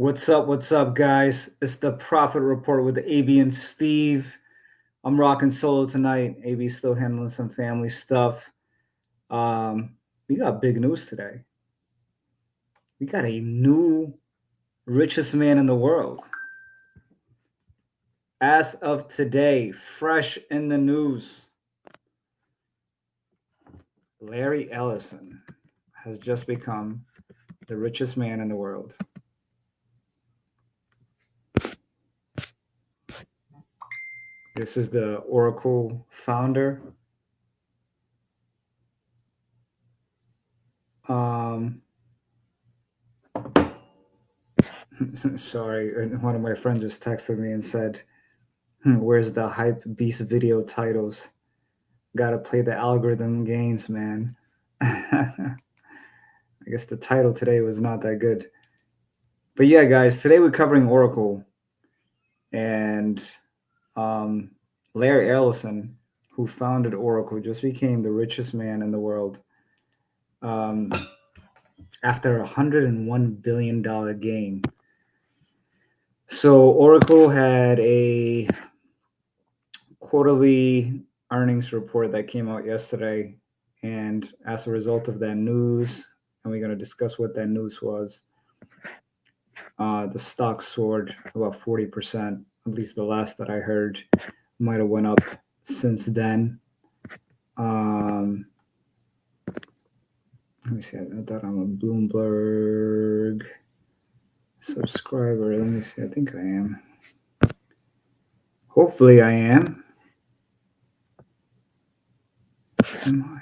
What's up, guys? It's the Profit Report with AB and Steve. I'm rocking solo tonight. AB's still handling some family stuff. We got big news today. We got a new richest man in the world. As of today, fresh in the news, Larry Ellison has just become the richest man in the world. This is the Oracle founder. Sorry, one of my friends just texted me and said, where's the hype beast video titles? Gotta play the algorithm games, man. I guess the title today was not that good. But yeah, guys, today we're covering Oracle. And Larry Ellison, who founded Oracle, just became the richest man in the world after a $101 billion gain. So Oracle had a quarterly earnings report that came out yesterday. And as a result of that news, and we're going to discuss what that news was, the stock soared about 40%, at least the last that I heard. Might have went up since then. Let me see. I thought I'm a Bloomberg subscriber. Let me see. I think I am. Hopefully I am. Am I?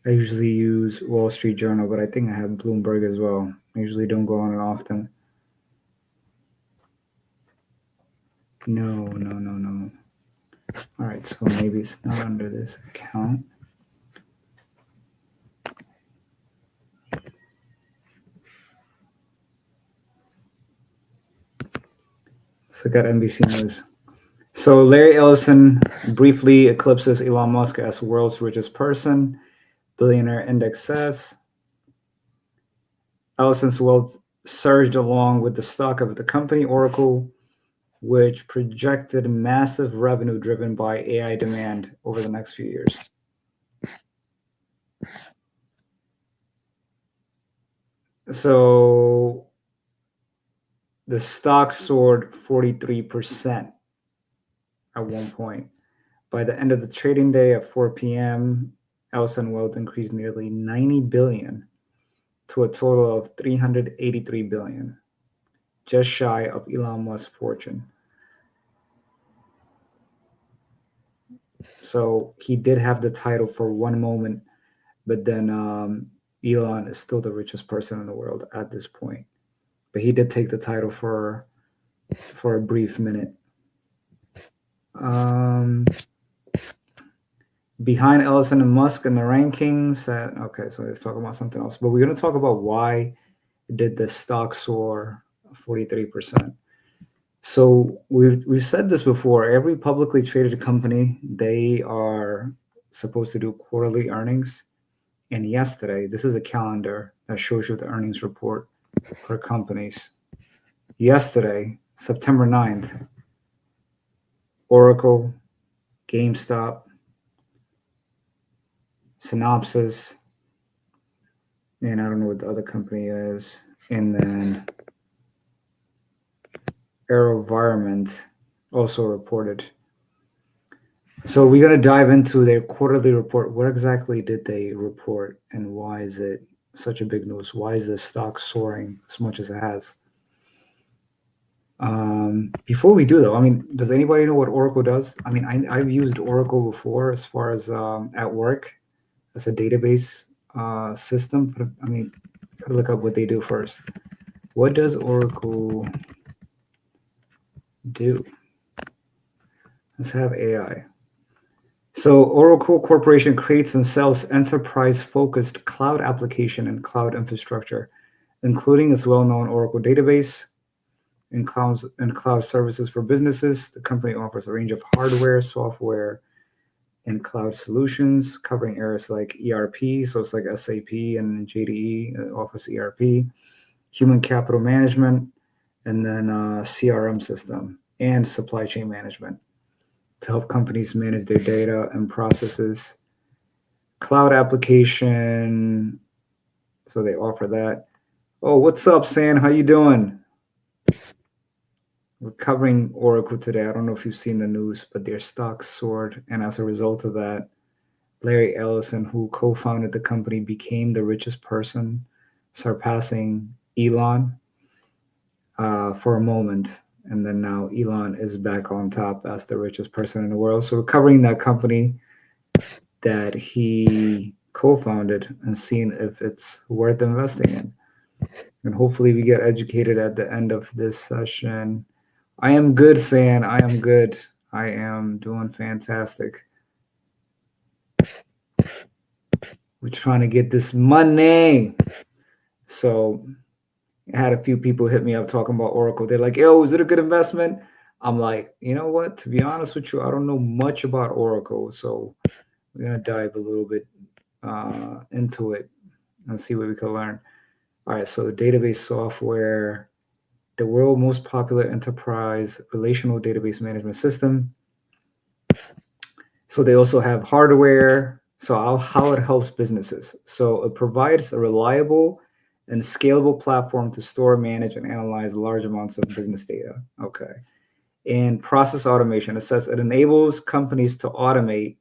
I usually use Wall Street Journal, but I think I have Bloomberg as well. I usually don't go on it often. No. All right, so maybe it's not under this account. Let's look at NBC News. So Larry Ellison briefly eclipses Elon Musk as world's richest person. Billionaire index says. Ellison's wealth surged along with the stock of the company Oracle, which projected massive revenue driven by AI demand over the next few years. So the stock soared 43% at one point. By the end of the trading day at 4 p.m., Ellison wealth increased nearly 90 billion to a total of 383 billion, just shy of Elon Musk's fortune. So he did have the title for one moment, but then Elon is still the richest person in the world at this point. But he did take the title for a brief minute. Behind Ellison and Musk in the rankings. Okay, so let's talk about something else. But we're going to talk about why did the stock soar 43%. So we've said this before. Every publicly traded company, they are supposed to do quarterly earnings. And yesterday, this is a calendar that shows you the earnings report for companies. Yesterday, September 9th, Oracle, GameStop, Synopsys, and I don't know what the other company is, and then AeroVironment also reported. So we're going to dive into their quarterly report. What exactly did they report, and why is it such a big news? Why is the stock soaring as much as it has? Before we do, though, I mean, does anybody know what Oracle does? I mean, I've used Oracle before as far as at work as a database system. But I mean, gotta look up what they do first. What does Oracle do? Let's have AI. So Oracle Corporation creates and sells enterprise-focused cloud application and cloud infrastructure, including its well-known Oracle database and cloud services for businesses. The company offers a range of hardware, software, and cloud solutions, covering areas like ERP, so it's like SAP and JDE, Office ERP, human capital management, and then CRM system and supply chain management to help companies manage their data and processes. Cloud application, so they offer that. Oh, what's up, San? How you doing? We're covering Oracle today. I don't know if you've seen the news, but their stock soared, and as a result of that, Larry Ellison, who co-founded the company, became the richest person, surpassing Elon for a moment. And then now Elon is back on top as the richest person in the world. So we're covering that company that he co-founded and seeing if it's worth investing in. And hopefully we get educated at the end of this session. I am good, San. I am good. I am doing fantastic. We're trying to get this money. So I had a few people hit me up talking about Oracle. They're like, yo, is it a good investment? I'm like, you know what? To be honest with you, I don't know much about Oracle. So we're going to dive a little bit into it and see what we can learn. All right, so database software, the world's most popular enterprise relational database management system. So they also have hardware. So how it helps businesses. So it provides a reliable and scalable platform to store, manage, and analyze large amounts of business data. Okay. And process automation. It says it enables companies to automate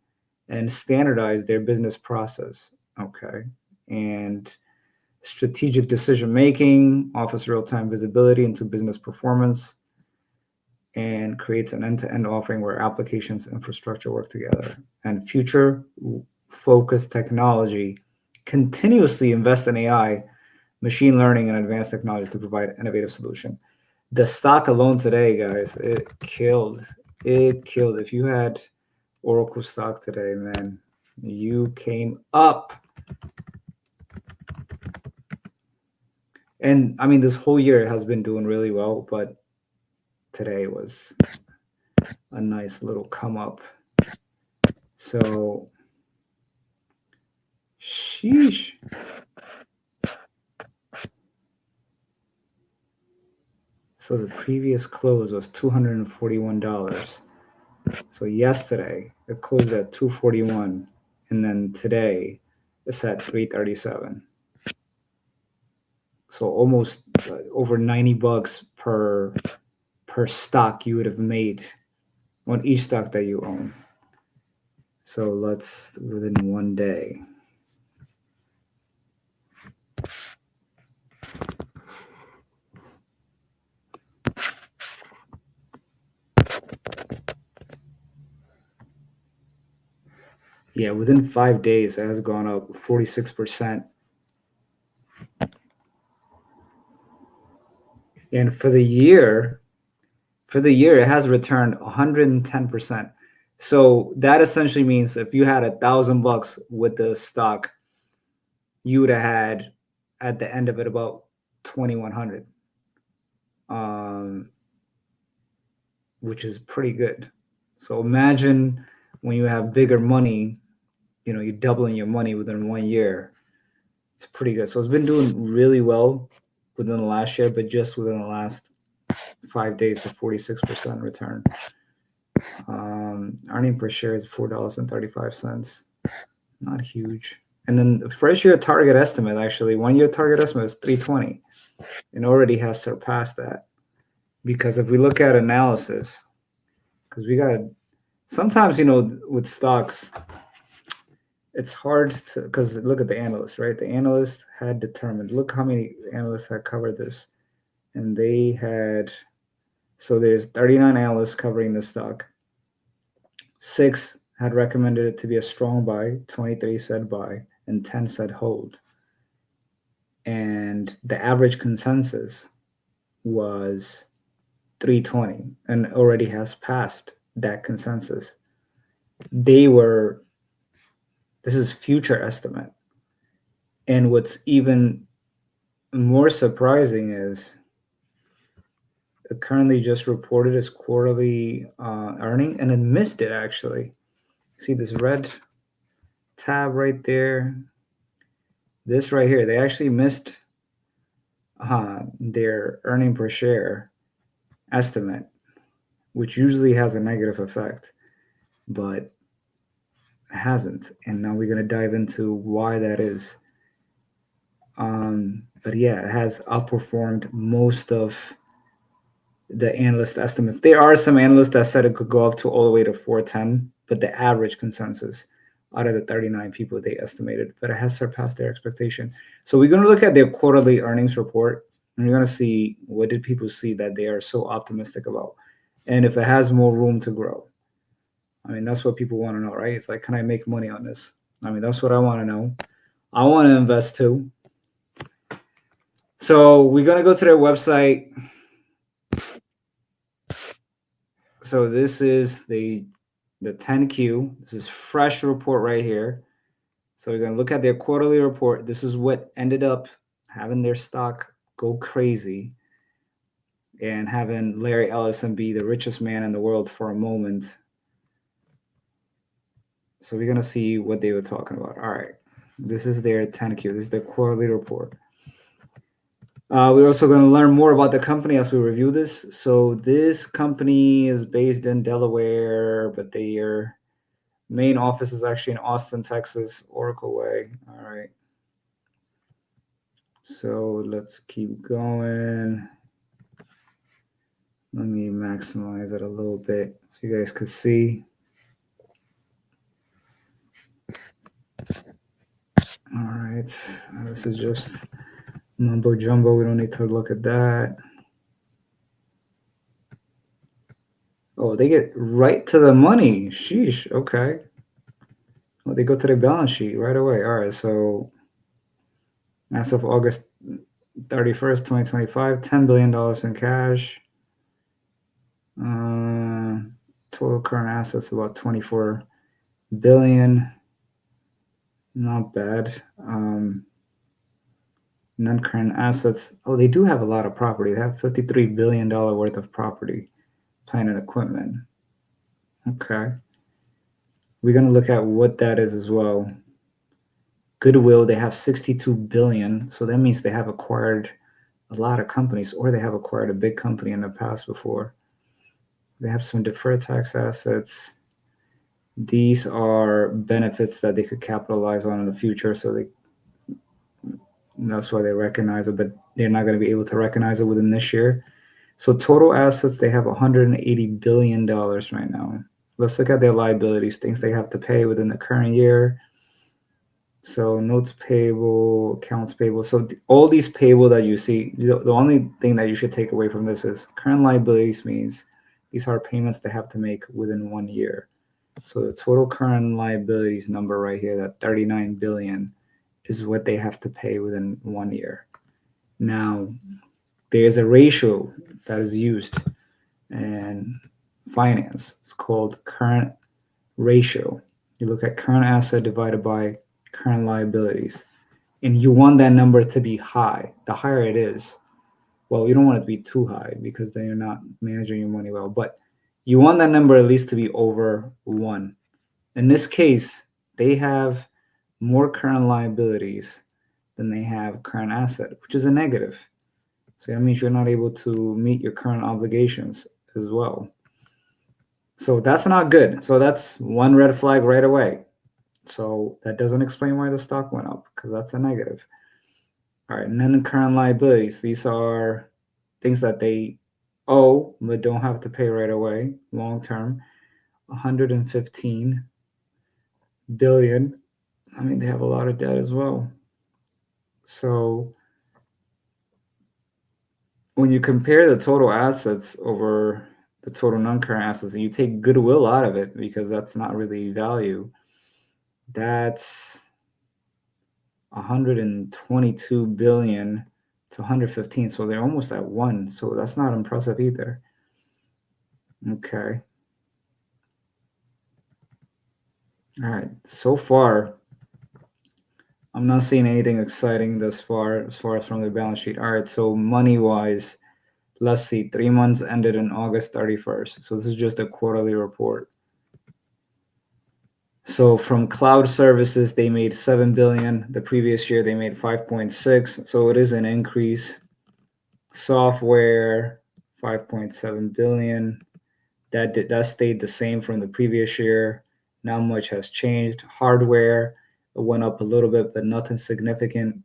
and standardize their business process. Okay. And strategic decision making, offers real-time visibility into business performance, and creates an end-to-end offering where applications and infrastructure work together. And future-focused technology continuously invest in AI, machine learning, and advanced technology to provide innovative solution. The stock alone today, guys, it killed. It killed. If you had Oracle stock today, man, you came up. And I mean, this whole year has been doing really well, but today was a nice little come up. So, sheesh. So the previous close was $241. So yesterday it closed at 241, and then today it's at 337. So almost over $90 per stock you would have made on each stock that you own. So let's within one day. Yeah, within 5 days, it has gone up 46%. And for the year, it has returned 110%. So that essentially means if you had $1,000 with the stock, you would have had at the end of it about 2,100, which is pretty good. So imagine when you have bigger money, you're doubling your money within 1 year. It's pretty good. So it's been doing really well within the last year, but just within the last 5 days, a 46% return. Earning per share is $4.35. Not huge. And then the first year target estimate, actually, 1 year target estimate is 320, and already has surpassed that. Because if we look at analysis, because we got sometimes, with stocks, it's hard to, because look at the analyst, right? The analyst had determined, look how many analysts had covered this. And they had, so there's 39 analysts covering the stock. 6 had recommended it to be a strong buy, 23 said buy, and 10 said hold. And the average consensus was 320 and already has passed that consensus. This is future estimate. And what's even more surprising is it currently just reported its quarterly earning, and it missed it actually. See this red tab right there? This right here, they actually missed their earning per share estimate, which usually has a negative effect, but hasn't. And now we're going to dive into why that is. But yeah, it has outperformed most of the analyst estimates. There are some analysts that said it could go up to all the way to 410, but the average consensus out of the 39 people they estimated, but it has surpassed their expectation. So we're going to look at their quarterly earnings report, and we're going to see what did people see that they are so optimistic about, and if it has more room to grow. I mean, that's what people want to know, right? It's like, can I make money on this? I mean, that's what I want to know. I want to invest too. So we're going to go to their website. So this is the 10Q. This is fresh report right here. So we're going to look at their quarterly report. This is what ended up having their stock go crazy and having Larry Ellison be the richest man in the world for a moment. So we're going to see what they were talking about. All right. This is their 10Q. This is their quarterly report. We're also going to learn more about the company as we review this. So this company is based in Delaware, but their main office is actually in Austin, Texas, Oracle Way. All right. So let's keep going. Let me maximize it a little bit so you guys could see. All right. This is just mumbo jumbo. We don't need to look at that. Oh, they get right to the money. Sheesh. Okay. Well, they go to the balance sheet right away. All right. So as of August 31st, 2025, $10 billion in cash. Total current assets about 24 billion. Not bad. Non-current assets. Oh, they do have a lot of property. They have $53 billion worth of property, plant and equipment. Okay. We're going to look at what that is as well. Goodwill, they have 62 billion. So that means they have acquired a lot of companies, or they have acquired a big company in the past before. They have some deferred tax assets. These are benefits that they could capitalize on in the future. So that's why they recognize it, but they're not going to be able to recognize it within this year. So total assets, they have $180 billion right now. Let's look at their liabilities, things they have to pay within the current year. So notes payable, accounts payable. So all these payable that you see, the only thing that you should take away from this is current liabilities means these are payments they have to make within 1 year. So the total current liabilities number right here, that 39 billion, is what they have to pay within 1 year. Now, there's a ratio that is used in finance. It's called current ratio. You look at current asset divided by current liabilities, and you want that number to be high. The higher it is, well, you don't want it to be too high because then you're not managing your money well, but you want that number at least to be over 1. In this case, they have more current liabilities than they have current asset, which is a negative. So that means you're not able to meet your current obligations as well. So that's not good. So that's one red flag right away. So that doesn't explain why the stock went up, because that's a negative. All right, and then the current liabilities. These are things that they owe but don't have to pay right away, long term. 115 billion. I mean, they have a lot of debt as well. So when you compare the total assets over the total non-current assets, and you take goodwill out of it because that's not really value, that's 122 billion to 115. So they're almost at 1. So that's not impressive either. Okay. All right. So far, I'm not seeing anything exciting thus far as from the balance sheet. All right. So money-wise, let's see. 3 months ended in August 31st. So this is just a quarterly report. So from cloud services, they made 7 billion. The previous year, they made 5.6. So it is an increase. Software, 5.7 billion. That stayed the same from the previous year. Not much has changed. Hardware, it went up a little bit, but nothing significant.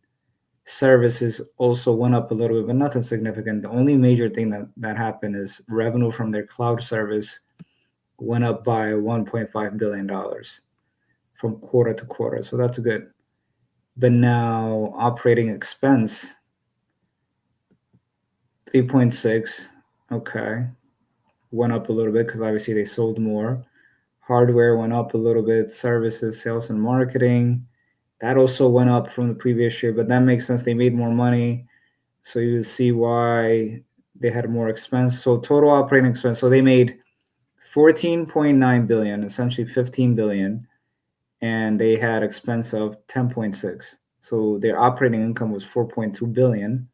Services also went up a little bit, but nothing significant. The only major thing that happened is revenue from their cloud service went up by $1.5 billion from quarter to quarter. So that's good. But now operating expense, 3.6. Okay. Went up a little bit because obviously they sold more. Hardware went up a little bit. Services, sales, and marketing, that also went up from the previous year, but that makes sense. They made more money. So you see why they had more expense. So total operating expense. So they made 14.9 billion, essentially 15 billion, and they had expense of 10.6. So their operating income was 4.2 billion.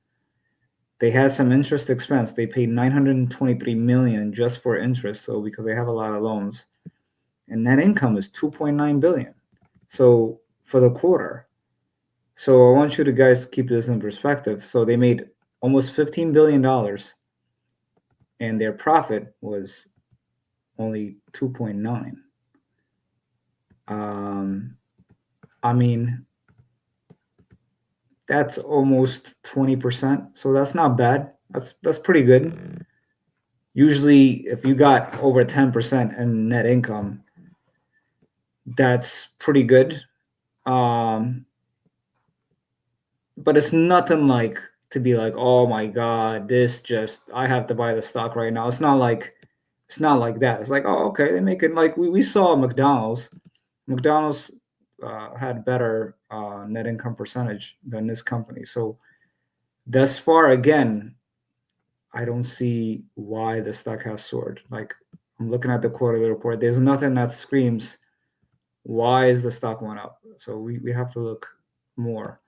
They had some interest expense. They paid 923 million just for interest. So because they have a lot of loans, and net income is 2.9 billion. So for the quarter. So I want you to guys keep this in perspective. So they made almost $15 billion and their profit was only 2.9. I mean, that's almost 20%. So that's not bad. That's pretty good. Usually if you got over 10% in net income, that's pretty good. But it's nothing like to be like, oh my God, I have to buy the stock right now. It's not like that. It's like, oh, okay, they make it like we saw McDonald's. McDonald's had better net income percentage than this company. So thus far, again, I don't see why the stock has soared. Like I'm looking at the quarterly report. There's nothing that screams why is the stock went up. So we have to look more.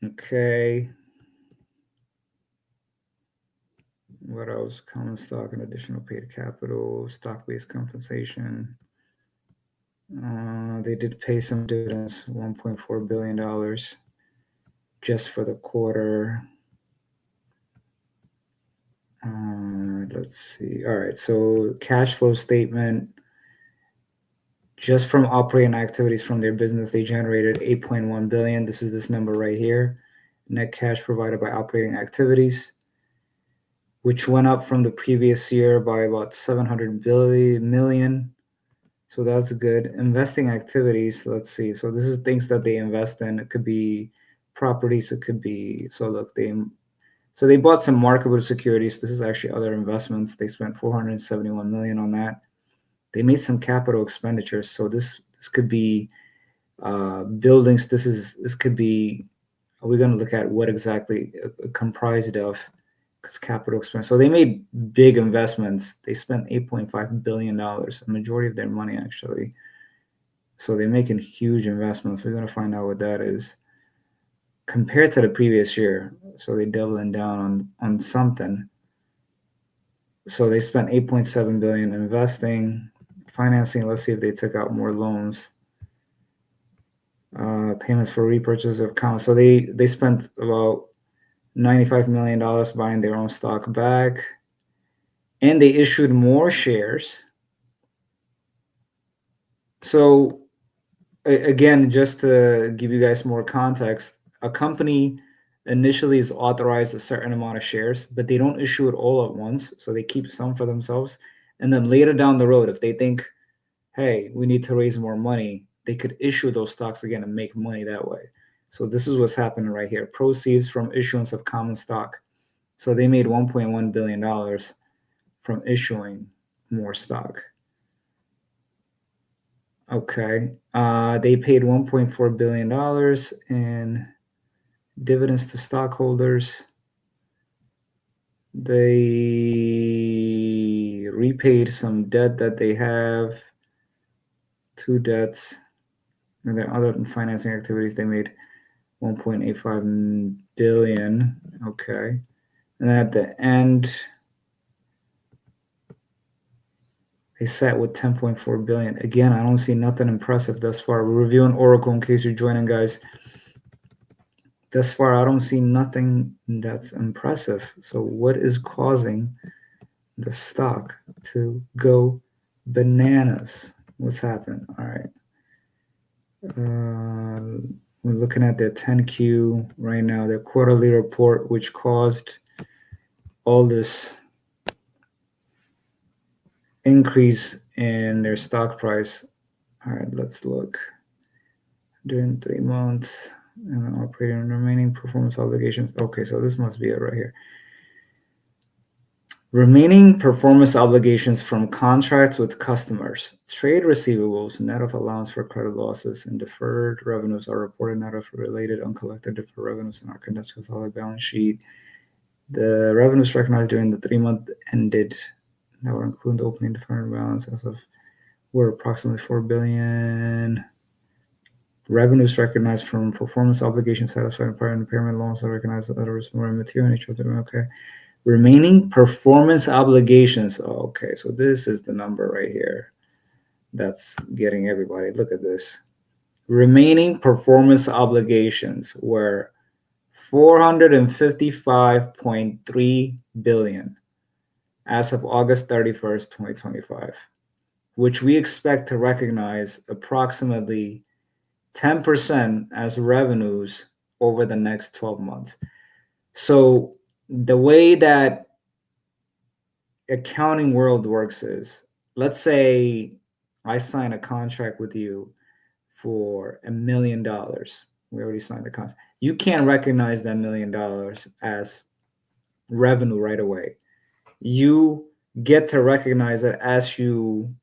Okay. What else? Common stock and additional paid capital, stock-based compensation. They did pay some dividends, $1.4 billion just for the quarter. Let's see. All right. So cash flow statement, just from operating activities from their business, they generated 8.1 billion. This is this number right here. Net cash provided by operating activities, which went up from the previous year by about 700 million. So that's good. Investing activities, let's see. So this is things that they invest in. It could be properties. It could be, so look, they bought some marketable securities. This is actually other investments. They spent 471 million on that. They made some capital expenditures. So this could be buildings. This could be, we're going to look at what exactly comprised of, because capital expense. So they made big investments. They spent $8.5 billion, a majority of their money actually. So they're making huge investments. We're going to find out what that is compared to the previous year. So they're doubling down on something. So they spent 8.7 billion investing, financing. Let's see if they took out more loans. Payments for repurchase of common. So they spent about $95 million buying their own stock back, and they issued more shares. So again, just to give you guys more context, a company initially is authorized a certain amount of shares, but they don't issue it all at once. So they keep some for themselves. And then later down the road, if they think, hey, we need to raise more money, they could issue those stocks again and make money that way. So this is what's happening right here. Proceeds from issuance of common stock. So they made $1.1 billion from issuing more stock. Okay. They paid $1.4 billion in dividends to stockholders. They repaid some debt that they have, 2 debts. And then other than financing activities, they made 1.85 billion. Okay. And then at the end, They sat with 10.4 billion. Again, I don't see nothing impressive thus far. We're reviewing Oracle in case you're joining, guys. Thus far, I don't see nothing that's impressive. So what is causing the stock to go bananas? What's happened? All right. We're looking at their 10Q right now, their quarterly report, which caused all this increase in their stock price. All right, let's look. During 3 months and operating remaining performance obligations. Okay, so this must be it right here. Remaining performance obligations from contracts with customers. Trade receivables, net of allowance for credit losses, and deferred revenues are reported net of related uncollected deferred revenues in our condensed consolidated balance sheet. The revenues recognized during the 3-month ended that were including the opening deferred balance as of were approximately 4 billion. Revenues recognized from performance obligations satisfied in prior impairment loans are recognized that others more material nature. Okay. Remaining performance obligations. Oh, okay, so this is the number right here that's getting everybody. Look at this. Remaining performance obligations were 455.3 billion as of August 31st, 2025, which we expect to recognize approximately 10% as revenues over the next 12 months. So the way that accounting world works is, let's say I sign a contract with you for $1 million. We already signed the contract. You can't recognize that $1 million as revenue right away. You get to recognize it as you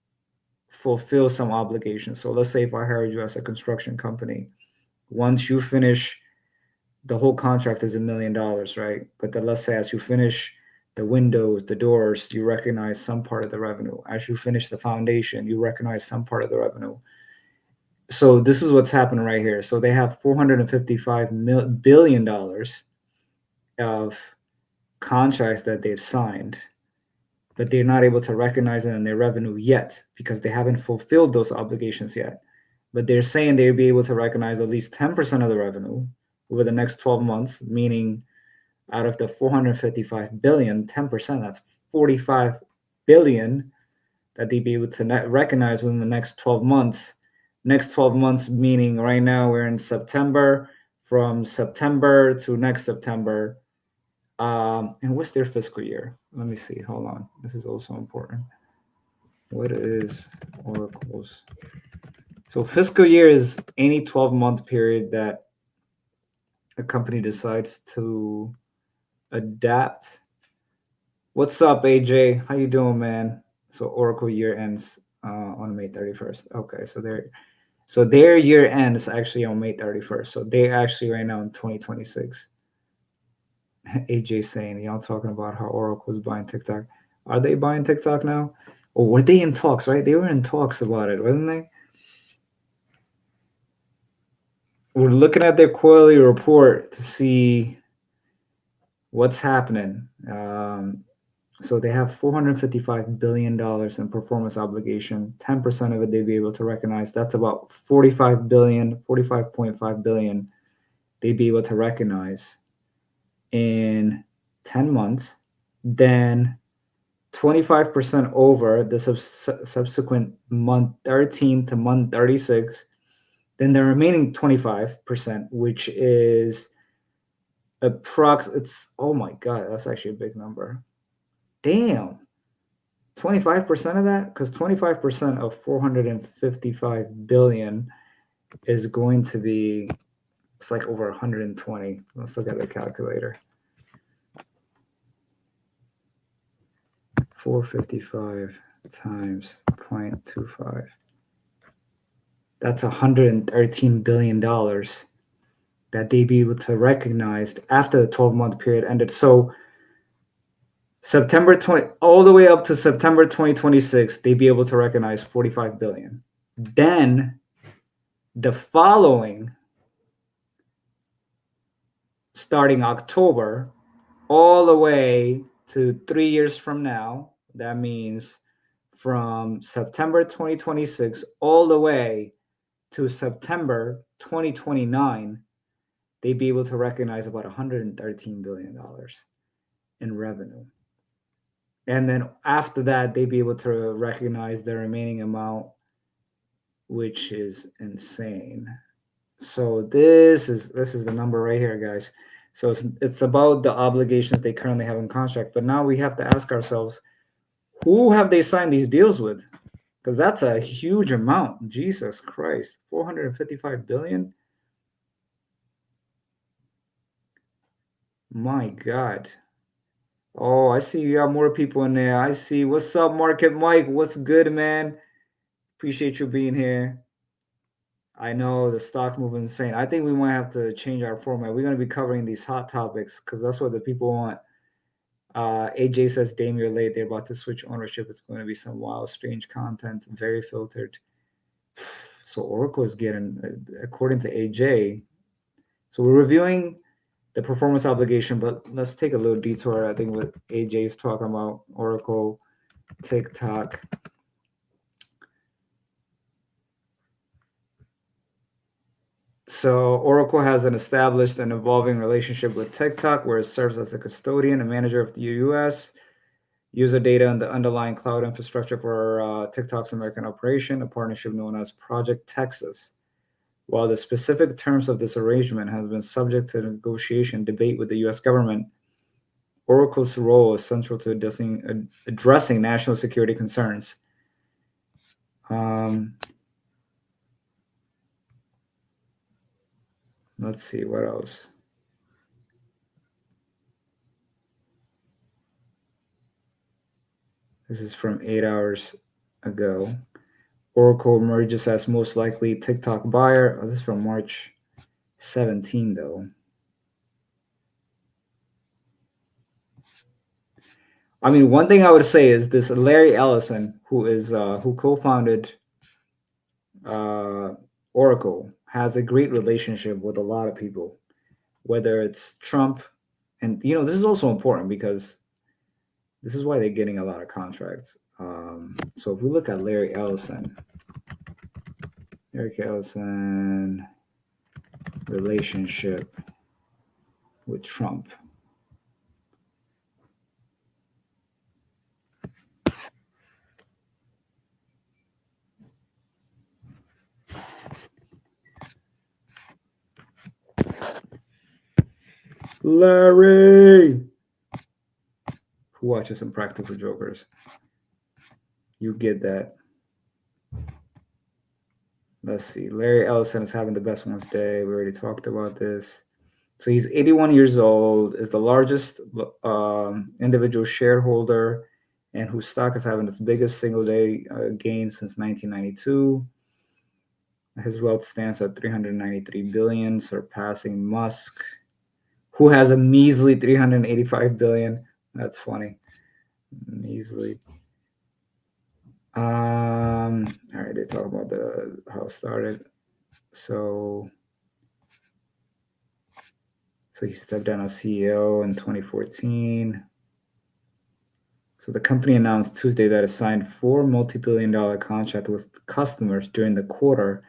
fulfill some obligations. So let's say if I hired you as a construction company, once you finish, the whole contract is $1 million, right? But then let's say as you finish the windows, the doors, you recognize some part of the revenue. As you finish the foundation, you recognize some part of the revenue. So this is what's happening right here. So they have $455 billion of contracts that they've signed, but they're not able to recognize it in their revenue yet because they haven't fulfilled those obligations yet. But they're saying they'll be able to recognize at least 10% of the revenue over the next 12 months, meaning out of the 455 billion, 10%, that's 45 billion that they'd be able to recognize within the next 12 months. Next 12 months, meaning right now we're in September, from September to next September. And what's their fiscal year? Let me see. Hold on. This is also important. What is Oracle's? So fiscal year is any 12-month period that a company decides to adapt. What's up, AJ? How you doing, man? So Oracle year ends on May 31st. Okay, so their year end is actually on May 31st. So they're actually right now in 2026. AJ saying, y'all talking about how Oracle is buying TikTok. Are they buying TikTok now? Or were they in talks, right? They were in talks about it, wasn't they? We're looking at their quarterly report to see what's happening. So they have $455 billion in performance obligation. 10% of it they'd be able to recognize. That's about 45.5 billion they'd be able to recognize in 10 months. Then 25% over the subsequent month 13 to month 36. Then the remaining 25%, which is it's, oh my God, that's actually a big number. Damn. 25% of that? Because 25% of 455 billion is going to be, it's like over 120. Let's look at the calculator. 455 times 0.25. That's $113 billion that they'd be able to recognize after the 12-month period ended. So September 20, all the way up to September 2026, they'd be able to recognize 45 billion. Then the following, starting October, all the way to 3 years from now, that means from September 2026 all the way to September 2029, they'd be able to recognize about $113 billion in revenue. And then after that, they'd be able to recognize the remaining amount, which is insane. So this is the number right here, guys. So it's about the obligations they currently have in contract. But now we have to ask ourselves, who have they signed these deals with? Because that's a huge amount. Jesus Christ, 455 billion. My God. Oh, I see you got more people in there. I see. What's up, Market Mike? What's good, man? Appreciate you being here. I know the stock movement is insane. I think we might have to change our format. We're going to be covering these hot topics because that's what the people want. AJ says, Dame, you're late. They're about to switch ownership. It's going to be some wild, strange content, very filtered. So Oracle is getting, according to AJ. So we're reviewing the performance obligation, but let's take a little detour. I think what AJ is talking about, Oracle, TikTok. So Oracle has an established and evolving relationship with TikTok, where it serves as the custodian and manager of the US user data and the underlying cloud infrastructure for TikTok's American operation, a partnership known as Project Texas. While the specific terms of this arrangement has been subject to negotiation debate with the US government, Oracle's role is central to addressing national security concerns. Let's see, what else? This is from 8 hours ago. Oracle emerges as most likely TikTok buyer. Oh, this is from March 17, though. I mean, one thing I would say is this Larry Ellison, who co-founded Oracle, has a great relationship with a lot of people, whether it's Trump. And, this is also important because this is why they're getting a lot of contracts. So if we look at Larry Ellison relationship with Trump. Larry, who watches some Practical Jokers? You get that. Let's see. Larry Ellison is having the best ones day. We already talked about this. So he's 81 years old, is the largest individual shareholder, and whose stock is having its biggest single day gain since 1992. His wealth stands at 393 billion, surpassing Musk, who has a measly 385 billion. That's funny. Measly. All right, they talk about how it started. So he stepped down as CEO in 2014. So the company announced Tuesday that it signed 4 multi-billion-dollar contracts with customers during the quarter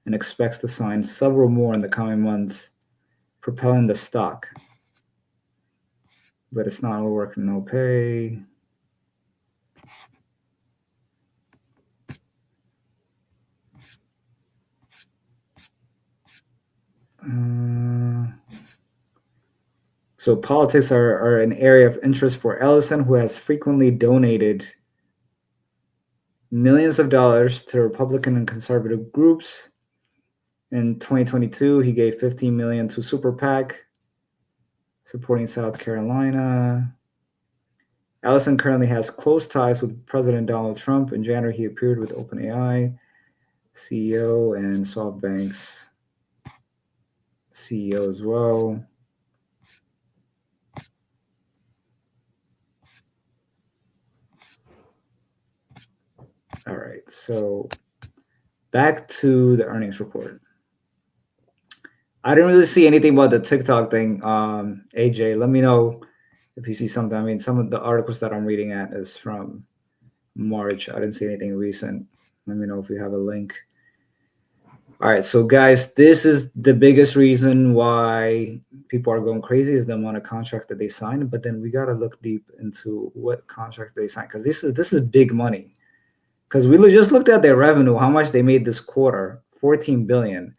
and expects to sign several more in the coming months, propelling the stock. But it's not all work and no pay. So politics are an area of interest for Ellison, who has frequently donated millions of dollars to Republican and conservative groups. In 2022, he gave $15 million to Super PAC, supporting South Carolina. Ellison currently has close ties with President Donald Trump. In January, he appeared with OpenAI CEO and SoftBank's CEO as well. All right, so back to the earnings report. I didn't really see anything about the TikTok thing. AJ, let me know if you see something. I mean, some of the articles that I'm reading at is from March. I didn't see anything recent. Let me know if you have a link. All right, so guys, this is the biggest reason why people are going crazy is the amount of contract that they sign. But then we got to look deep into what contract they sign, because this is big money. Because we just looked at their revenue, how much they made this quarter, 14 billion.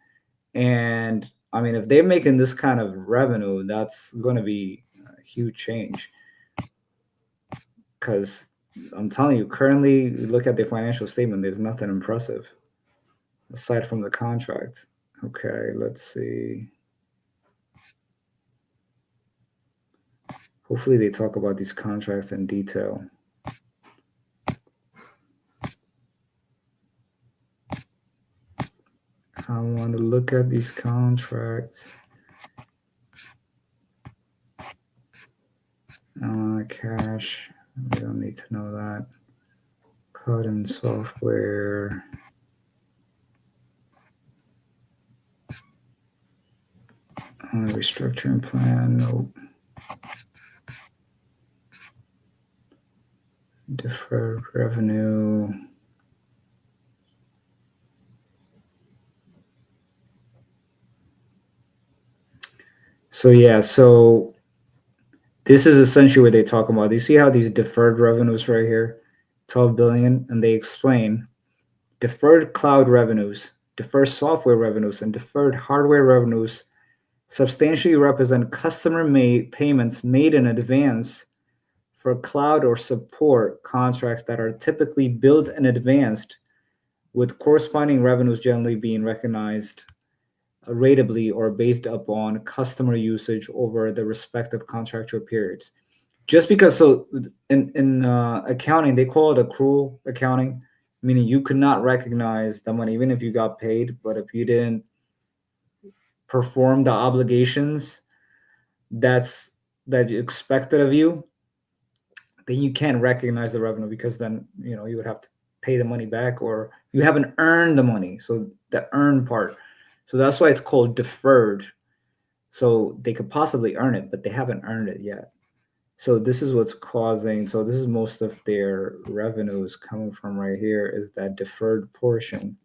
And I mean, if they're making this kind of revenue, that's going to be a huge change. Because I'm telling you, currently, look at their financial statement, there's nothing impressive aside from the contract. Okay, let's see. Hopefully they talk about these contracts in detail. I want to look at these contracts. Cash, we don't need to know that. Cloud and software. Restructuring plan, nope. Deferred revenue. So yeah, so this is essentially what they talk about. You see how these deferred revenues right here, 12 billion, and they explain deferred cloud revenues, deferred software revenues, and deferred hardware revenues substantially represent customer-made payments made in advance for cloud or support contracts that are typically billed in advance, with corresponding revenues generally being recognized ratably or based upon customer usage over the respective contractual periods. Just because, so in accounting, they call it accrual accounting, meaning you could not recognize the money even if you got paid, but if you didn't perform the obligations that you expected of you, then you can't recognize the revenue, because then you would have to pay the money back, or you haven't earned the money. So the earn part. So that's why it's called deferred. So they could possibly earn it, but they haven't earned it yet. So this is what's causing, so this is most of their revenues coming from right here, is that deferred portion.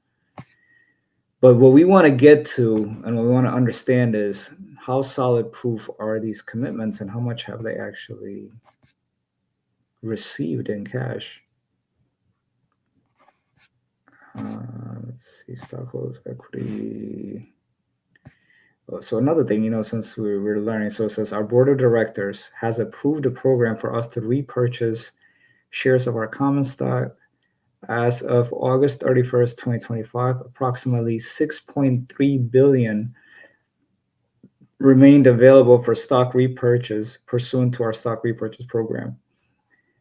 But what we want to get to and what we want to understand is how solid proof are these commitments and how much have they actually received in cash. Let's see, stockholders equity. So another thing, since we're learning, so it says our board of directors has approved a program for us to repurchase shares of our common stock. As of August 31st, 2025, approximately 6.3 billion remained available for stock repurchase pursuant to our stock repurchase program.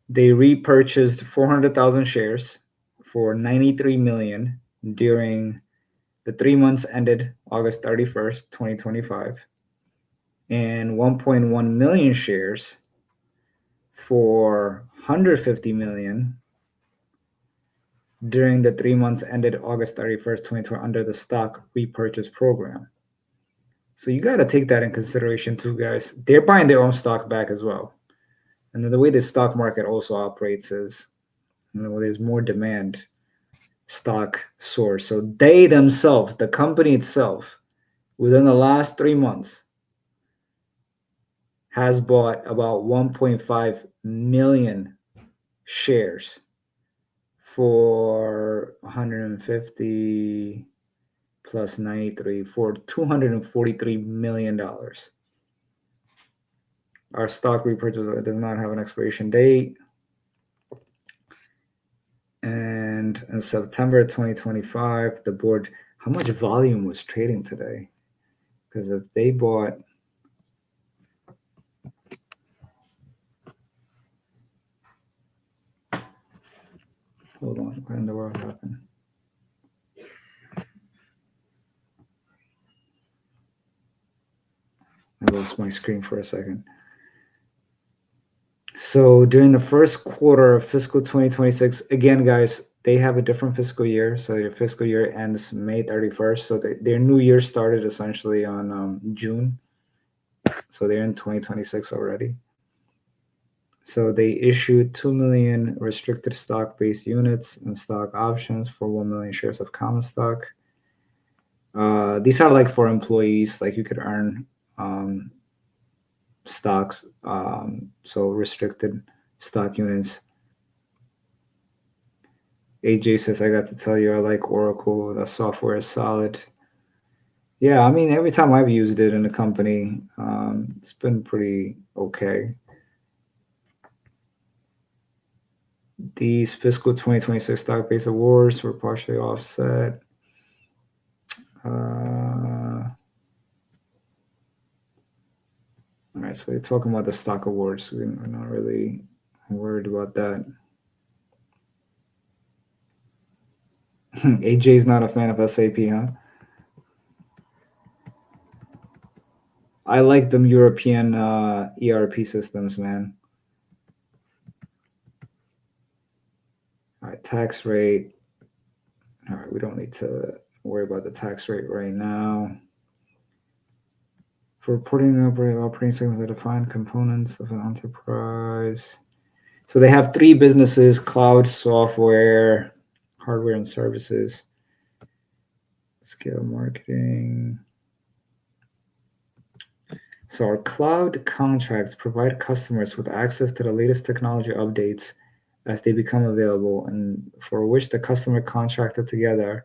They repurchased 400,000 shares for 93 million during the 3 months ended August 31st, 2025, and 1.1 million shares for 150 million during the 3 months ended August 31st, 2020, under the stock repurchase program. So you got to take that in consideration too, guys. They're buying their own stock back as well. And then the way the stock market also operates is, there's more demand, stock soars. So they themselves, the company itself, within the last 3 months, has bought about 1.5 million shares for 150 plus 93 for $243 million. Our stock repurchase does not have an expiration date. And in September 2025, the board, how much volume was trading today? Because if they bought, hold on, what in the world happened? I lost my screen for a second. So during the first quarter of fiscal 2026, again, guys, they have a different fiscal year. So their fiscal year ends May 31st. So their new year started essentially on June. So they're in 2026 already. So they issued 2 million restricted stock-based units and stock options for 1 million shares of common stock. These are like for employees, like you could earn stocks, so restricted stock units. AJ says, I got to tell you, I like Oracle. The software is solid. Yeah, I mean, every time I've used it in a company, it's been pretty okay. These fiscal 2026 stock-based awards were partially offset. All right, so they're talking about the stock awards. We're not really worried about that. AJ's not a fan of SAP, huh? I like them European ERP systems, man. All right, tax rate. All right, we don't need to worry about the tax rate right now. For reporting operating segments that define components of an enterprise. So they have 3 businesses: cloud, software, hardware, and services. Scale marketing. So our cloud contracts provide customers with access to the latest technology updates as they become available, and for which the customer contracted together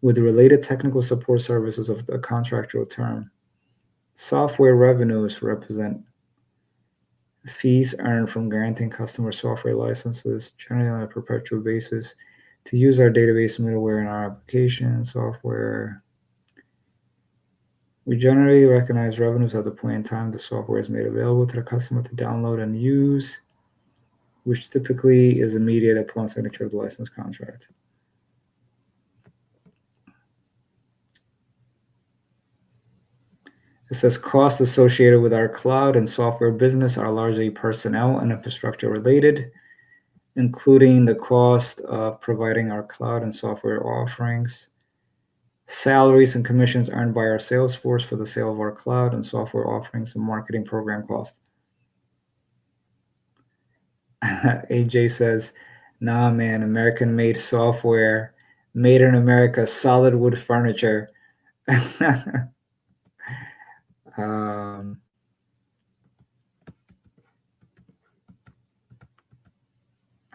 with the related technical support services of the contractual term. Software revenues represent fees earned from granting customer software licenses, generally on a perpetual basis, to use our database middleware in our application software. We generally recognize revenues at the point in time the software is made available to the customer to download and use, which typically is immediate upon signature of the license contract. It says costs associated with our cloud and software business are largely personnel and infrastructure related, including the cost of providing our cloud and software offerings, salaries and commissions earned by our sales force for the sale of our cloud and software offerings, and marketing program costs. AJ says, nah, man, American-made software, made in America, solid wood furniture.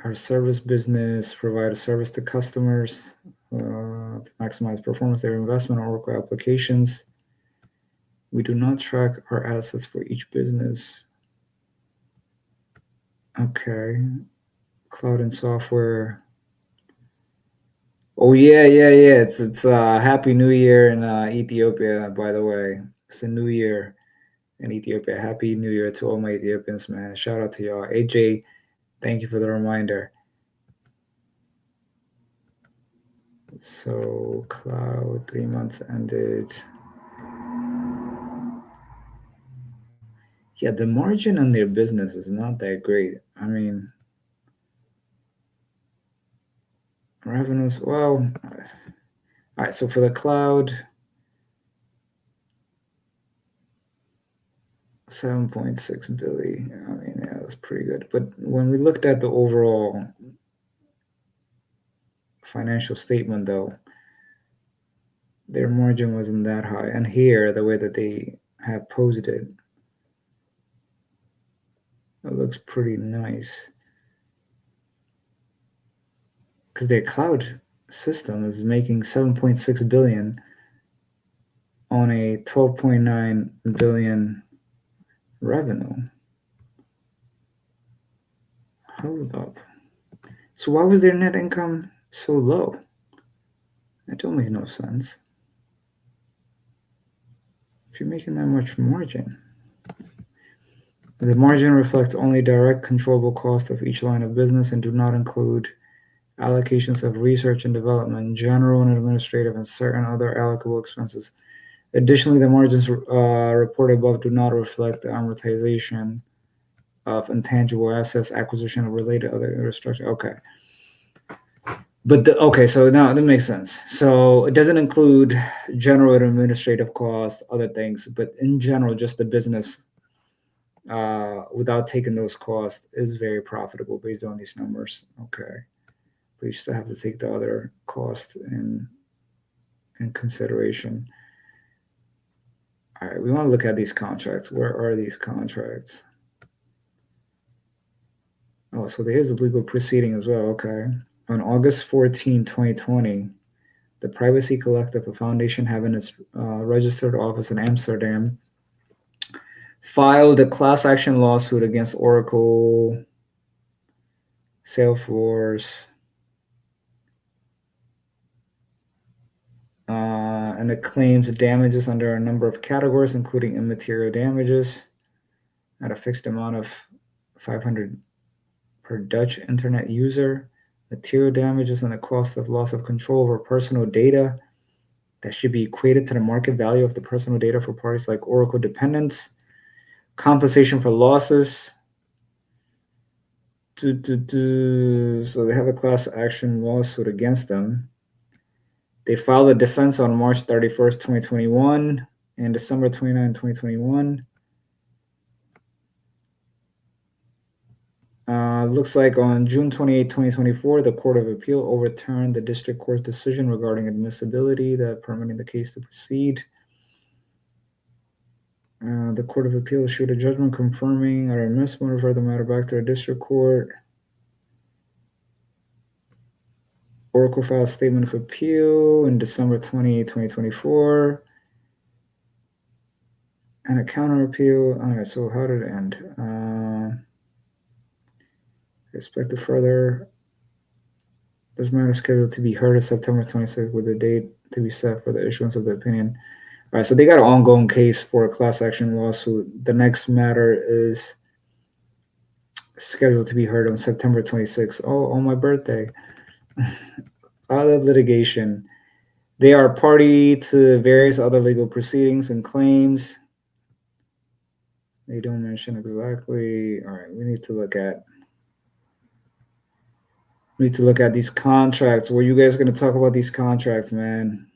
Our service business provide a service to customers to maximize performance of their investment in Oracle applications. We do not track our assets for each business. Okay. Cloud and software. Oh yeah. It's Happy New Year in Ethiopia, by the way. It's a new year in Ethiopia. Happy New Year to all my Ethiopians, man. Shout out to y'all. AJ, thank you for the reminder. So cloud 3 months ended. Yeah, the margin on their business is not that great. I mean, revenues, well, all right, so for the cloud, 7.6 billion. I mean, yeah, that's pretty good. But when we looked at the overall financial statement, though, their margin wasn't that high. And here, the way that they have posed it, it looks pretty nice. Because their cloud system is making 7.6 billion on a 12.9 billion revenue. Hold up. So why was their net income so low? That don't make no sense. If you're making that much margin. The margin reflects only direct controllable cost of each line of business and do not include allocations of research and development, general and administrative, and certain other allocable expenses. Additionally, the margins reported above do not reflect the amortization of intangible assets, acquisition of related other infrastructure. Okay. But so now that makes sense. So it doesn't include general and administrative costs, other things, but in general, just the business without taking those costs is very profitable based on these numbers. Okay, but you still have to take the other cost in consideration. All right, we want to look at these contracts. Where are these contracts? Oh, so there is a legal proceeding as well. Okay. On August 14, 2020, the Privacy Collective, a foundation having its registered office in Amsterdam, filed a class action lawsuit against Oracle, Salesforce, and it claims damages under a number of categories, including immaterial damages at a fixed amount of 500 per Dutch internet user, material damages and the cost of loss of control over personal data that should be equated to the market value of the personal data for parties like Oracle dependents, compensation for losses. So they have a class action lawsuit against them. They filed a defense on March 31st, 2021 and December 29, 2021. Looks like on June 28, 2024, the Court of Appeal overturned the district court's decision regarding admissibility that permitting the case to proceed. The Court of Appeal issued a judgment confirming or admissible and referred the matter back to the district court. Oracle filed a statement of appeal in December 28, 2024. And a counter appeal. All right, so how did it end? Expect to further. This matter is scheduled to be heard on September 26th with the date to be set for the issuance of the opinion. All right, so they got an ongoing case for a class action lawsuit. The next matter is scheduled to be heard on September 26th. Oh, on my birthday. Other litigation. They are party to various other legal proceedings and claims. They don't mention exactly. All right, we need to look at these contracts. Were you guys going to talk about these contracts, man?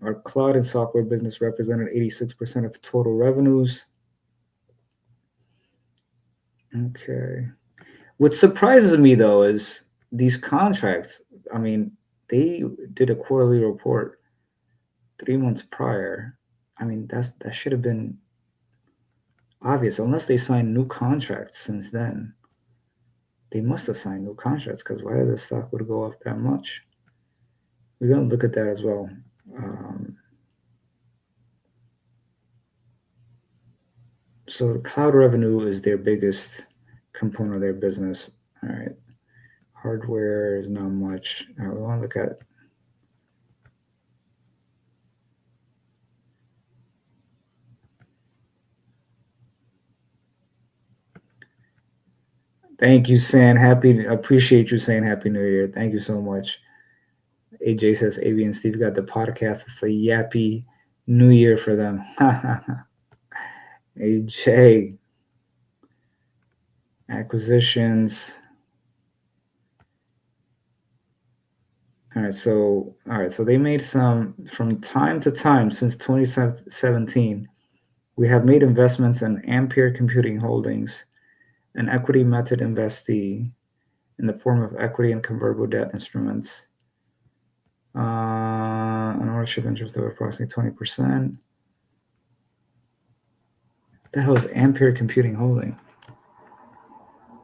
Our cloud and software business represented 86% of total revenues. Okay. What surprises me, though, is these contracts. I mean, they did a quarterly report 3 months prior. I mean, that should have been obvious, unless they signed new contracts since then. They must have signed new contracts, because why the stock would go up that much? We're going to look at that as well. So the cloud revenue is their biggest component of their business. All right. Hardware is not much. All right, we want to look at Thank you, San. Appreciate you saying Happy New Year. Thank you so much. AJ says AB and Steve got the podcast. It's a yappy New Year for them. AJ. Acquisitions. All right, so they made some from time to time since 2017. We have made investments in Ampere Computing Holdings, an equity method investee in the form of equity and convertible debt instruments. An ownership interest of approximately 20%. What the hell is Ampere Computing Holding?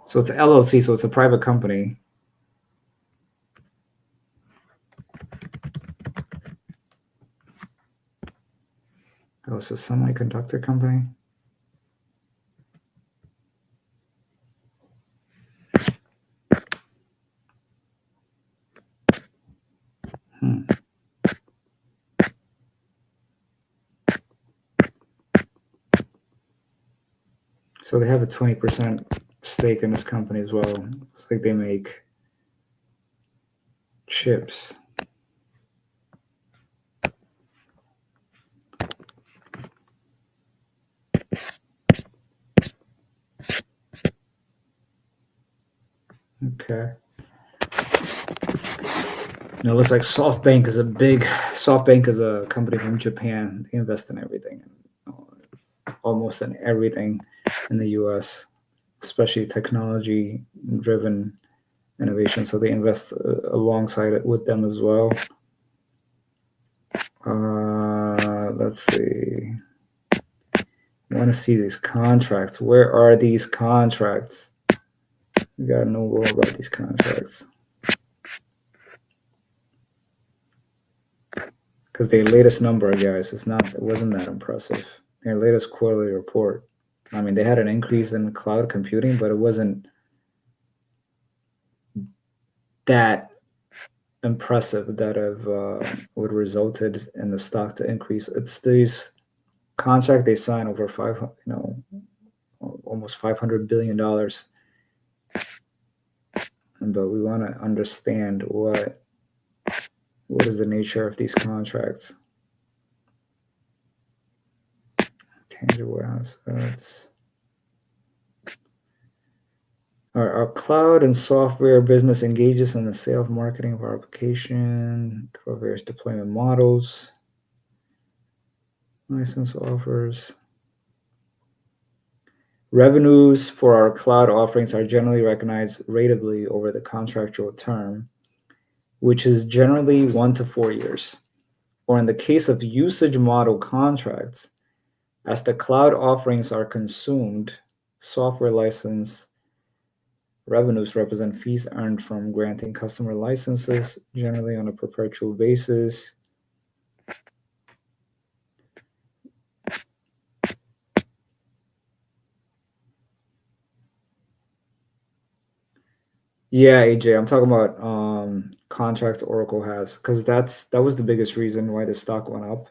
So it's an LLC, so it's a private company. Oh, it's a semiconductor company. So they have a 20% stake in this company as well. It's like they make chips. Okay. Now it looks like SoftBank is a company from Japan. They invest in everything, almost in everything. in the US, especially technology-driven innovation. So they invest alongside it with them as well. Let's see. I want to see these contracts. Where are these contracts? We gotta know more about these contracts. Because their latest number, guys, it wasn't that impressive. Their latest quarterly report. I mean, they had an increase in cloud computing, but it wasn't that impressive that have would resulted in the stock to increase. It's these contract they sign over almost $500 billion. But we want to understand what is the nature of these contracts. Tangible assets. Our cloud and software business engages in the sale of marketing of our application through various deployment models, license offers. Revenues for our cloud offerings are generally recognized ratably over the contractual term, which is generally 1 to 4 years. Or in the case of usage model contracts, as the cloud offerings are consumed, software license revenues represent fees earned from granting customer licenses, generally on a perpetual basis. Yeah, AJ, I'm talking about contracts Oracle has, because that was the biggest reason why the stock went up.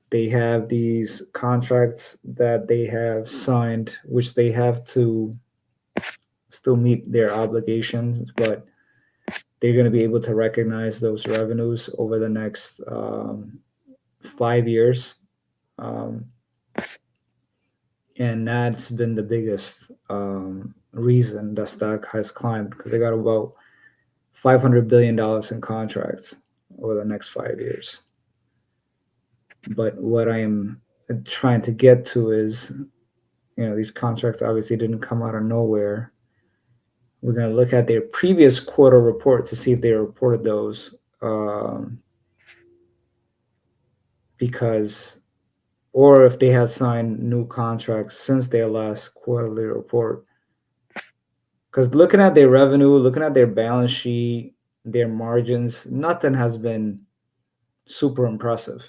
They have these contracts that they have signed, which they have to still meet their obligations, but they're going to be able to recognize those revenues over the next 5 years. And that's been the biggest reason the stock has climbed, because they got about $500 billion in contracts over the next 5 years. But what I am trying to get to is, these contracts obviously didn't come out of nowhere. We're going to look at their previous quarter report to see if they reported those, or if they had signed new contracts since their last quarterly report. Because looking at their revenue, looking at their balance sheet, their margins, nothing has been super impressive.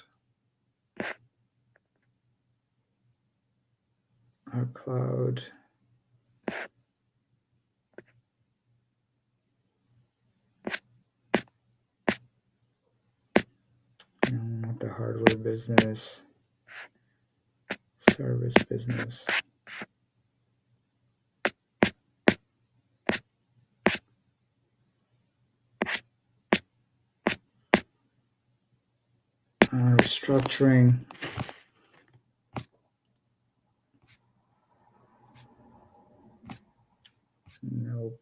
Our cloud. Not the hardware business, service business. Restructuring. No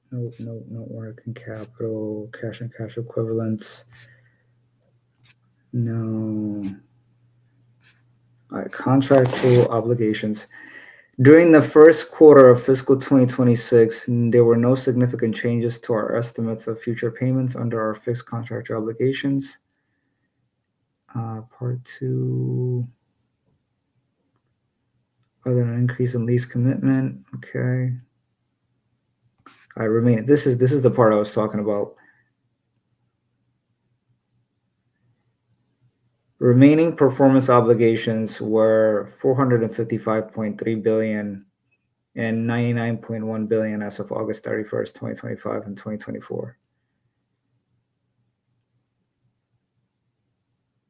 working capital, cash and cash equivalents. No. All right, contractual obligations. During the first quarter of fiscal 2026, there were no significant changes to our estimates of future payments under our fixed contract obligations. Part 2. Other than an increase in lease commitment. Okay. All right, remaining. This is the part I was talking about. Remaining performance obligations were $455.3 billion and $99.1 billion as of August 31st, 2025 and 2024.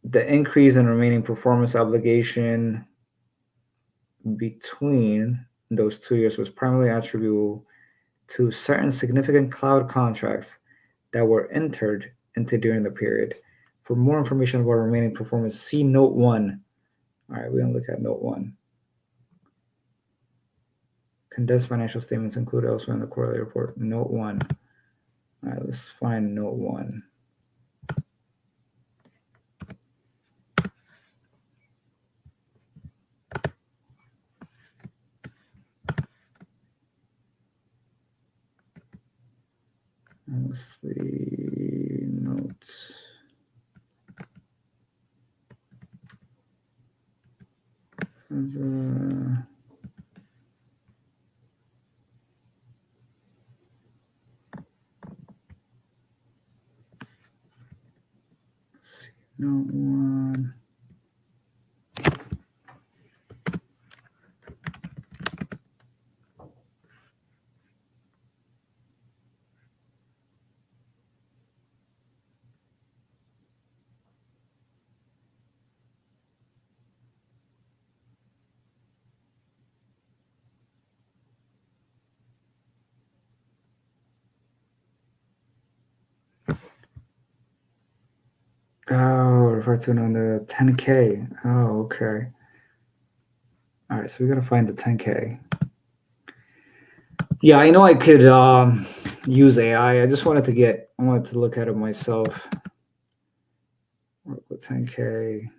The increase in remaining performance obligation between those 2 years was primarily attributable to certain significant cloud contracts that were entered into during the period. For more information about remaining performance, see Note 1. All right, we're going to look at Note 1. Condensed financial statements included elsewhere in the quarterly report. Note 1. All right, let's find Note 1. see, note one. Oh, refer to it on the 10K. Oh, okay. All right, so we got to find the 10K. Yeah, I know I could use AI. I wanted to look at it myself. Work with 10K.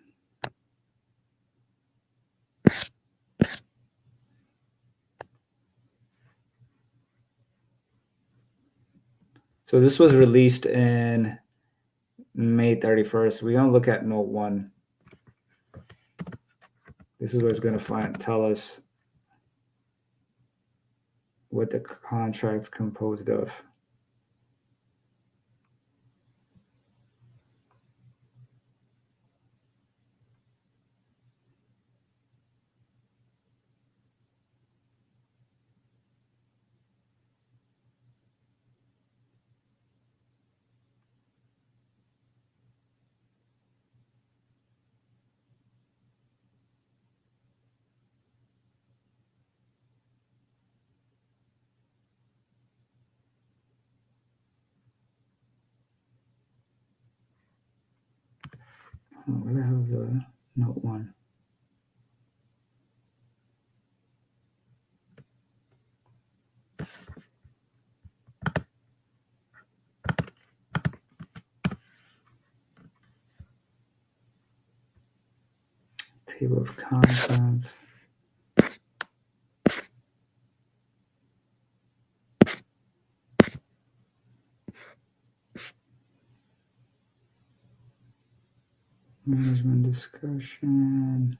So this was released in May 31st. We're going to look at note one. This is what it's going to tell us what the contract's composed of. Oh, where the hell is the note one? Table of contents. Management discussion.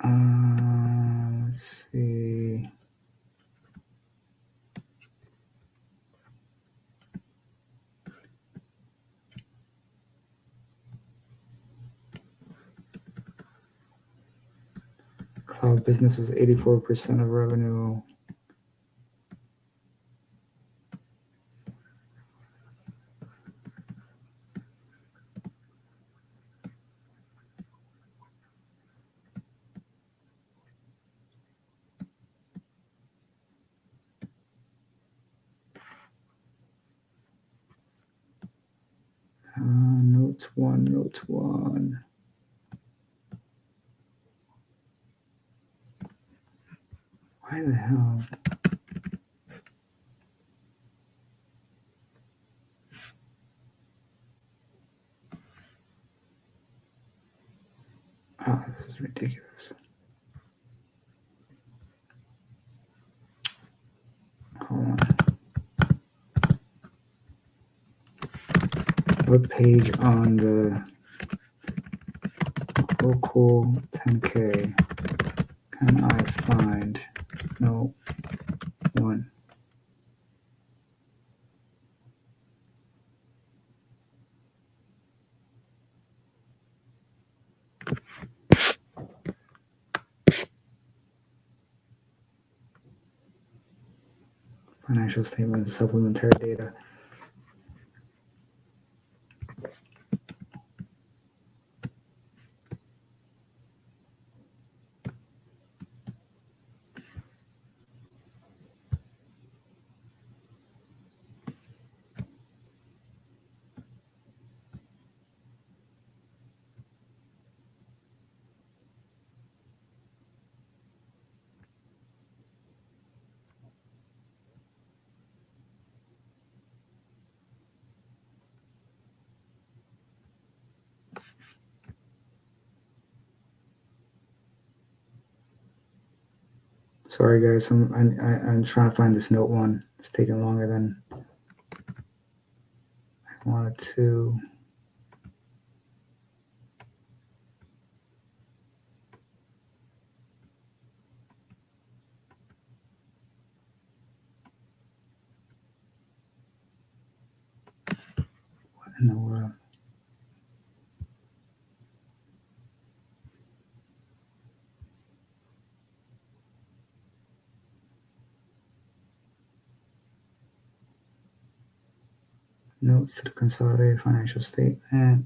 Let's see. Cloud business is 84% of revenue. Note one. Why the hell? Oh, this is ridiculous. Hold on. What page on the local 10K can I find note one? Financial statements and supplementary data. Sorry, guys. I'm trying to find this note one. It's taking longer than I wanted to. What in the world? Notes to the consolidated financial statement.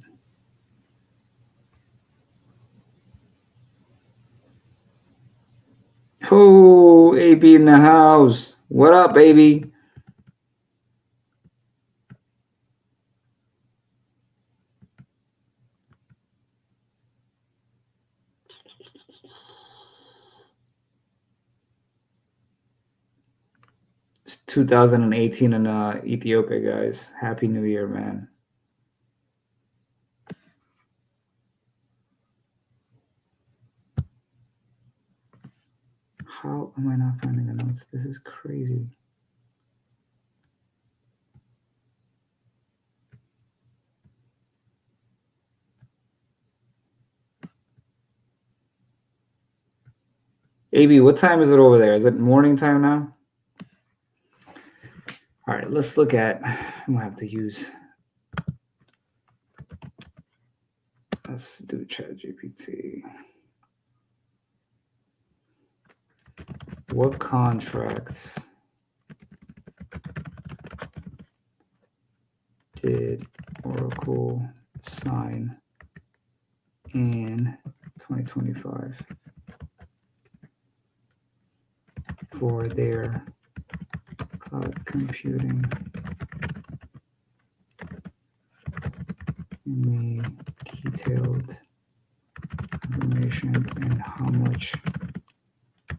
Oh, AB in the house. What up, baby? It's 2018 in Ethiopia, guys. Happy New Year, man. How am I not finding the notes? This is crazy. AB, what time is it over there? Is it morning time now? All right, let's look at, I'm gonna have to use, let's do ChatGPT. What contracts did Oracle sign in 2025 for their cloud computing? Give me detailed information and how much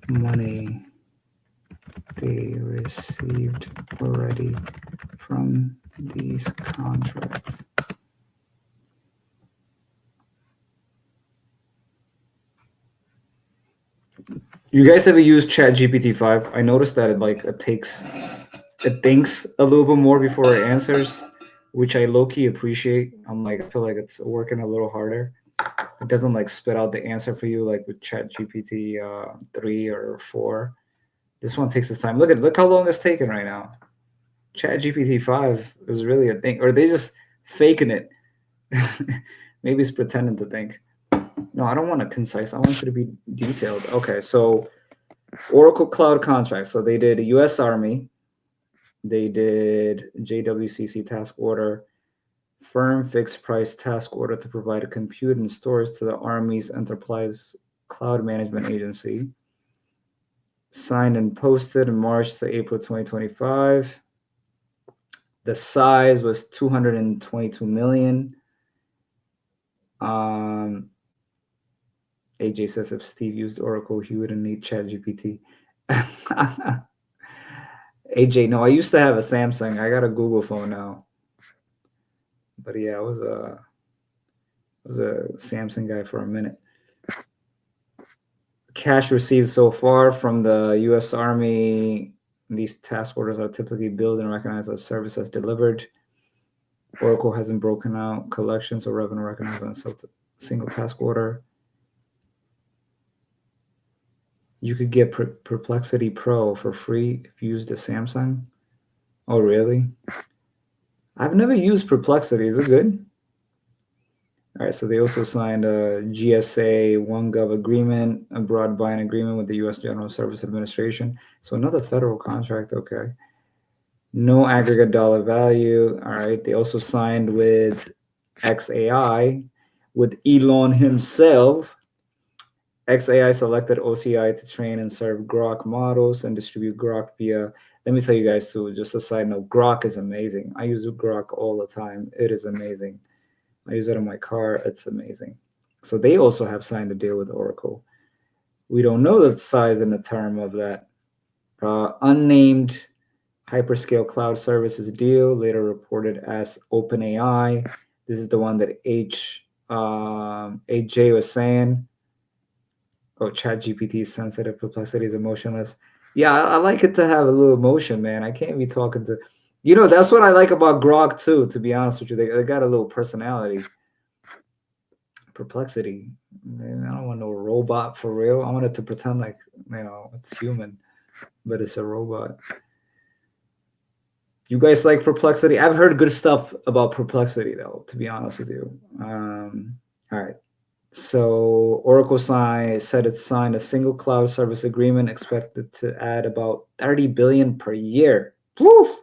money they received already from these contracts. You guys ever use ChatGPT 5? I noticed that it thinks a little bit more before it answers, which I low-key appreciate. I feel like it's working a little harder. It doesn't spit out the answer for you like with ChatGPT 3 or 4. This one takes its time. Look how long it's taking right now. ChatGPT 5 is really a thing, or they just faking it. Maybe it's pretending to think. No, I don't want it concise. I want it to be detailed. Okay, so Oracle Cloud Contracts. So they did U.S. Army. They did JWCC task order, firm fixed price task order to provide a compute and storage to the Army's Enterprise Cloud Management Agency. Signed and posted in March to April 2025. The size was 222 million. AJ says if Steve used Oracle, he wouldn't need ChatGPT. AJ, no, I used to have a Samsung. I got a Google phone now. But yeah, I was a Samsung guy for a minute. Cash received so far from the U.S. Army. These task orders are typically billed and recognized as services delivered. Oracle hasn't broken out collections or revenue recognized on a single task order. You could get Perplexity Pro for free if you use the Samsung. Oh, really? I've never used Perplexity. Is it good? All right, so they also signed a GSA OneGov agreement, a broad buying agreement with the U.S. General Service Administration. So another federal contract, okay. No aggregate dollar value. All right, they also signed with XAI, with Elon himself. XAI selected OCI to train and serve Grok models and distribute Grok via, let me tell you guys too, just a side note, Grok is amazing. I use Grok all the time. It is amazing. I use it in my car. It's amazing. So they also have signed a deal with Oracle. We don't know the size and the term of that. Unnamed hyperscale cloud services deal, later reported as OpenAI. This is the one that AJ was saying. Oh, ChatGPT is sensitive, Perplexity is emotionless. Yeah, I like it to have a little emotion, man. I can't be talking to, that's what I like about Grok too. To be honest with you, they got a little personality. Perplexity. Man, I don't want no robot for real. I want it to pretend like it's human, but it's a robot. You guys like Perplexity? I've heard good stuff about Perplexity though. To be honest with you. All right. So Oracle said it signed a single cloud service agreement expected to add about 30 billion per year. Woo!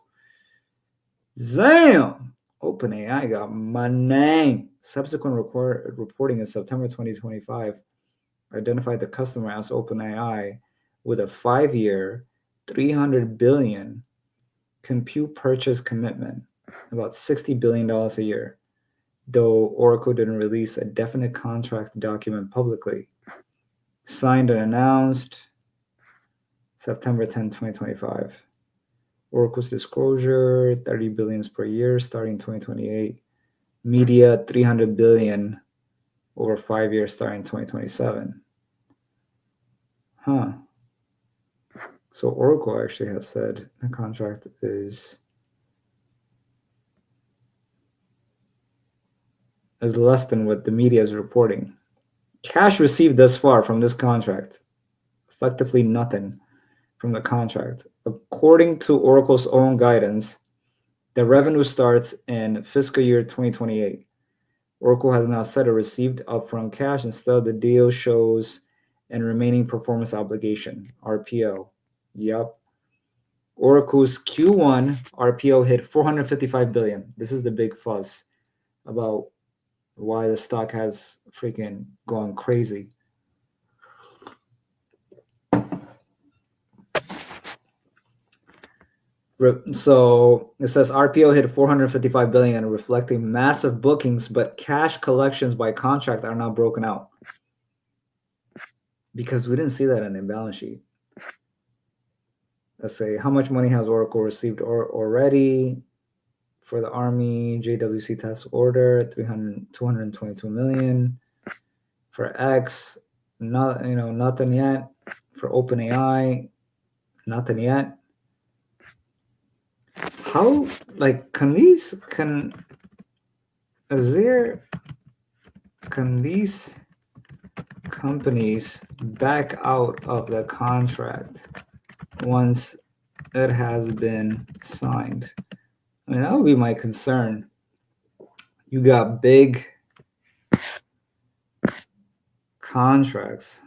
Damn! OpenAI got money. Subsequent reporting in September 2025 identified the customer as OpenAI with a 5-year, 300 billion compute purchase commitment, about $60 billion a year, though Oracle didn't release a definite contract document publicly. Signed and announced September 10, 2025. Oracle's disclosure, 30 billions per year starting 2028. Media, 300 billion over 5 years starting 2027. Huh. So Oracle actually has said the contract is less than what the media is reporting. Cash received thus far from this contract, effectively nothing from the contract. According to Oracle's own guidance, the revenue starts in fiscal year 2028. Oracle has now said it received upfront cash. Instead, the deal shows an remaining performance obligation, RPO. Yep. Oracle's Q1 RPO hit 455 billion. This is the big fuzz about why the stock has freaking gone crazy. So it says RPO hit 455 billion, reflecting massive bookings, but cash collections by contract are not broken out because we didn't see that in the balance sheet. Let's say how much money has Oracle received already for the Army JWC task order, 222 million. For X, nothing yet. For OpenAI, nothing yet. How can these companies back out of the contract once it has been signed? I mean, that would be my concern. You got big contracts,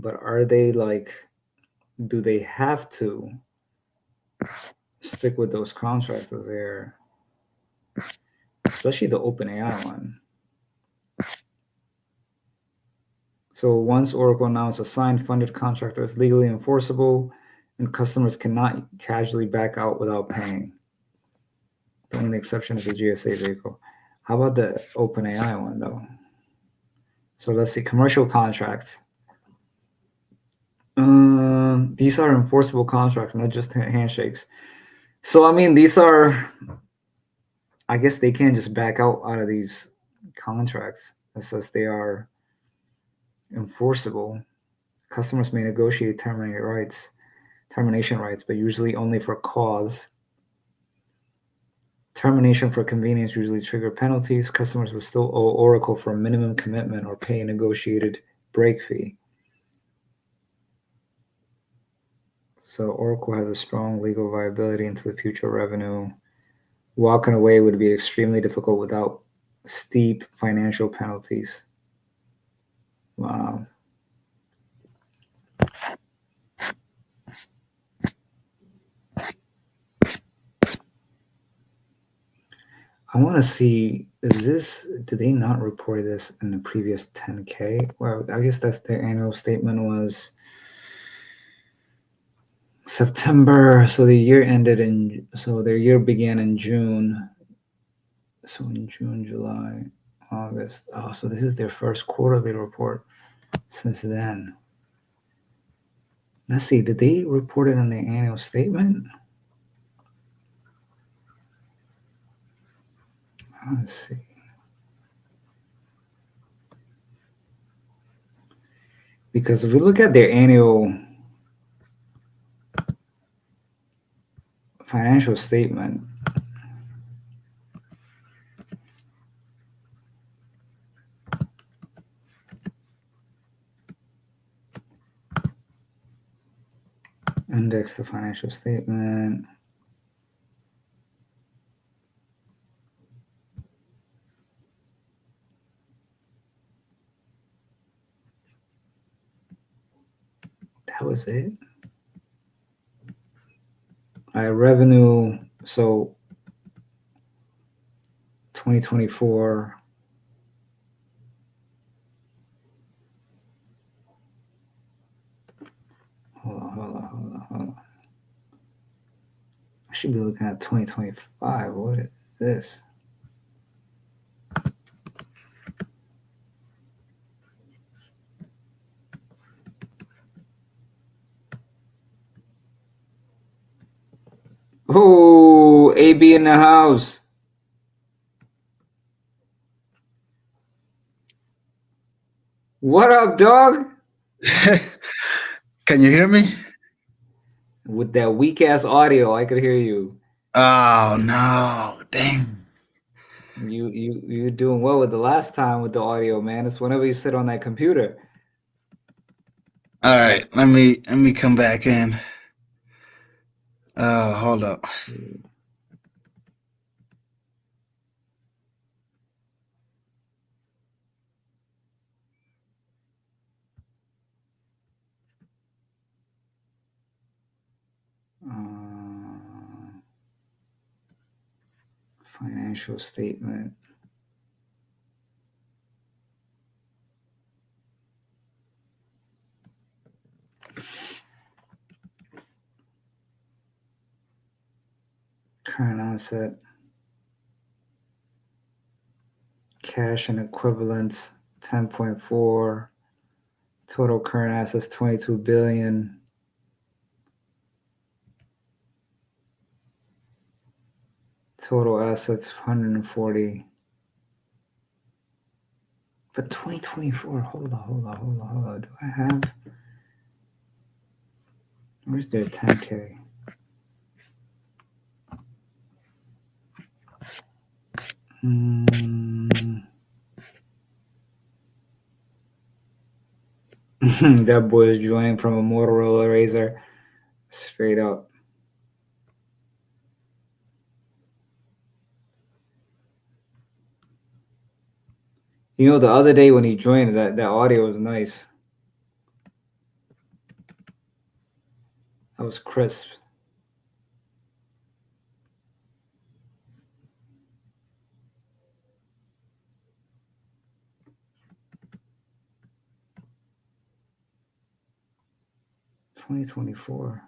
but are they do they have to stick with those contracts as they're, especially the OpenAI one? So once Oracle announced a signed funded contract is legally enforceable and customers cannot casually back out without paying. The only exception is the GSA vehicle. How about the OpenAI one though? So let's see, commercial contracts. These are enforceable contracts, not just handshakes. So I mean, these are, I guess they can't just back out of these contracts. It says they are enforceable. Customers may negotiate termination rights, but usually only for cause. Termination for convenience usually trigger penalties. Customers will still owe Oracle for a minimum commitment or pay a negotiated break fee. So Oracle has a strong legal viability into the future revenue. Walking away would be extremely difficult without steep financial penalties. Wow. I want to see, did they not report this in the previous 10K? Well, I guess that's their annual statement was September. So their year began in June. So in June, July, August. Oh, so this is their first quarterly report since then. Let's see, did they report it in their annual statement? Let's see. Because if we look at their annual financial statement. Index the financial statement. That was it. All right, revenue. So 2024. Hold on. I should be looking at 2025. What is this? Oh, AB in the house. What up, dog? Can you hear me? With that weak ass audio, I could hear you. Oh no, dang. You doing well with the last time with the audio, man. It's whenever you sit on that computer. All right, let me come back in. Hold up. Financial statement. Current asset. Cash and equivalents 10.4. Total current assets 22 billion. Total assets 140. But 2024, hold on. Do I have? Where's their 10K? That boy is joining from a Motorola Razr. Straight up. You know, the other day when he joined, that audio was nice. That was crisp. $2024.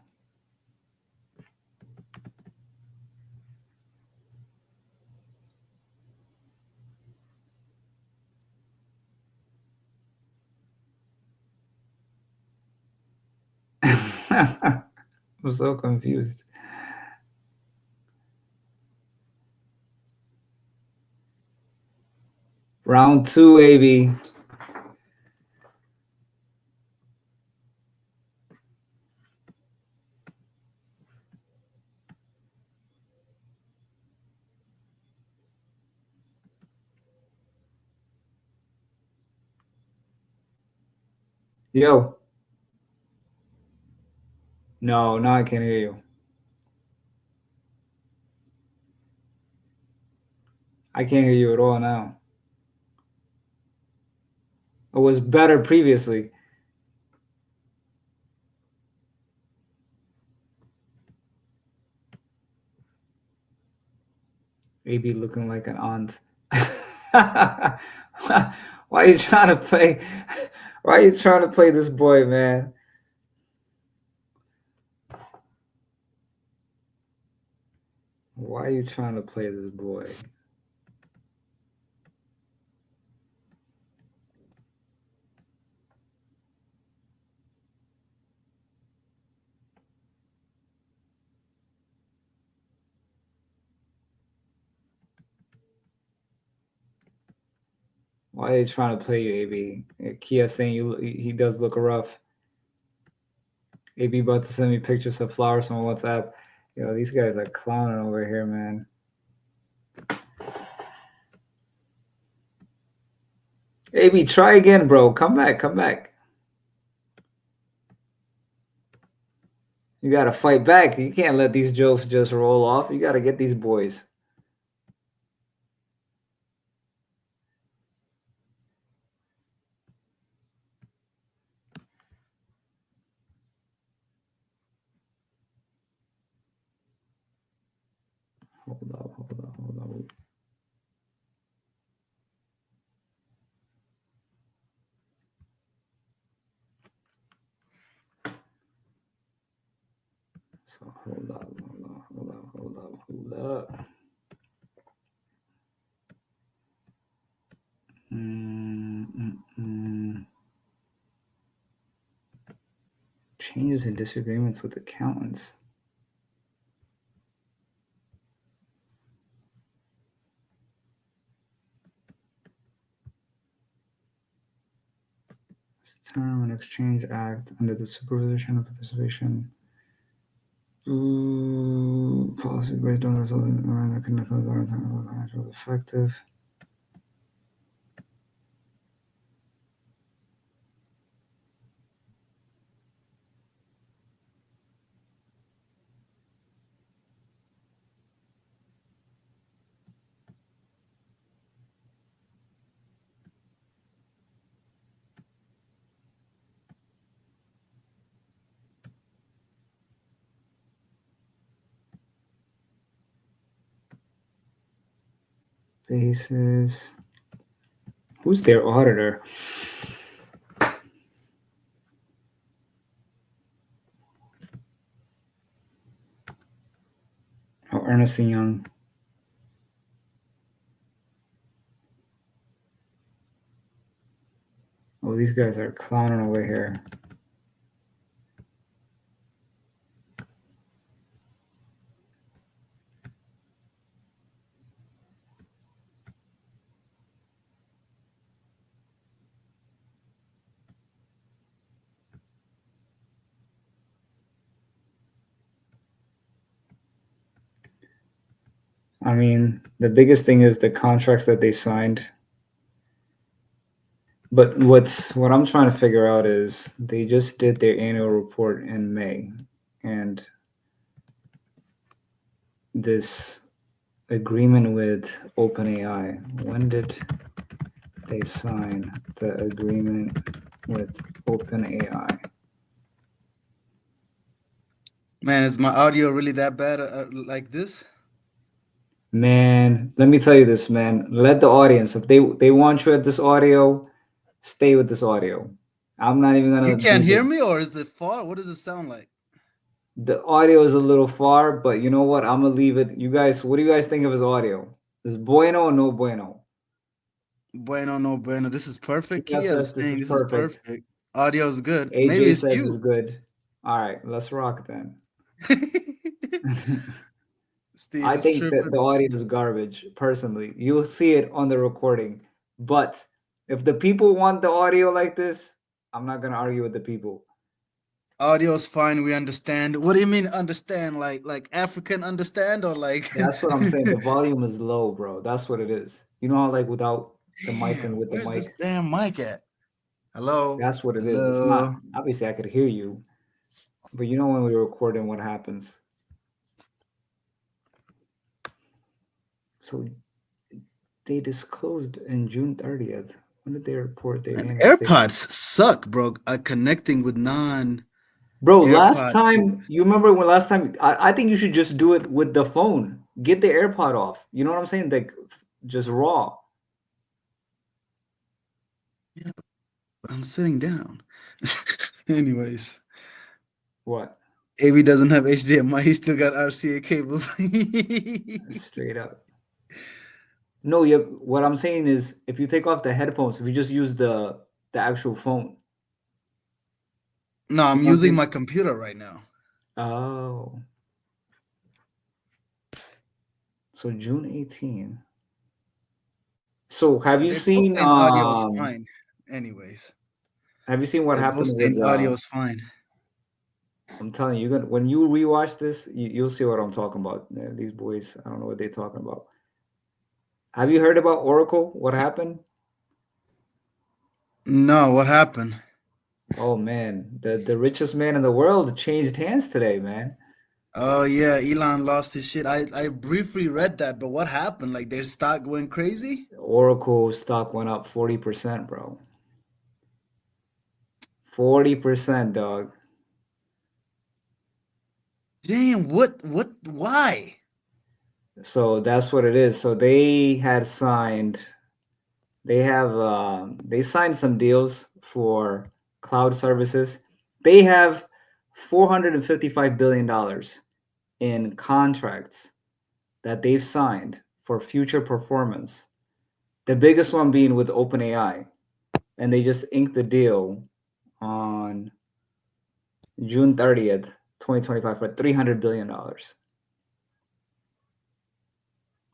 I'm so confused. Round 2, AB. Yo. No, now I can't hear you. I can't hear you at all now. It was better previously. AB looking like an aunt. Why are you trying to play? Why are you trying to play this boy, man? Why are you trying to play this boy? Why are you trying to play you, AB? Kia saying he does look rough. AB about to send me pictures of flowers on WhatsApp. Yo, these guys are clowning over here, man. AB, try again, bro. Come back, come back. You gotta fight back. You can't let these jokes just roll off. You gotta get these boys. Hold up, hold up, hold up. So hold up, hold up, hold up, hold up, hold up. Changes and disagreements with accountants. Term and Exchange Act under the supervision of participation. Policy based on resulting financial effective. Basis. Who's their auditor? Oh, Ernest & Young. Oh, these guys are clowning over here. I mean, the biggest thing is the contracts that they signed. But what I'm trying to figure out is they just did their annual report in May, and this agreement with OpenAI. When did they sign the agreement with OpenAI? Man, is my audio really that bad like this? Man, let me tell you this, man. Let the audience, if they want you at this audio, stay with this audio. I'm not even You gonna do can't hear the me, or is it far? What does it sound like? audio is a little far, but you know what? I'm gonna leave it. You guys, what do you guys think of his audio? Is bueno or no bueno? Bueno, no bueno. This is perfect. Tina Kia is says this saying is this is perfect. perfect. Audio is good. Maybe AJ it's says it's you. good. All right, let's rock then. Steve I is think that the tripping. audio is garbage, personally. You'll see it on the recording. But if the people want the audio like this, I'm not gonna argue with the people. Audio is fine. We understand. What do you mean understand? Like African understand or like? That's what I'm saying. The volume is low, bro. That's what it is. You know how like without the mic and Damn, with the where's this mic? damn mic at? Hello, That's what it is. It's not hello. obviously I could hear you, but you know when we're recording what happens. So they disclosed in June 30th. When did they report their And annual statement? AirPods suck, bro. Connecting with non Bro, last AirPod time, things. you remember when last time, I think you should just do it with the phone. Get the AirPod off. You know what I'm saying? Like, just raw. Yeah, but I'm sitting down. Anyways, What? AV doesn't have HDMI. He still got RCA cables. Straight up. No, yeah. What I'm saying is, if you take off the headphones, if you just use the actual phone, No, you I'm know what I'm using saying? my computer right now. Oh, so June 18. So Yeah, they're both saying audio is fine. Anyways, have you seen what they're both happened with saying audio is fine. I'm telling you, you're gonna when you rewatch this, you'll see what I'm talking about. These boys, I don't know what they're talking about. Have you heard about Oracle? What happened? No, what happened? Oh man, the richest man in the world changed hands today, man. Oh yeah, Elon lost his shit. I briefly read that, but what happened? Like their stock went crazy? Oracle stock went up 40%, bro. 40%, dog. Damn, why? So that's what it is. So they signed some deals for cloud services. They have $455 billion in contracts that they've signed for future performance. The biggest one being with OpenAI, and they just inked the deal on June 30th, 2025 for $300 billion.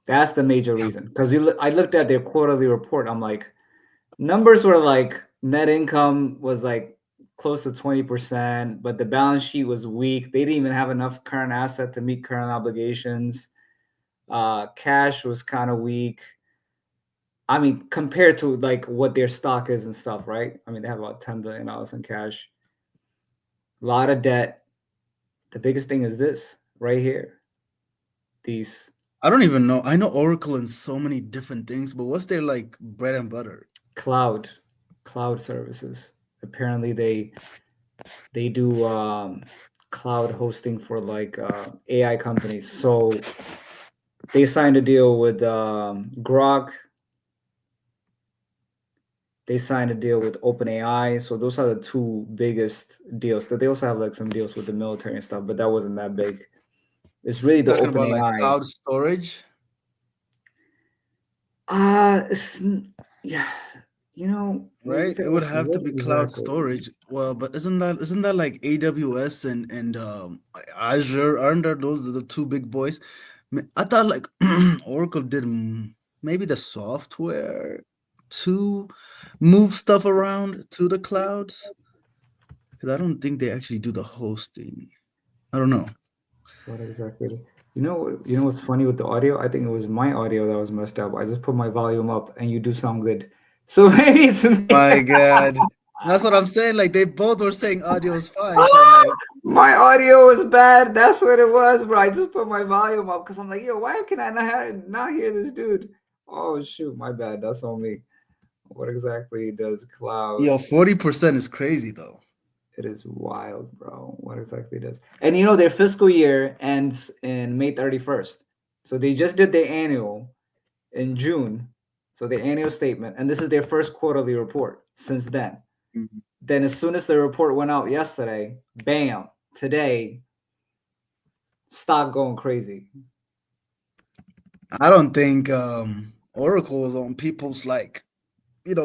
That's the major reason. Because I looked at their quarterly report. I'm like, numbers were like net income was like close to 20%, but the balance sheet was weak. They didn't even have enough current asset to meet current obligations. Cash was kind of weak. I mean, compared to like what their stock is and stuff, right? I mean, they have about $10 billion in cash, a lot of debt. The biggest thing is this right here. These I don't even know. I know Oracle in so many different things, but what's their like bread and butter? cloud cloud services. Apparently, they do cloud hosting for like AI companies. So they signed a deal with Grok. They signed a deal with OpenAI. So those are the two biggest deals. That they also have like some deals with the military and stuff, but that wasn't that big. It's really You're the talking about like OpenAI. cloud storage, It's yeah. You know, when you right? think, It would let's see, have to what be cloud exactly? storage. Well, but isn't that like AWS and Azure? Aren't there those are the two big boys? I thought like Oracle did maybe the software to move stuff around to the clouds. Because I don't think they actually do the hosting. I don't know. What exactly? You know what's funny with the audio? I think it was my audio that was messed up. I just put my volume up, and you do sound good. So maybe it's me. My God. That's what I'm saying. Like they both were saying audio is fine. So I'm like, My audio was bad. That's what it was, bro. I just put my volume up because I'm like, yo, why can I not hear this dude? Oh shoot, my bad. That's on me. What exactly does cloud? yo, 40% is crazy though. It is wild, bro. What exactly does? And you know their fiscal year ends in May 31st. So they just did their annual in June. So their annual statement, and this is their first quarterly report since then. Mhm. Then as soon as the report went out yesterday, bam, today stock going crazy. I don't think Oracle is on people's like,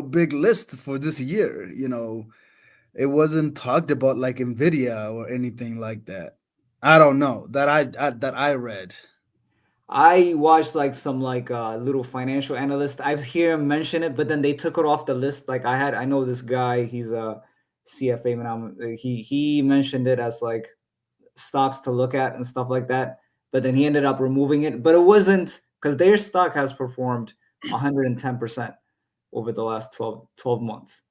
big list for this year. It wasn't talked about like Nvidia or anything like that. I don't know that I read. I watched like some like little financial analyst. I hear him mention it, but then they took it off the list. Like I know this guy. He's a CFA man. He mentioned it as like stocks to look at and stuff like that. But then he ended up removing it. But it wasn't because their stock has performed 110% over the last 12 months.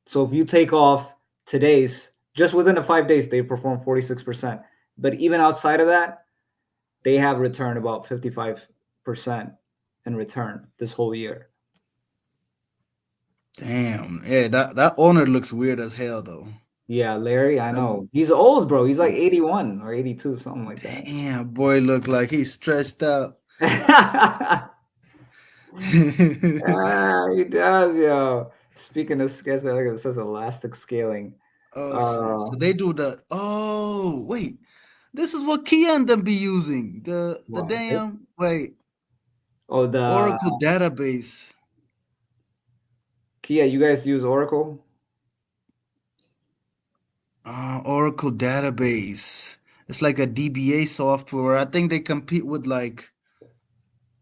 So if you take off today's, just within the 5 days, they performed 46%. But even outside of that, they have returned about 55% in return this whole year. Damn, yeah, that owner looks weird as hell though. Yeah, Larry, I That know. He's old, bro. He's like 81 or 82, something like that. Damn, boy, look like he's stretched out. He does, yo. Speaking of sketch, I think it says elastic scaling. Oh shit. Uh, So they do the oh wait. This is what Kia and them be using. The what this? damn wait Oh, the Oracle database. Kia. You guys use Oracle? Oracle database. It's like a DBA software. I think they compete with like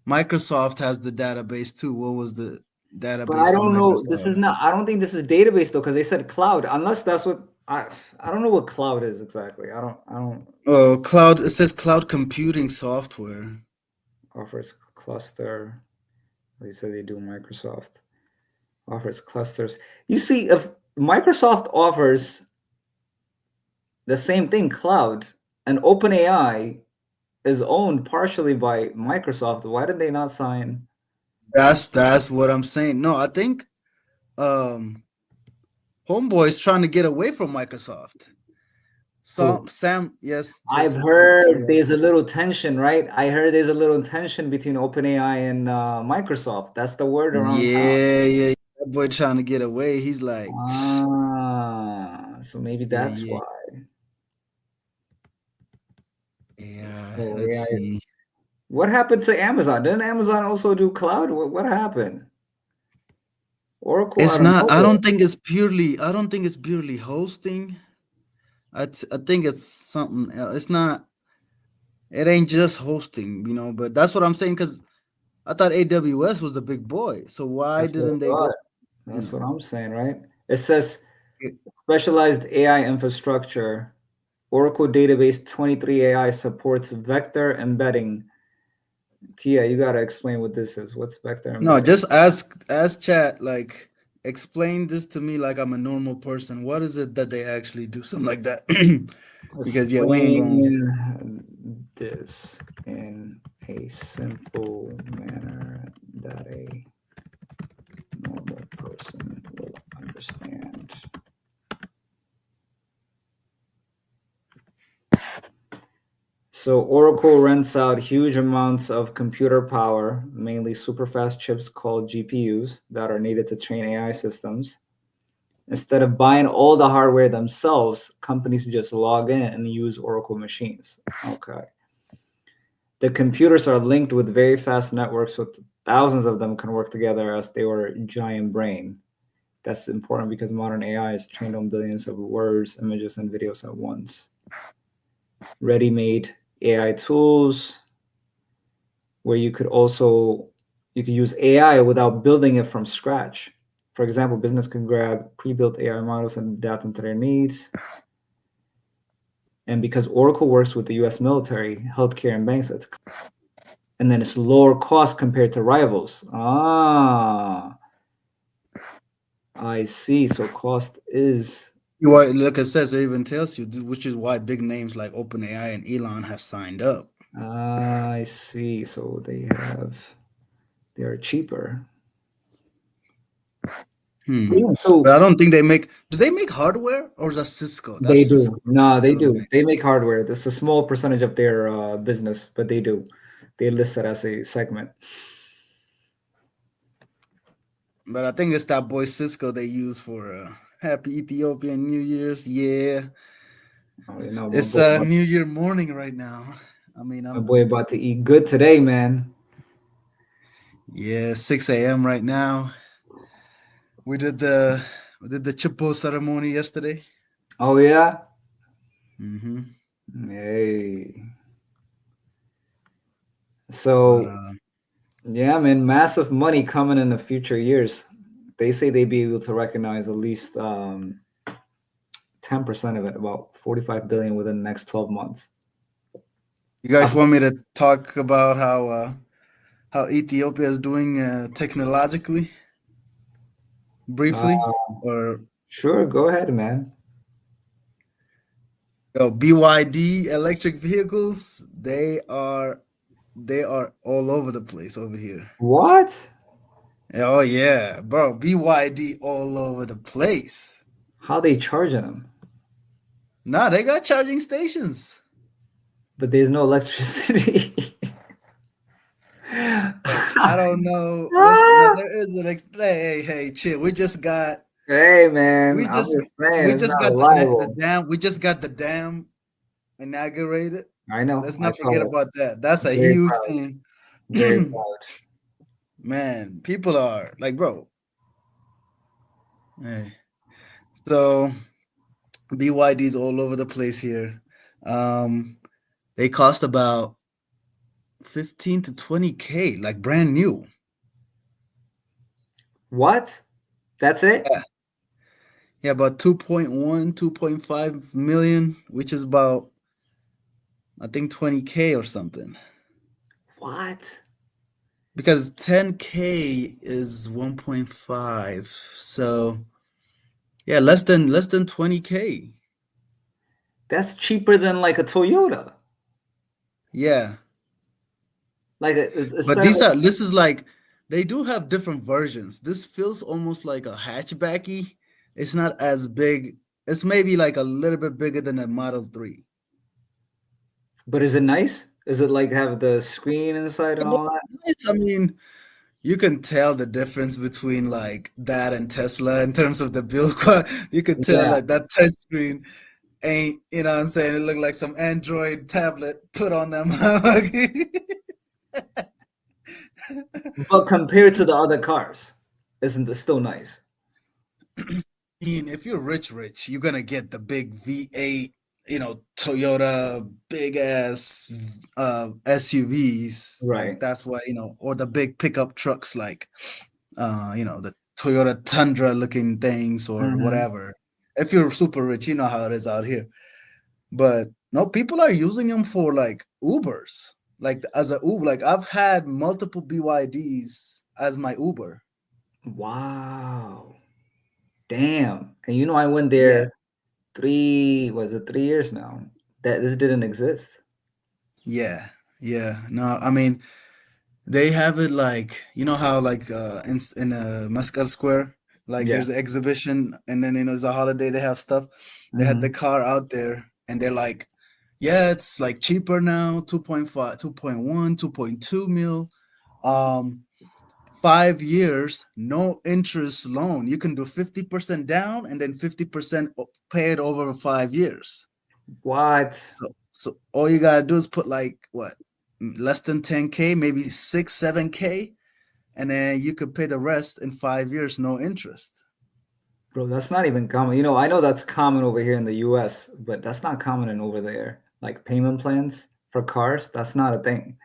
Microsoft has the database too. What was the But database I from don't know. This is Microsoft? not. I don't think this is database though, because they said cloud. Unless that's what. I I don't know what cloud is exactly. I don't Oh, cloud. It says cloud computing software. offers cluster. They say they do Microsoft offers clusters. You see, if Microsoft offers the same thing, cloud, and OpenAI is owned partially by Microsoft, why did they not sign? That's what I'm saying. No, I think um Homeboy's trying to get away from Microsoft. Who? Sam, yes, I've Joseph is heard correct. there's a little tension, right? I heard there's a little tension between OpenAI and Microsoft. That's the word around town. Yeah. That boy trying to get away. He's like, "Psh, Ah, so maybe yeah, that's yeah, why. yeah. So Let's yeah, see. what happened to Amazon? Didn't Amazon also do cloud? What happened? Oracle, I It's don't not. know, but I don't think it's purely hosting. I think it's something else. It's not. It ain't just hosting, But that's what I'm saying because I thought AWS was the big boy. So why that's what didn't I they go? thought. You That's know. what I'm saying, right? It says It- specialized AI infrastructure. Oracle Database 23 AI supports vector embedding. Kia, you gotta explain what this is. What's vector No, embedding? just ask chat like explain this to me like I'm a normal person. What is it that they actually do? Something like that. Because yeah, we ain't going. Explain this in a simple manner that a normal person will understand. So Oracle rents out huge amounts of computer power, mainly superfast chips called GPUs that are needed to train AI systems. Instead of buying all the hardware themselves, companies just log in and use Oracle machines. Okay. The computers are linked with very fast networks, so thousands of them can work together as they were a giant brain. That's important because modern AI is trained on billions of words, images, and videos at once. Ready-made AI tools where you could use AI without building it from scratch. For example, business can grab pre-built AI models and adapt them to their needs. And because Oracle works with the US military, healthcare, and banks, and then it's lower cost compared to rivals. Ah, I see. So cost is, Well, like I says, it even tells you, which is why big names like OpenAI and Elon have signed up. I see. So they are cheaper. Hmm. Yeah, But so I don't think they make. Do they make hardware or is that Cisco? That's they do. Cisco. No, they They're the do. main. They make hardware. That's a small percentage of their business, but they do. They list it as a segment. But I think it's that boy Cisco they use for Happy Ethiopian New Year's. Yeah, Oh, you know, it's New Year morning right now. I mean, my boy about to eat good today, man. yeah, 6 a.m. right now. We did the we did the chippo ceremony yesterday. Oh yeah. Hmm. Hey. But So yeah, man, massive money coming in the future years. They say they'd be able to recognize at least 10% of it, about 45 billion within the next 12 months. you guys I've, want me to talk about how Ethiopia is doing technologically uh, briefly, or sure, go ahead, man. BYD electric vehicles? They are all over the place over here. What? Oh yeah, bro, BYD all over the place. How they charging them? Nah, they got charging stations. But there's no electricity. Hey, I don't know. What's no? There is an hey, chill. Hey, man, We I'm just just saying we it's just not got the reliable. dam. We just got the dam inaugurated. I know. Let's I not saw forget it. about that. That's a Very huge proud. thing. Very proud. Man, people are like, bro. Hey. So BYD's all over the place here. Um, they cost about 15 to 20K, like brand new. What? That's it? Yeah. Yeah, about 2.1, 2.5 million, which is about I think 20K or something. What? Because 10K is 1.5. So yeah, less than 20K. That's cheaper than like a Toyota. Yeah. Like But instead of this is like they do have different versions. This feels almost like a hatchbacky. It's not as big. It's maybe like a little bit bigger than a Model 3. but is it nice? Is it like have the screen inside and Yeah, but all that? I mean, you can tell the difference between like that and Tesla in terms of the build quality. You could tell Yeah. like that touchscreen ain't, you know what I'm saying? It looked like some Android tablet put on them. But compared to the other cars, isn't it still nice? Mean, if you're rich, you're gonna get the big V8, Toyota big ass SUVs. Like Right. that's why, or the big pickup trucks like the Toyota Tundra looking things or Hmm. whatever. If you're super rich, you know how it is out here. But no, people are using them for like Ubers. Like as a Uber, like I've had multiple BYDs as my Uber. Wow. Damn. And you know, I went Yeah, there was it 3 years now? That this didn't exist. yeah, yeah. No, I mean, they have it like how like in Mescal Square, like Yeah. there's an exhibition and then it's a holiday they have stuff. They had the Hmm. car out there and they're like, yeah, it's like cheaper now, 2.5, 2.1, 2.2 mil. Um 5 years, no interest loan. You can do 50% down and then 50% paid over 5 years. What? So all you gotta do is put like what, less than 10K, maybe 6, 7K, and then you could pay the rest in 5 years, no interest. Bro, that's not even common. You know, I know that's common over here in the US, but that's not common in over there. Like payment plans for cars, that's not a thing.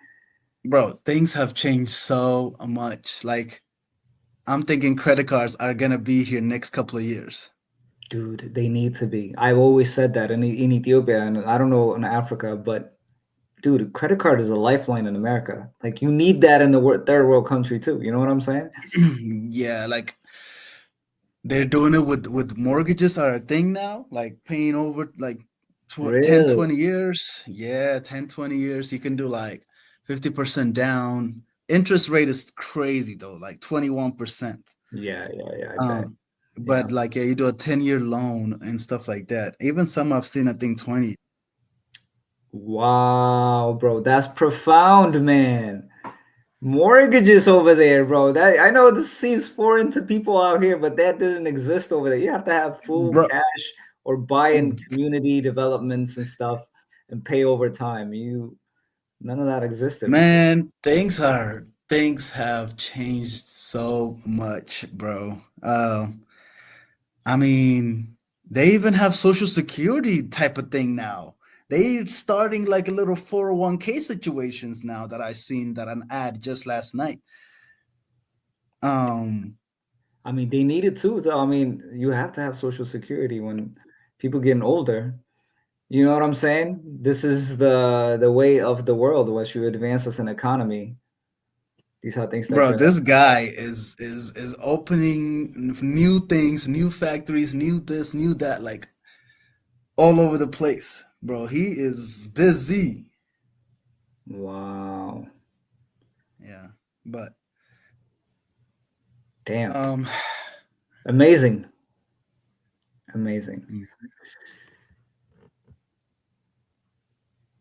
Bro, things have changed so much. Like I'm thinking credit cards are gonna be here next couple of years. Dude, they need to be. I've always said that in Ethiopia, and I don't know in Africa, but dude, credit card is a lifeline in America. Like you need that in the third world country too. You know what I'm saying? Yeah, like they're doing it with mortgages are a thing now, like paying over like 10, Really? 20 years. Yeah, 10, 20 years. You can do like 50% down. Interest rate is crazy though, like 21%. Yeah, yeah, yeah, I bet. Um, Yeah. but like yeah, you do a 10-year loan and stuff like that. Even some I've seen, I think 20. Wow, bro, that's profound, man. Mortgages over there, bro. That I know this seems foreign to people out here, but that doesn't exist over there. You have to have full Bro, cash or buy in community developments and stuff and pay over time. You none of that existed before. man, things have changed so much, bro. I mean, they even have social security type of thing now. They starting like a little 401k situations now that I seen that an ad just last night. Um, I mean, they need it too. Though. I mean, you have to have social security when people getting older. You know what I'm saying? This is the way of the world. Once you advance as an economy, these are things that bro, you're this guy is opening new things, new factories, new this, new that, like all over the place, bro. He is busy. wow. Yeah, but Damn. um, Amazing. Amazing.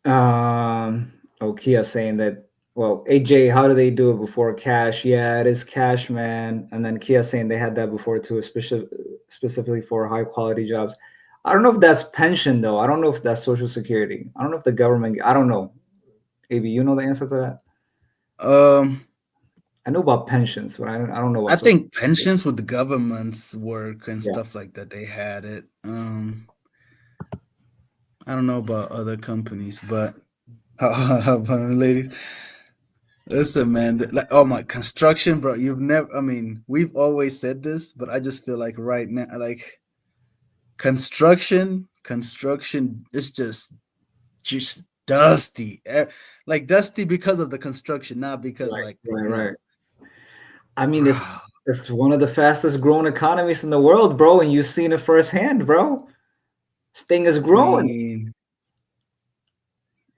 Um, oh, Kia saying that, well, AJ, how do they do it before cash? Yeah, it is cash, man. And then Kia saying they had that before too, especially specifically for high quality jobs. I don't know if that's pension though. I don't know if that's social security. I don't know if the government, I don't know. Maybe you know the answer to that? um, I know about pensions, but I don't know I about social think security. pensions with the government's work and Yeah. stuff like that, they had it. I don't know about other companies, but how about ladies? Listen, man, like oh my construction, bro. You've never. I mean, we've always said this, but I just feel like right now, like construction is just dusty. Like dusty because of the construction, not because Right, like, right, you know, right. I mean, it's bro. it's one of the fastest growing economies in the world, bro, and you've seen it firsthand, bro. This thing is I growing. mean,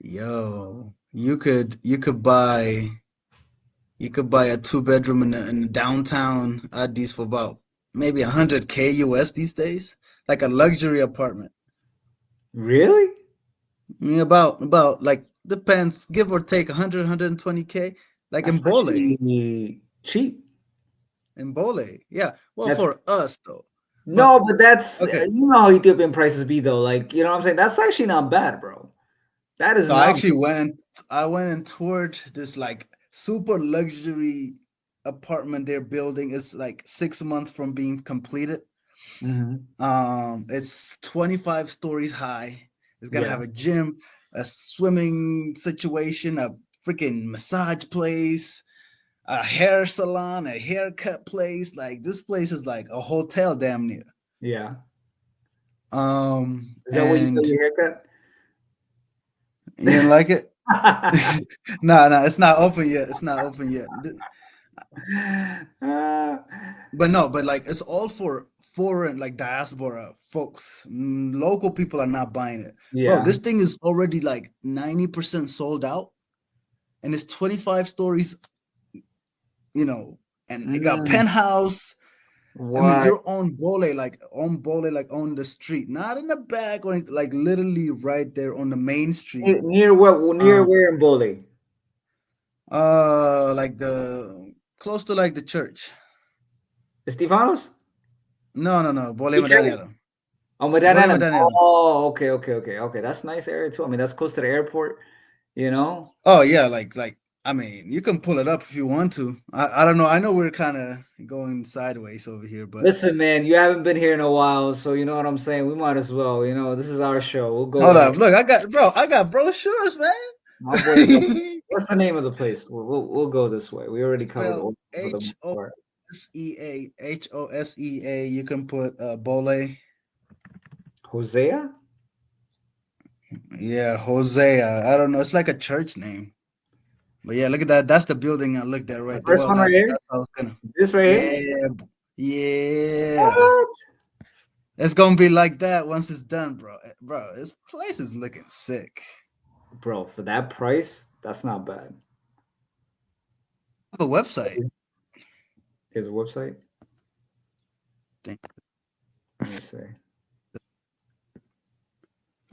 yo, you could buy a two-bedroom in downtown Addis for about maybe 100K US these days, like a luxury apartment. Really? I mean, about like depends, give or take 100, 120K, like in That's Bole. actually cheap. In Bole, yeah. Well, That's for us though, but no, but that's okay. you know how Ethiopian prices be though. Like, you know what I'm saying? That's actually not bad, bro. That is So I not actually went and toured this like super luxury apartment they're building. It's like 6 months from being completed. Mhm. It's 25 stories high. It's gonna Yeah, have a gym, a swimming situation, a freaking massage place, a hair salon, a haircut place. Like this place is like a hotel damn near. yeah. Is that where you get And your haircut? you didn't like it? No, no, it's not open yet. It's not open yet. Ah, But no, but like it's all for foreign, like diaspora folks. Local people are not buying it. Bro, yeah. this thing is already like 90% sold out and it's 25 stories, you know, and it got Mm, penthouse. I mean, what? you're on Bole, like on the street, not in the back or anything, like literally right there on the main street. Near what? Near Uh, where in Boli? like the close to like the church. Estefanos? No, no, no, Bole PK? Madanialo. Oh, Bole Medellin. Madanialo. Oh, okay, okay, okay, okay. That's a nice area too. I mean, that's close to the airport, you know? Oh yeah, like I mean, you can pull it up if you want to. I don't know. I know we're kind of going sideways over here, but Listen, man, you haven't been here in a while, so you know what I'm saying? We might as well, you know, this is our show. We'll go hold ahead. up. Look, I got brochures, My boy, man. what's the name of the place? We'll go this way. We already covered Spelled all for the H most O part. S E A Hosea. You can put Bole. Hosea? Yeah, Hosea. I don't know. It's like a church name. But yeah, look at that. That's the building I looked at The right there. first Well, one right here? that's how I was gonna. This right here? Yeah, yeah. What? It's gonna be like that once it's done, bro. Bro, this place is looking sick. Bro, for that price, that's not bad. I have a website. Here's a website. Thing. Let me see.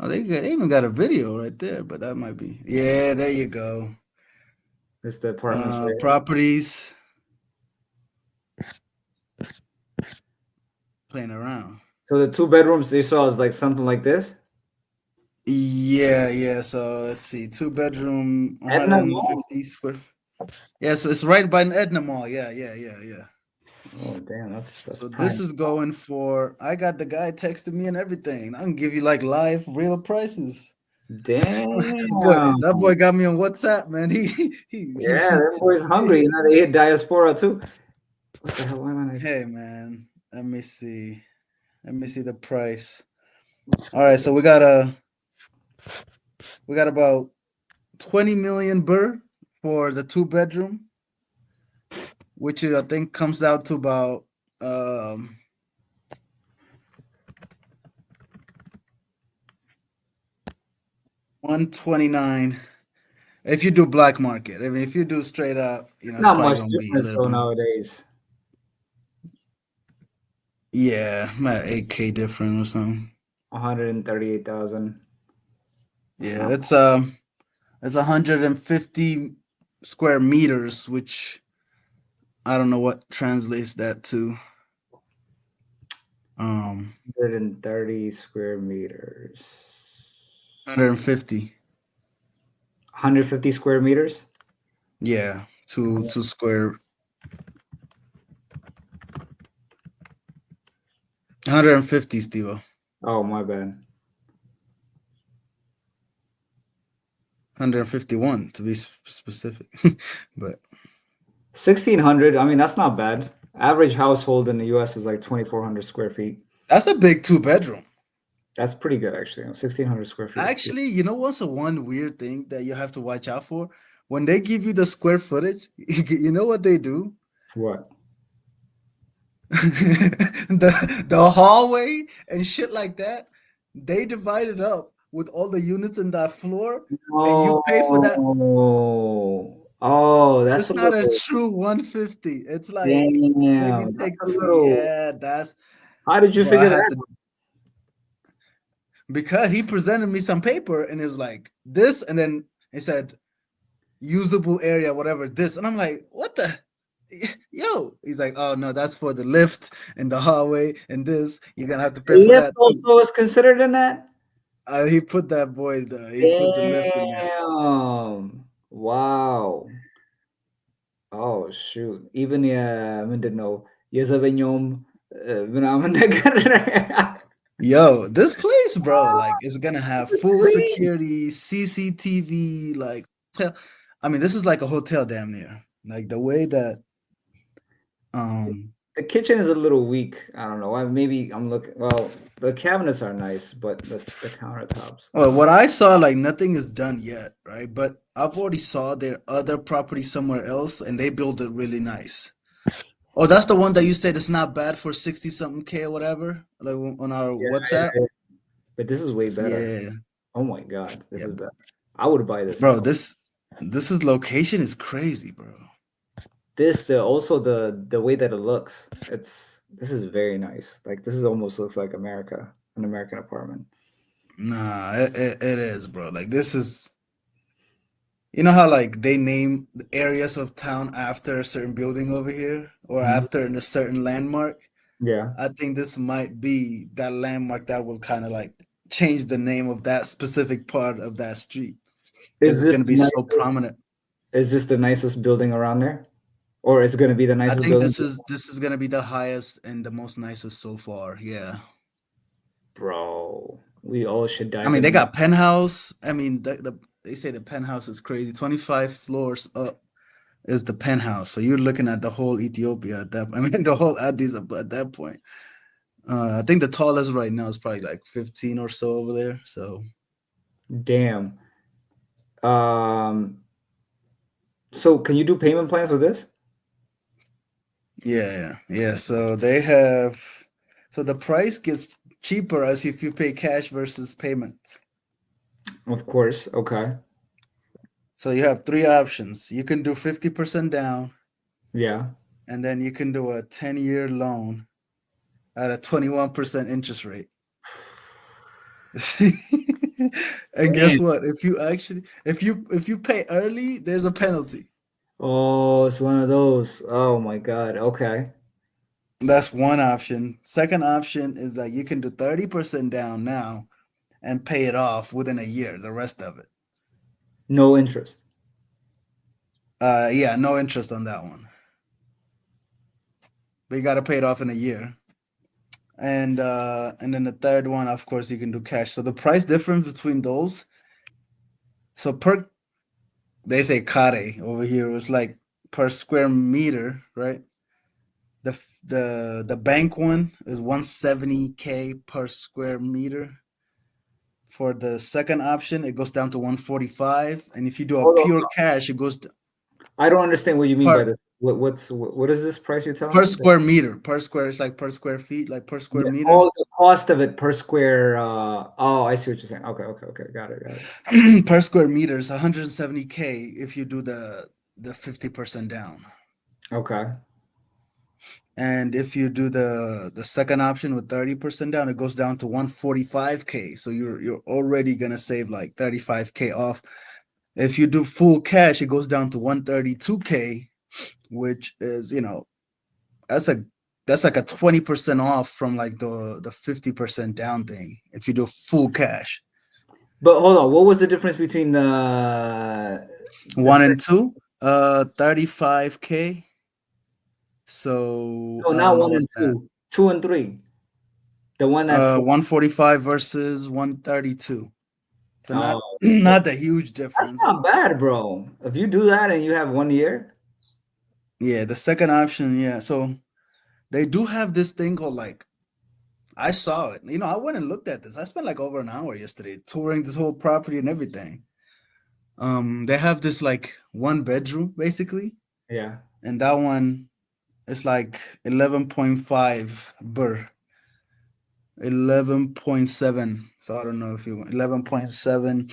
Oh, they even got a video right there, but that might be. Yeah, there you go. It's the apartments right here. Properties playing around. So the two bedrooms they saw is like something like this. Yeah, yeah. So let's see, two bedroom, Edna Mall. 150 square. Yeah, so it's right by an Edna Mall. Yeah, yeah, yeah, yeah. Oh damn, that's So this prime. is going for. I got the guy texting me and everything. I can give you like live real prices. Boy, Damn. that boy got me on WhatsApp, man. Yeah, them boys hungry. You know, they hit diaspora too. What the hell? Why am I? Hey, man. Let me see. Let me see the price. All right, so we got about 20 million birr for the two bedroom, which I think comes out to about um 129. If you do black market, I mean, if you do straight up, it's Not probably much gonna be a difference little though bit more. nowadays. Yeah, about 8K different or something. 138,000. That's Yeah, not it's 150 square meters, which I don't know what translates that to. 130 square meters. 150. 150 square meters. Yeah, two square. 150, Steve. Oh, my bad. 151 to be specific. But 1,600. I mean, that's not bad. Average household in the U.S. is like 2,400 square feet. that's a big two bedroom. That's pretty good actually. 1,600 square feet is pretty. Actually, you know what's the one weird thing that you have to watch out for? When they give you the square footage, you know what they do? What? The hallway and shit like that, they divide it up with all the units in that floor, and you pay for that. Oh, oh, that's It's a not a little. true 150. It's like maybe Damn, that's take a two. little. Yeah, that's How did you bro. I figure had that to because he presented me some paper and it was like this, and then it said usable area, whatever this, and I'm like, what the. Yo, he's like, oh no, that's for the lift and the hallway and this. You're gonna have to out? pay for Lift that too. also is considered in that? He put that boy there. He put the lift in there. Damn. Wow. Oh shoot. Even yeah, I didn't know. Yes, Avignon. Yo, this place, bro, like is gonna have full Clean. security, CCTV, like hell, I mean, this is like a hotel damn near. Like the way that um The kitchen is a little weak. I don't know. Maybe I'm looking. Well, the cabinets are nice, but the countertops. I well, don't know. what I saw, like nothing is done yet, right? But I've already saw their other property somewhere else and they built it really nice. Oh, that's the one that you said it's not bad for 60 something K or whatever, like on our Yeah, WhatsApp. yeah, yeah. But this is way better. Yeah, Oh my God, this yeah, is better. I would buy this bro, now. this is location is crazy, bro. This the also the way that it looks. This is very nice. Like this is almost looks like America, an American apartment. Nah, it is, bro. Like this is, you know how like they name the areas of town after a certain building over here or Mhm. after a certain landmark? Yeah. I think this might be that landmark that will kind of like change the name of that specific part of that street because Is it's this gonna the be so nicest? prominent. Is this the nicest building around there, or it's gonna be the I nicest think building? this is gonna be the highest and the most nicest so far. Yeah. Bro, we all should I dive mean, in they on. got penthouse. I mean, they say the penthouse is crazy. 25 floors up is the penthouse. So you're looking at the whole Ethiopia at that. I mean, the whole Addis Ababa at that point. I think the tallest right now is probably like 15 or so over there. So Damn. Um. So can you do payment plans with this? yeah. So they have. So the price gets cheaper as if you pay cash versus payment. Of course. Okay. So you have three options. You can do 50% down, Yeah. and then you can do a 10-year loan at a 21% interest rate. And guess Damn. what? If you pay early, there's a penalty. Oh, it's one of those. Oh my God. Okay. That's one option. Second option is that you can do 30% down now and pay it off within a year, the rest of it. No interest. Yeah, no interest on that one. But you gotta pay it off in a year. And then the third one, of course, you can do cash. So the price difference between those, so per they say kare over here was like per square meter, right? The bank one is 170K per square meter. For the second option, it goes down to 145, and if you do a Hold on. pure cash, it goes I don't understand what you mean by per this. What is this price you're telling per me? square meter. Per square is like per square feet, like per square Yeah. meter. Oh, the cost of it per square. Oh, I see what you're saying. Okay. Okay. Okay. Got it. Got it. Per square meter is 170K if you do the 50% down. Okay. And if you do the second option with 30% down, it goes down to 145K. So you're already gonna save like 35K off. If you do full cash, it goes down to 132K, which is, that's a that's like a 20% off from like the 50% down thing if you do full cash. But hold on. What was the difference between the One sec- and two, 35K. So no, I don't not know one what's and that. two, two and three. The one that's 145 versus 132. So oh, not so not the huge that's difference, not but bad, bro. If you do that and you have 1 year, yeah, the second option, yeah. So they do have this thing called like I saw it. I went and looked at this. I spent like over an hour yesterday touring this whole property and everything. They have this like one bedroom basically, Yeah. and that one is like 11.5 burr, 11.7. So I don't know if you want 11.7,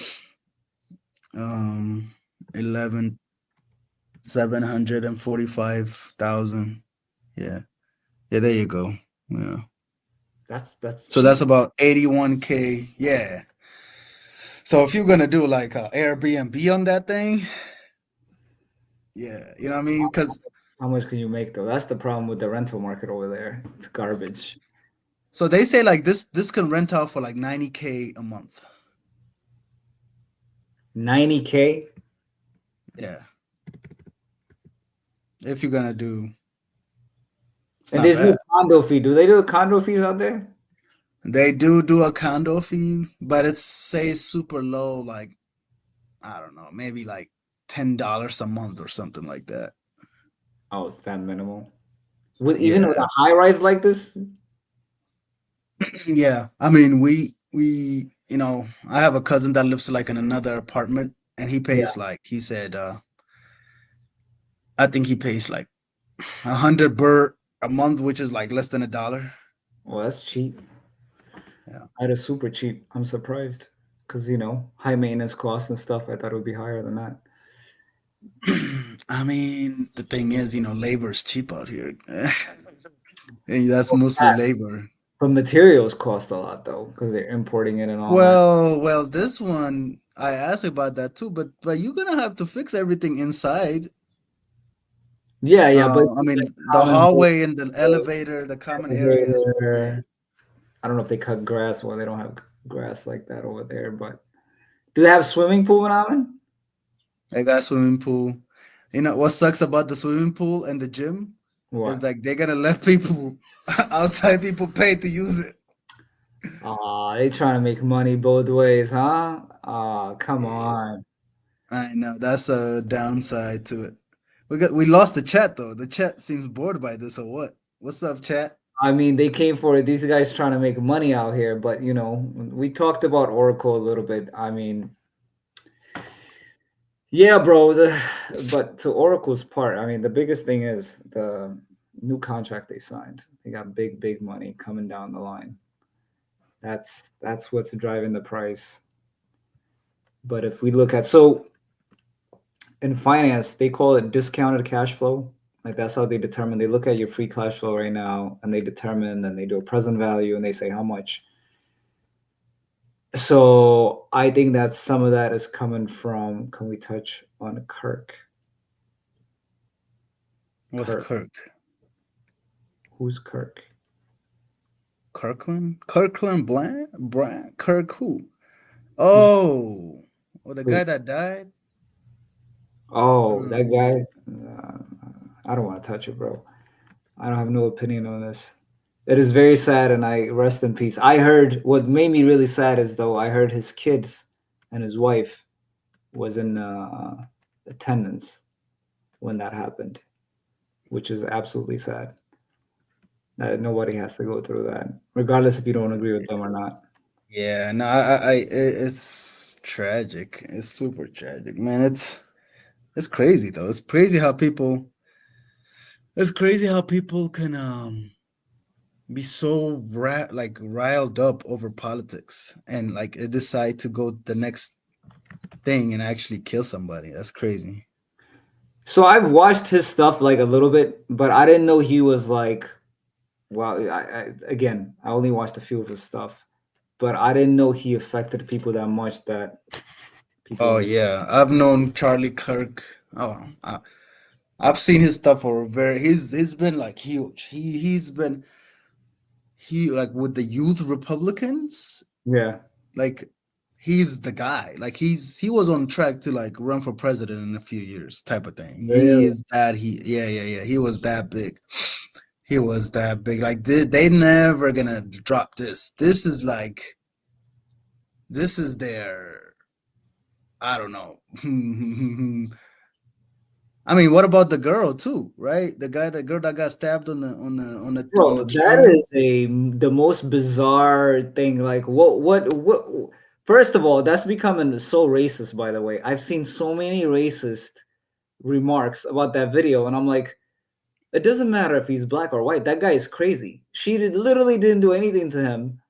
um, 11,745,000. Yeah. Yeah, there you go. Yeah. That's So that's cheap. about 81K. Yeah. So if you're gonna do like a Airbnb on that thing, yeah, you know what I mean? Because How much can you make though? That's the problem with the rental market over there. It's garbage. so they say like this can rent out for like 90K a month. 90K. Yeah, if you're gonna do, it's And not there's no bad. condo fee. Do they do condo fees out there? They do a condo fee, but it's say super low, like I don't know, maybe like $10 a month or something like that. Oh, it's that minimal. With even with Yeah, a high rise like this? yeah. I mean, I have a cousin that lives like in another apartment, and he Yeah. pays like he said, I think he pays like 100 birr a month, which is like less than $1. Well, that's cheap. Yeah. That is super cheap. I'm surprised because high maintenance costs and stuff. I thought it would be higher than that. I mean, the thing is, labor is cheap out here. And that's Well, mostly labor. but materials cost a lot though because they're importing it and all that. Well, this one I asked about that too, but you're gonna have to fix everything inside. Yeah, yeah, but I mean, like the common hallway and the elevator, the common areas. Yeah, elevator. I don't know if they cut grass. Well, they don't have grass like that over there. But do they have swimming pool in Ireland? they got swimming pool. You know what sucks about the swimming pool and the gym is What? like they're gonna let people outside people pay to use it. They trying to make money both ways, huh? Come Yeah, on. I know that's a downside to it. We lost the chat though. The chat seems bored by this or what? What's up, chat? I mean, they came for it. These guys trying to make money out here, but we talked about Oracle a little bit. I mean, yeah, bro. But to Oracle's part, I mean, the biggest thing is the new contract they signed. They got big, big money coming down the line. That's what's driving the price. But if we look at in finance, they call it discounted cash flow. Like that's how they determine. They look at your free cash flow right now, and they determine, and they do a present value, and they say how much. So I think that some of that is coming from. Can we touch on Kirk? What's Kirk, Kirk? who's Kirk? Kirkland? Kirkland Bland? Brand? Kirk who? Who's Oh, the wait? guy that died? Oh, that Um, guy. I don't want to touch it, bro. I don't have no opinion on this. It is very sad, and I rest in peace. I heard what made me really sad is though I heard his kids and his wife was in attendance when that happened, which is absolutely sad. That nobody has to go through that, regardless if you don't agree with them or not. yeah, no, it's tragic. It's super tragic, man. It's crazy though. It's crazy how people can be so like riled up over politics and like decide to go the next thing and actually kill somebody. That's crazy. So I've watched his stuff like a little bit, but I didn't know he was like. Well, again, I only watched a few of his stuff, but I didn't know he affected people that much that people Oh like. yeah, I've known Charlie Kirk. I've seen his stuff for a very he's been like huge. He like with the youth Republicans, Yeah, like he's the guy. Like he was on track to like run for president in a few years type of thing. He really. is that he yeah, yeah, yeah. He was that big. He was that big. Like they never gonna drop this. This is their I don't know. I mean, what about the girl too, right? The girl that got stabbed on the Bro, that train. is the most bizarre thing. Like, what? First of all, that's becoming so racist. By the way, I've seen so many racist remarks about that video, and I'm like, it doesn't matter if he's black or white. That guy is crazy. She literally didn't do anything to him,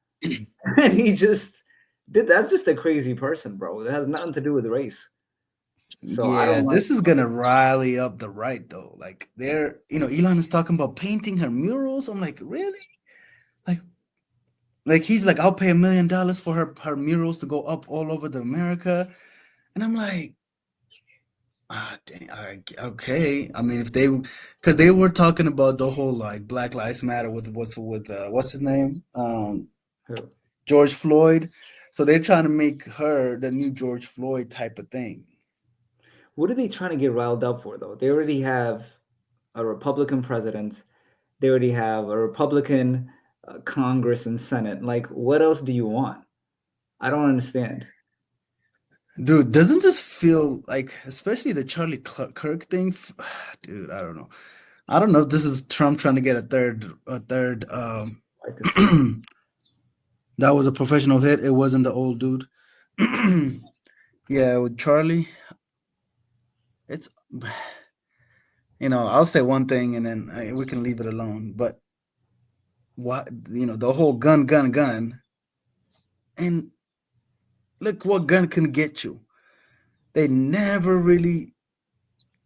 and he just did. That's just a crazy person, bro. It has nothing to do with race. So I Yeah, don't like. this is gonna rile up the right though. Like Elon is talking about painting her murals. I'm like, really? Like, like he's like, I'll pay $1 million for her murals to go up all over the America. And I'm like, ah, dang, okay. I mean, if they, because they were talking about the whole like Black Lives Matter what's his name, George Floyd. So they're trying to make her the new George Floyd type of thing. What are they trying to get riled up for, though? They already have a Republican president. They already have a Republican Congress and Senate. Like, what else do you want? I don't understand. Dude, doesn't this feel like, especially the Charlie Kirk thing? Dude, I don't know. I don't know if this is Trump trying to get a third. I could see. That was a professional hit. It wasn't the old dude. Yeah, with Charlie, it's I'll say one thing and then we can leave it alone. But what the whole gun, and look what gun can get you. They never really.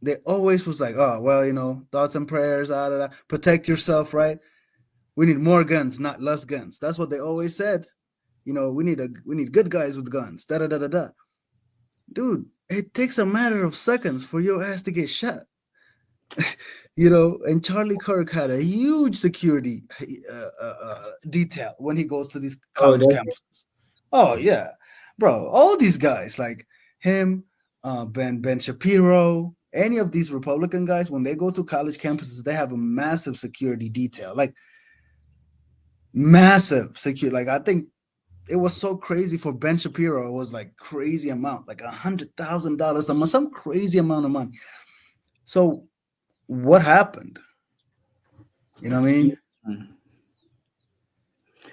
They always was like, oh well, thoughts and prayers, protect yourself, right? We need more guns, not less guns. That's what they always said. We need good guys with guns. Da da da da da. Dude, it takes a matter of seconds for your ass to get shot. And Charlie Kirk had a huge security detail when he goes to these Oh, college that's campuses. Oh yeah, bro, all these guys like him, Ben Shapiro, any of these Republican guys, when they go to college campuses, they have a massive security detail, like massive security. Like I think it was so crazy for Ben Shapiro. It was like crazy amount, like $100,000 a month, some crazy amount of money. So what happened? You know what I mean?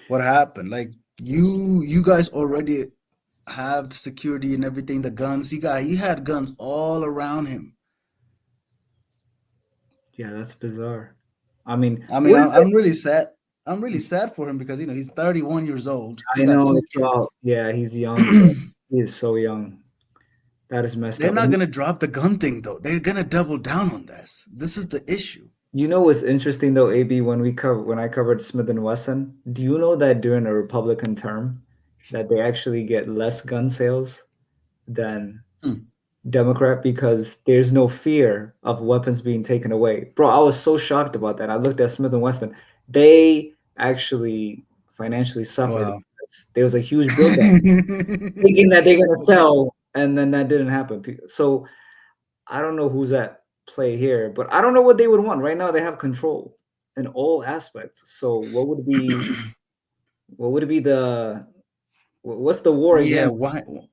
What happened? Like you guys already have the security and everything, the guns. He had guns all around him. yeah, that's bizarre. I mean, I mean, what is I'm this? really sad. I'm really sad for him because he's 31 years old. He I got know two it's kids. all. Yeah, he's young, bro. He is so young. That is messed They're up. not And gonna drop the gun thing though. They're gonna double down on this. This is the issue. you know what's interesting though, AB, when I covered Smith and Wesson, do you know that during a Republican term that they actually get less gun sales than Hmm. Democrat because there's no fear of weapons being taken away. Bro, I was so shocked about that. I looked at Smith and Wesson. They actually financially suffered Wow. because there was a huge buildup, thinking that they're gonna Okay. sell, and then that didn't happen. So I don't know who's at play here, but I don't know what they would want. Right now, they have control in all aspects. So what would be what's the war Yeah, against? why? For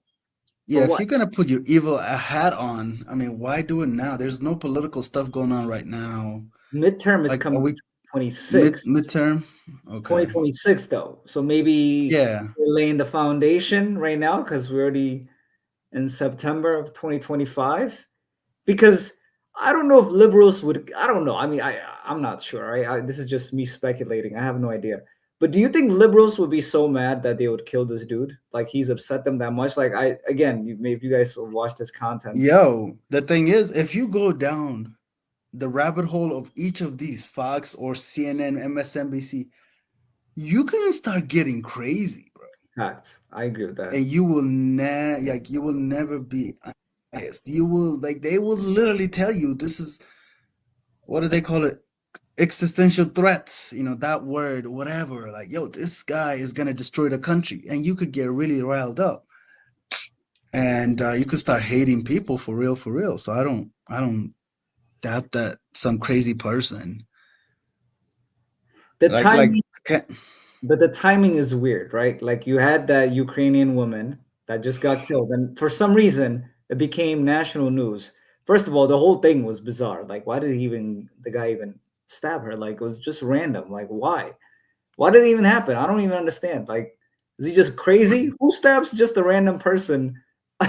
Yeah, if what? you're gonna put your evil hat on, I mean, why do it now? There's no political stuff going on right now. Midterm is Like, are coming we 26. midterm? Okay. 2026 though. So maybe Yeah. we're laying the foundation right now because we're already in September of 2025. Because I don't know if liberals would. I don't know. I mean, I'm not sure. This is just me speculating. I have no idea. But do you think liberals would be so mad that they would kill this dude? Like he's upset them that much? Like I again, if you guys watched his content, Yo, the thing is, if you go down the rabbit hole of each of these Fox or CNN, MSNBC, you can start getting crazy, bro. facts. I agree with that. And you will never be biased. You will like they will literally tell you this is what do they call it? Existential threats, that word, whatever. Like, yo, this guy is gonna destroy the country, and you could get really riled up, and you could start hating people for real, for real. So I don't doubt that some crazy person The like timing, can but the timing is weird, right? Like you had that Ukrainian woman that just got killed, and for some reason it became national news. First of all, the whole thing was bizarre. Like, why did the guy even stab her? Like, it was just random. Like, why? Why did it even happen? I don't even understand. Like, is he just crazy? Who stabs just a random person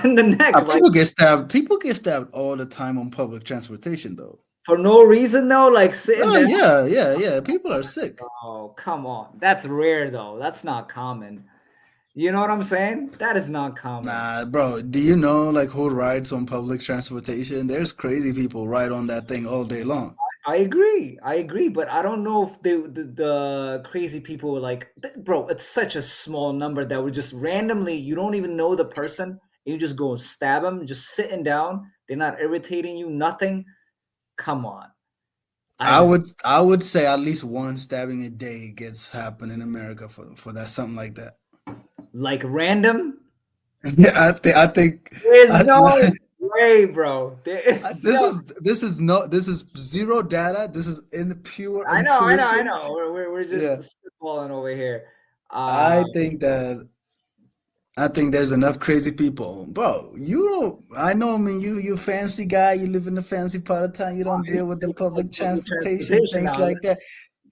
in the neck? Like, People get stabbed. People get stabbed all the time on public transportation, though. for no reason though? Like sitting Oh there. yeah, yeah, yeah. People are sick. Oh, come on. That's rare though. That's not common. You know what I'm saying? That is not common. Nah, bro. Do you know like who rides on public transportation? There's crazy people ride on that thing all day long. I agree. I agree, but I don't know if the crazy people were like, bro, it's such a small number that would just randomly, you don't even know the person, and you just go and stab them, just sitting down. They're not irritating you, nothing. Come on. I just I would say at least one stabbing a day gets happen in America for that something like that. like random. Yeah, I think There's I, no way, bro. There is no. this is zero data. This is in pure I intuition. know. We're just Yeah, spitballing over here. I think that I think there's enough crazy people, bro. You don't. I know. I mean, you fancy guy. You live in a fancy part of town. You I don't used deal with the to take public public transportation transportation things now. like that.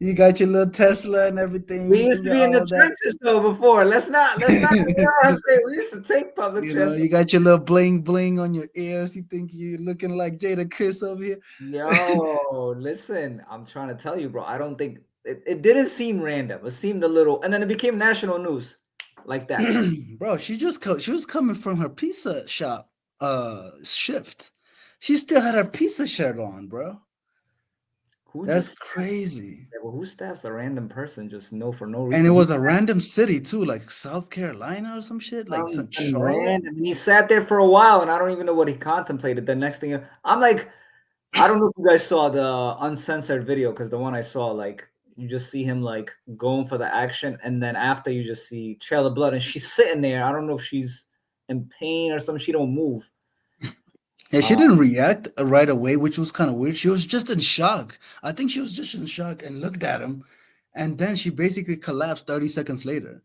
You got your little Tesla and everything. We You used think to you're be in the all that. trenches though before. You know what I'm saying? We used to take public You know, transportation. you got your little bling bling on your ears. You think you're looking like Jada Chris over here. Yo, listen, I'm trying to tell you, bro. I don't think it didn't seem random. It seemed a little, and then it became national news like that. Bro, she was coming from her pizza shop shift. She still had her pizza shirt on, bro. Who That's just crazy. well, who stabs a random person just no for no And it reason? was a random city too, like South Carolina or some shit, like some Some Charlotte. random. And he sat there for a while, and I don't even know what he contemplated. The next thing I'm like, I don't know if you guys saw the uncensored video because the one I saw, like, you just see him like going for the action, and then after you just see trail of blood, and she's sitting there. I don't know if she's in pain or something. She don't move. Yeah, she Uh, didn't react right away, which was kind of weird. She was just in shock. I think she was just in shock and looked at him, and then she basically collapsed 30 seconds later.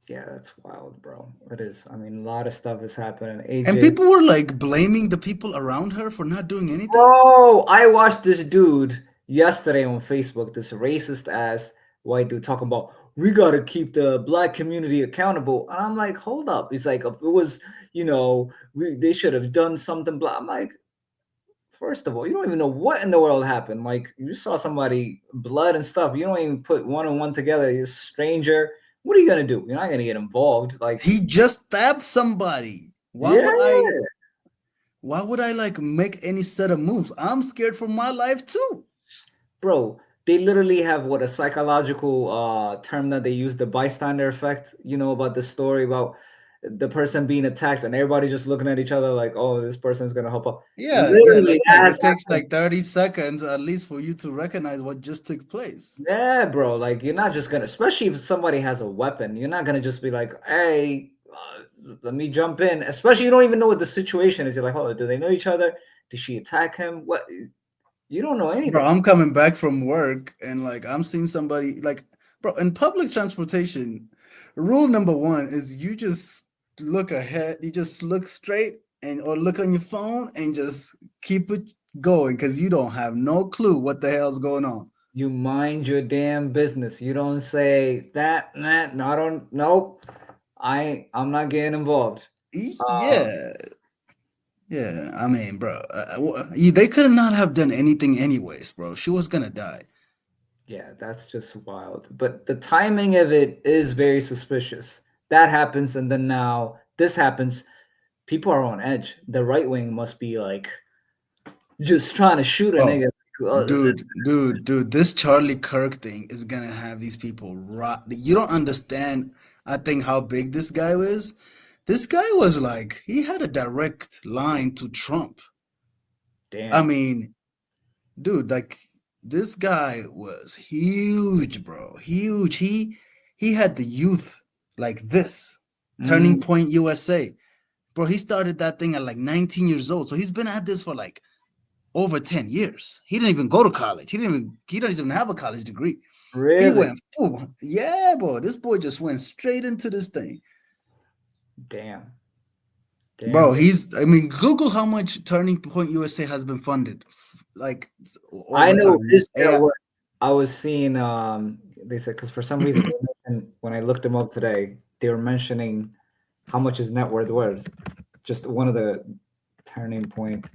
yeah, that's wild, bro. It is. I mean, a lot of stuff is happening. And AJ, people were like blaming the people around her for not doing anything. bro, I watched this dude yesterday on Facebook, this racist ass white dude talking about we gotta keep the black community accountable. And I'm like, hold up. He's like, if it was, they should have done something. Blah. I'm like, first of all, you don't even know what in the world happened. Like, you saw somebody blood and stuff. You don't even put one and one together. You're a stranger. What are you gonna do? You're not gonna get involved. Like, He just stabbed somebody. yeah, Why would I like make any set of moves? I'm scared for my life too. bro, they literally have what a psychological term that they use, the bystander effect. You know about the story about the person being attacked and everybody just looking at each other like, oh, this person's gonna help out. Yeah, yeah, Literally, like that has it takes happened. like 30 seconds at least for you to recognize what just took place. Yeah, bro. Like, you're not just gonna, especially if somebody has a weapon, you're not gonna just be like, hey, let me jump in. Especially you don't even know what the situation is. You're like, oh, do they know each other? Did she attack him? What? You don't know Bro, anything. I'm coming back from work and like I'm seeing somebody like bro, in public transportation, rule number one is you just look ahead, you just look straight and or look on your phone and just keep it going because you don't have no clue what the hell's going on. You mind your damn business. You don't say that. No, I don't. Nope. I'm not getting involved. Uh, Yeah, yeah. I mean, bro, they could not have done anything anyways, bro. She was gonna die. yeah, that's just wild. But the timing of it is very suspicious. That happens, and then now this happens. People are on edge. The right wing must be like just trying to shoot a Oh, nigga. dude, this Charlie Kirk thing is gonna have these people rot. You don't understand, I think, how big this guy is. This guy was like, he had a direct line to Trump. I Damn. mean, dude, like this guy was huge, bro. Huge. He had the youth like this. Turning Mm, Point USA. Bro, he started that thing at like 19 years old. So he's been at this for like over 10 years. He didn't even go to college. He doesn't even have a college degree. He really? went full. Yeah, boy. This boy just went straight into this thing. Damn. Damn. Bro, I mean, Google how much Turning Point USA has been funded, like I over know time. his Just net AI. worth. I was seeing they said because for some reason and when I looked him up today, they were mentioning how much his net worth was. Just one of the Turning Point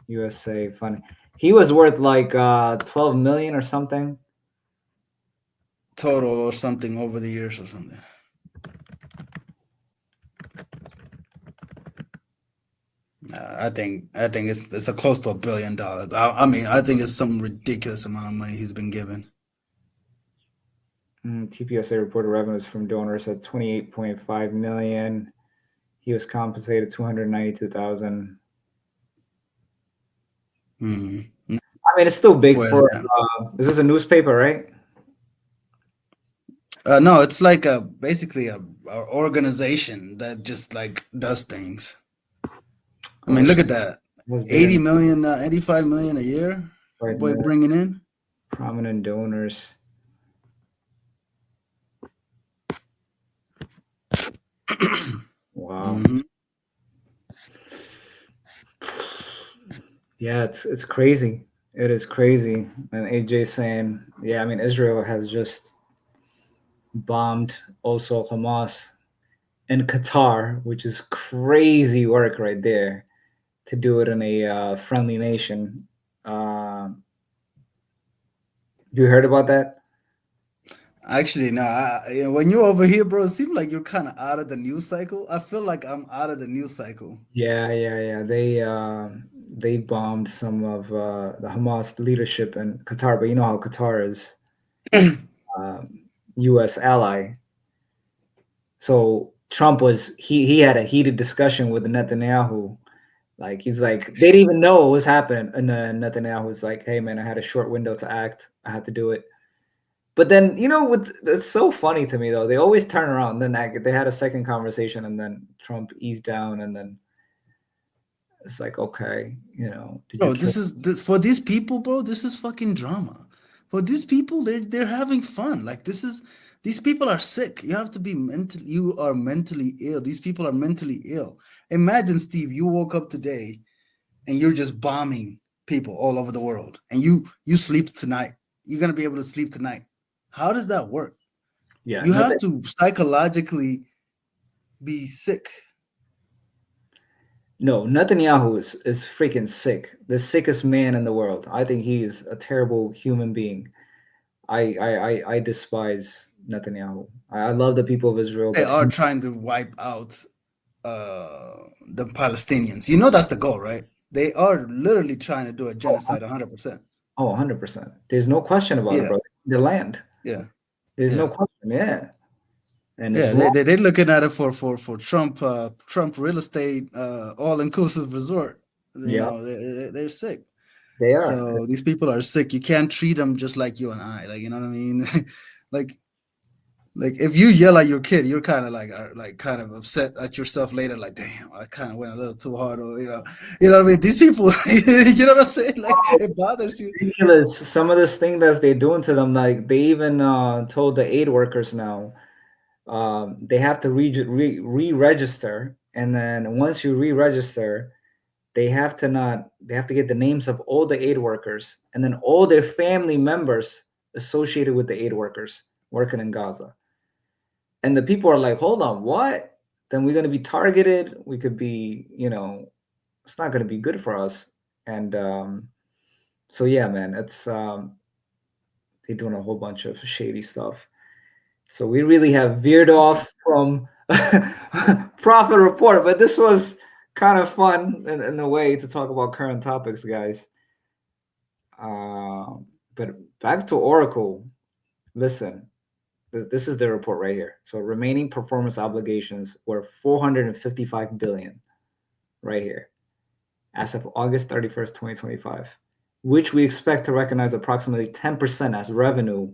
USA fund. He was worth like 12 million or something. Total or something over the years or something. I think it's a close to $1 billion. I mean, I think it's some ridiculous amount of money he's been given. TPSA reported revenues from donors at 28.5 million. He was compensated 292,000. Hmm. I mean, it's still big Where's for. that? This is a newspaper, right? No, it's like a basically a organization that just like does things. I Oh, mean, this look at that. was bigger 80 than million, 85 million a year. right Boy more bringing in. prominent donors. Wow. Hmm. Yeah, it's crazy. It is crazy. And AJ saying, yeah, I mean, Israel has just bombed also Hamas and Qatar, which is crazy work right there to do it in a friendly nation. Uh, you heard about that? Actually, no. When you're over here, bro, it seems like you're kind of out of the news cycle. I feel like I'm out of the news cycle. Yeah. They bombed some of the Hamas leadership in Qatar, but you know how Qatar is um, U.S. ally. So Trump was he had a heated discussion with Netanyahu. Like he's like they didn't even know what was happening, and then Netanyahu was like, "Hey man, I had a short window to act. I had to do it." But then it's so funny to me though. They always turn around. Then they had a second conversation, and then Trump eased down, and then it's like, okay, did you Bro, kill? this for these people, bro. This is fucking drama. For these people, they're having fun. Like these people are sick. You have to be mentally. You are mentally ill. These people are mentally ill. Imagine, Steve, you woke up today and you're just bombing people all over the world, and you sleep tonight. You're gonna be able to sleep tonight. How does that work? Yeah, You nothing. have to psychologically be sick. No, Netanyahu is freaking sick. The sickest man in the world. I think he's a terrible human being. I despise Netanyahu. I love the people of Israel, They but are trying to wipe out the Palestinians. You know that's the goal, right? They are literally trying to do a oh, genocide 100%. 100%. There's no question about it, Yeah, bro. The land. yeah, There's no yeah. question. Yeah, and it's Yeah, wrong. they're looking at it for Trump real estate all inclusive resort. You Yeah, know, they're sick. they are. So these people are sick. You can't treat them just like you and I. Like, you know what I mean? like like if you yell at your kid, you're kind of like are like kind of upset at yourself later. Like, damn, I kind of went a little too hard, or you know what I mean. These people, you know what I'm saying? Like, it bothers you. Ridiculous. Some of this thing that they're doing to them, like they even told the aid workers now they have to re-register, and then once you re-register, they have to get the names of all the aid workers and then all their family members associated with the aid workers working in Gaza. And the people are like, hold on, what? Then we're going to be targeted. We could be, it's not going to be good for us. And so, yeah, man, it's they're doing a whole bunch of shady stuff. So we really have veered off from Profit Report, but this was kind of fun in a way to talk about current topics, guys. But back to Oracle. Listen, this is the report right here. So remaining performance obligations were 455 billion right here as of August 31st, 2025, which we expect to recognize approximately 10% as revenue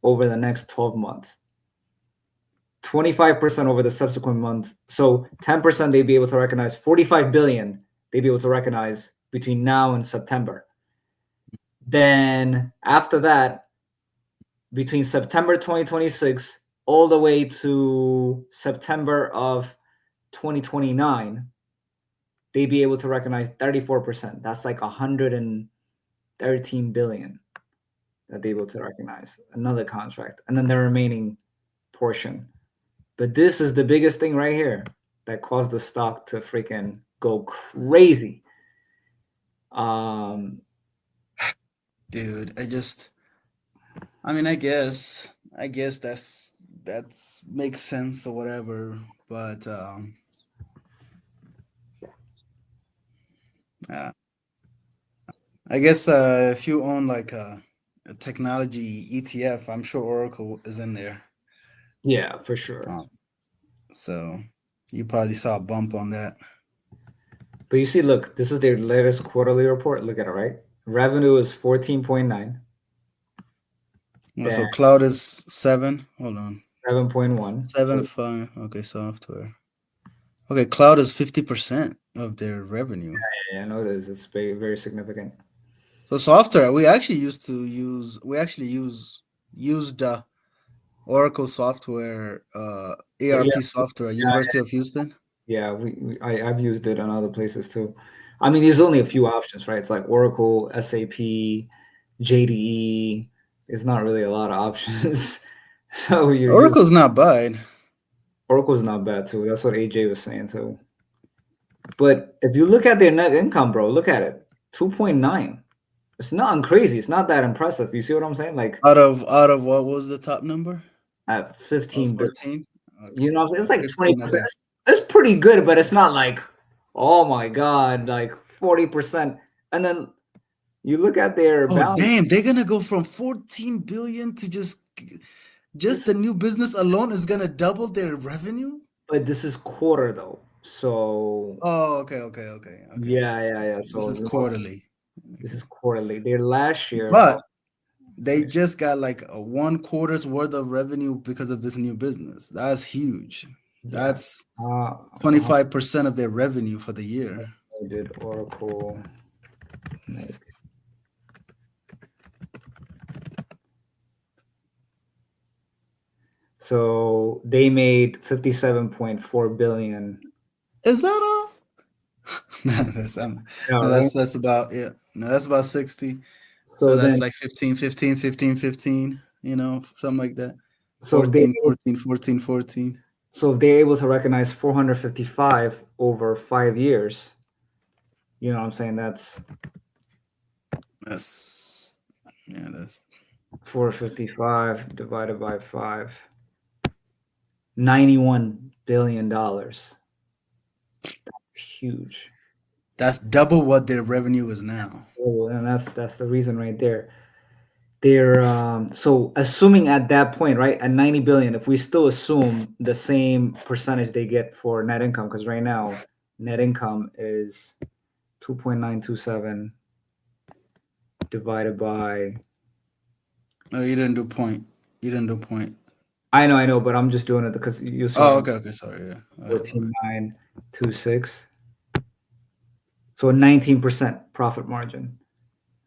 over the next 12 months. 25% over the subsequent month. So 10% they'd be able to recognize 45 billion they'd be able to recognize between now and September. Then after that, between September 2026 all the way to September of 2029, they'd be able to recognize 34%. That's like 113 billion that they're able to recognize another contract, and then the remaining portion. But this is the biggest thing right here that caused the stock to freaking go crazy. Dude, I mean, I guess that's makes sense or whatever, but uh, I guess if you own like a technology ETF, I'm sure Oracle is in there. Yeah, for sure. Um, so you probably saw a bump on that. But you see, look, this is their latest quarterly report. Look at it, right? Revenue is 14.9, Well, then so cloud is 7. Hold on. 7.1. Seven So five. Okay, software. Okay, cloud is 50% of their revenue. yeah, I know it is. It's very, very significant. So software, we actually used Oracle software, But ARP software at University of Houston. yeah, I've used it on other places too. I mean, there's only a few options, right? It's like Oracle, SAP, JDE. There's not really a lot of options. So you're using Oracle's not bad. Oracle's not bad too. That's what AJ was saying too. But if you look at their net income, bro, look at it. 2.9. It's not crazy. It's not that impressive. You see what I'm saying? Like Out of what was the top number? at Oh, 15 billion. 14. You Okay. know what I'm saying? It's like 15. 20%. Okay. It's pretty good, but it's not like, oh my God, like 40%. And then you look at their Oh, balance. damn, they're gonna go from 14 billion to just This, the new business alone is gonna double their revenue? but this is quarter though. So Oh, okay, okay, okay, okay. yeah. This So is quarterly. this Okay. is quarterly. Their last year, oh, But let they me see. just got like a 1/4's worth of revenue because of this new business. That's huge. Yeah. That's How 25% of their revenue for the year. did Oracle make? So they made 57.4 billion. Is that all? No, Yeah, no, right. that's about, yeah. No, that's about 60. So So that's then, like 15, 15, 15, 15, something like that. so if they 14, 14, 14, 14. so if they're able to recognize 455 over 5 years, you know what I'm saying? That's That's yeah, that's 455 divided by 5, $91 billion. Huge. that's double what their revenue is now. Oh, and that's the reason right there. They're so assuming at that point, right, at 90 billion, if we still assume the same percentage they get for net income, because right now net income is 2.927 divided by, Oh, you didn't do point. You didn't do point. I know, but I'm just doing it because you see what Oh, I'm okay, okay, sorry, yeah. 14,926. So 19% profit margin,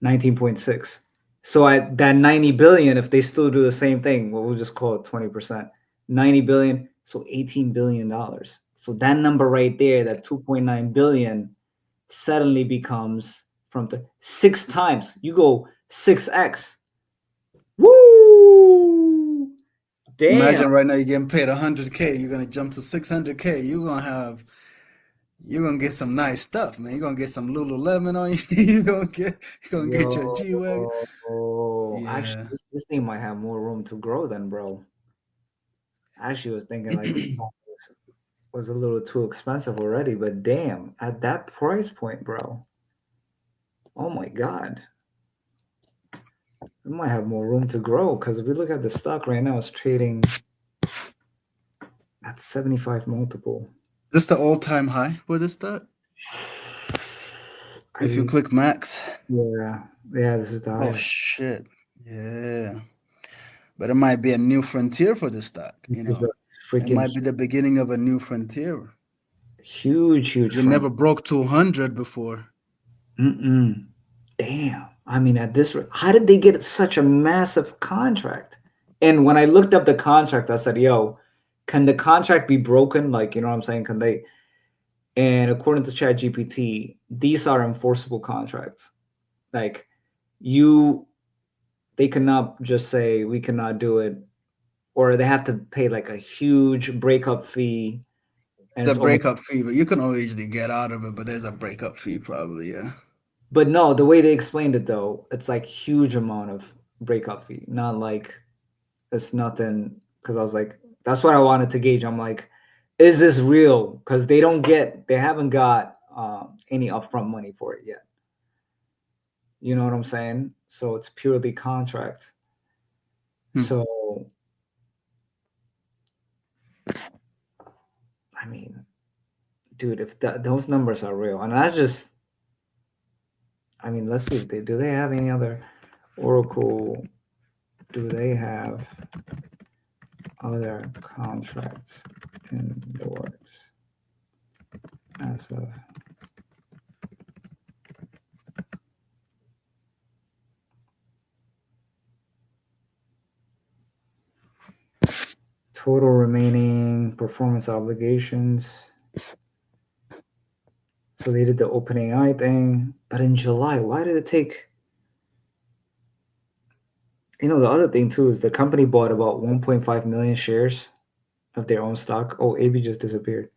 19.6. So at that 90 billion, if they still do the same thing, well, we'll just call it 20%. 90 billion, so $18 billion. So that number right there, that 2.9 billion, suddenly becomes from the 6 times. You go 6x. Woo! Damn. Imagine right now you're getting paid 100K, you're gonna jump to 600K. You're gonna get some nice stuff, man. You're gonna get some Lululemon on you. You're gonna get your G-Wagon. Yo, actually, Yeah. this thing might have more room to grow then, bro. I actually was thinking like this stock was a little too expensive already, but damn, at that price point, bro. Oh my God, it might have more room to grow because if we look at the stock right now, it's trading at 75 multiple. This the all-time high for this stock? If you I click max. yeah, this is the Oh highest. shit. Yeah. But it might be a new frontier for this stock, This is a It freaking might be the beginning of a new frontier. huge It front. never broke 200 before. Mm-mm. Damn. I mean, at this rate, how did they get such a massive contract? And when I looked up the contract, I said, yo, can the contract be broken? Like, you know what I'm saying? Can they? And according to ChatGPT, these are enforceable contracts. Like you, they cannot just say we cannot do it, or they have to pay like a huge breakup fee, and The it's almost. breakup fee, but you can always get out of it, but there's a breakup fee probably, yeah. But no, the way they explained it though, it's like huge amount of breakup fee, not like it's nothing. Because I was like, that's what I wanted to gauge. I'm like, is this real? Because they haven't got any upfront money for it yet. You know what I'm saying? So it's purely contract. Hmm. So I mean, dude, if those numbers are real, and that's just, I mean, let's see if do they have any other Oracle? Do they have other contracts in the works as of total remaining performance obligations? So they did the OpenAI thing, but in July, why did it take? The other thing too is the company bought about 1.5 million shares of their own stock. Oh, AB just disappeared.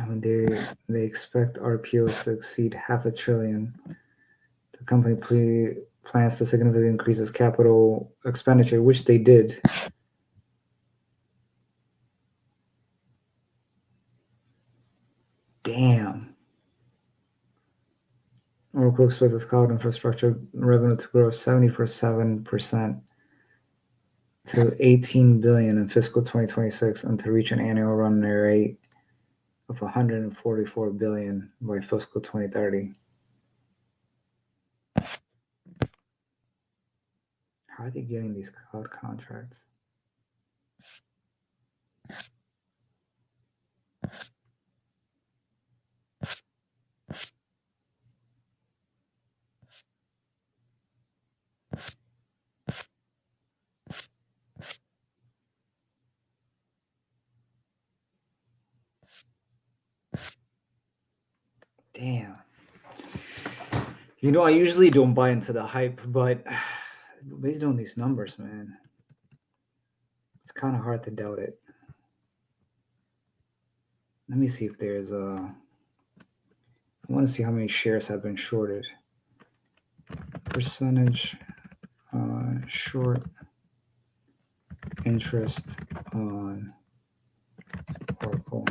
I mean, they expect RPOs to exceed $500 billion. The company plans to significantly increase its capital expenditure, which they did. Damn. Oracle expects its cloud infrastructure revenue to grow 77% to 18 billion in fiscal 2026 and to reach an annual run rate of 144 billion by fiscal 2030. How are they getting these cloud contracts? Damn. I usually don't buy into the hype, but based on these numbers, man, it's kind of hard to doubt it. Let me see if there's a. I want to see how many shares have been shorted. Percentage short interest on Oracle.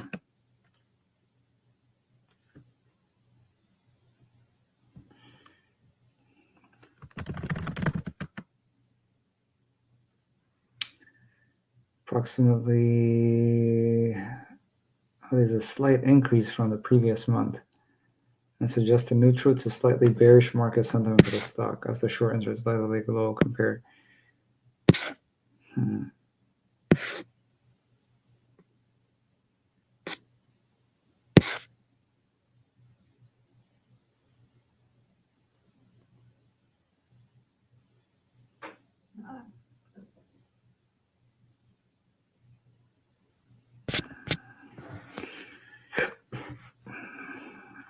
Approximately, there's a slight increase from the previous month and suggests a neutral to slightly bearish market sentiment for the stock as the short interest is slightly low compared.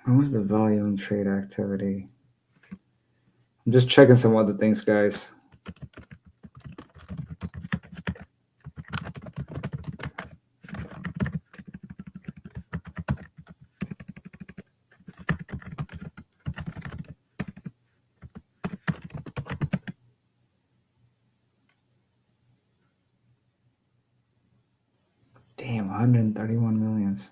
What was the volume trade activity? I'm just checking some other things, guys. Damn, 131 millions.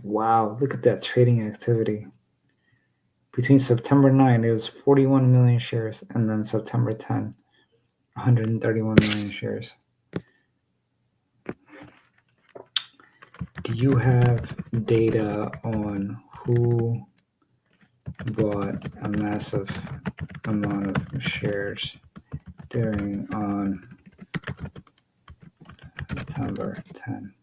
Wow, look at that trading activity. Between September 9, it was 41 million shares, and then September 10, 131 million shares. Do you have data on who bought a massive amount of shares during on September 10?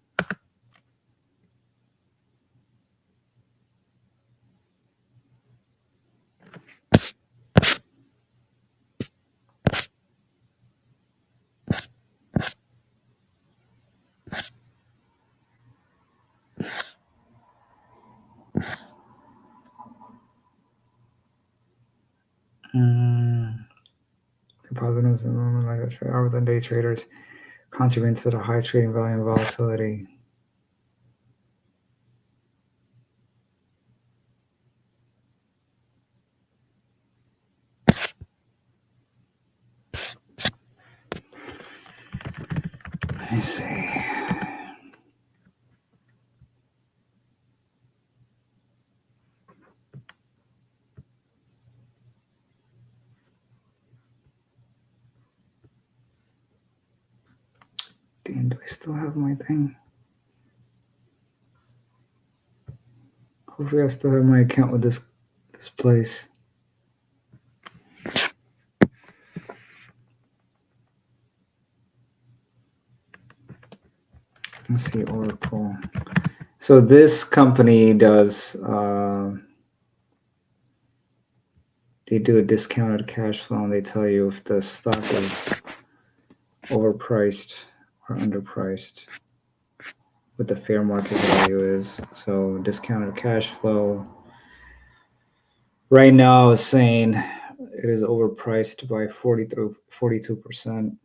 Positives and movement like this for hours and day traders contribute to the high trading volume and volatility. Let me see. Damn, do I still have my thing? Hopefully I still have my account with this place. Let's see, Oracle. So this company does, they do a discounted cash flow, and they tell you if the stock is overpriced or underpriced, what the fair market value is. So discounted cash flow right now is saying it is overpriced by 42%.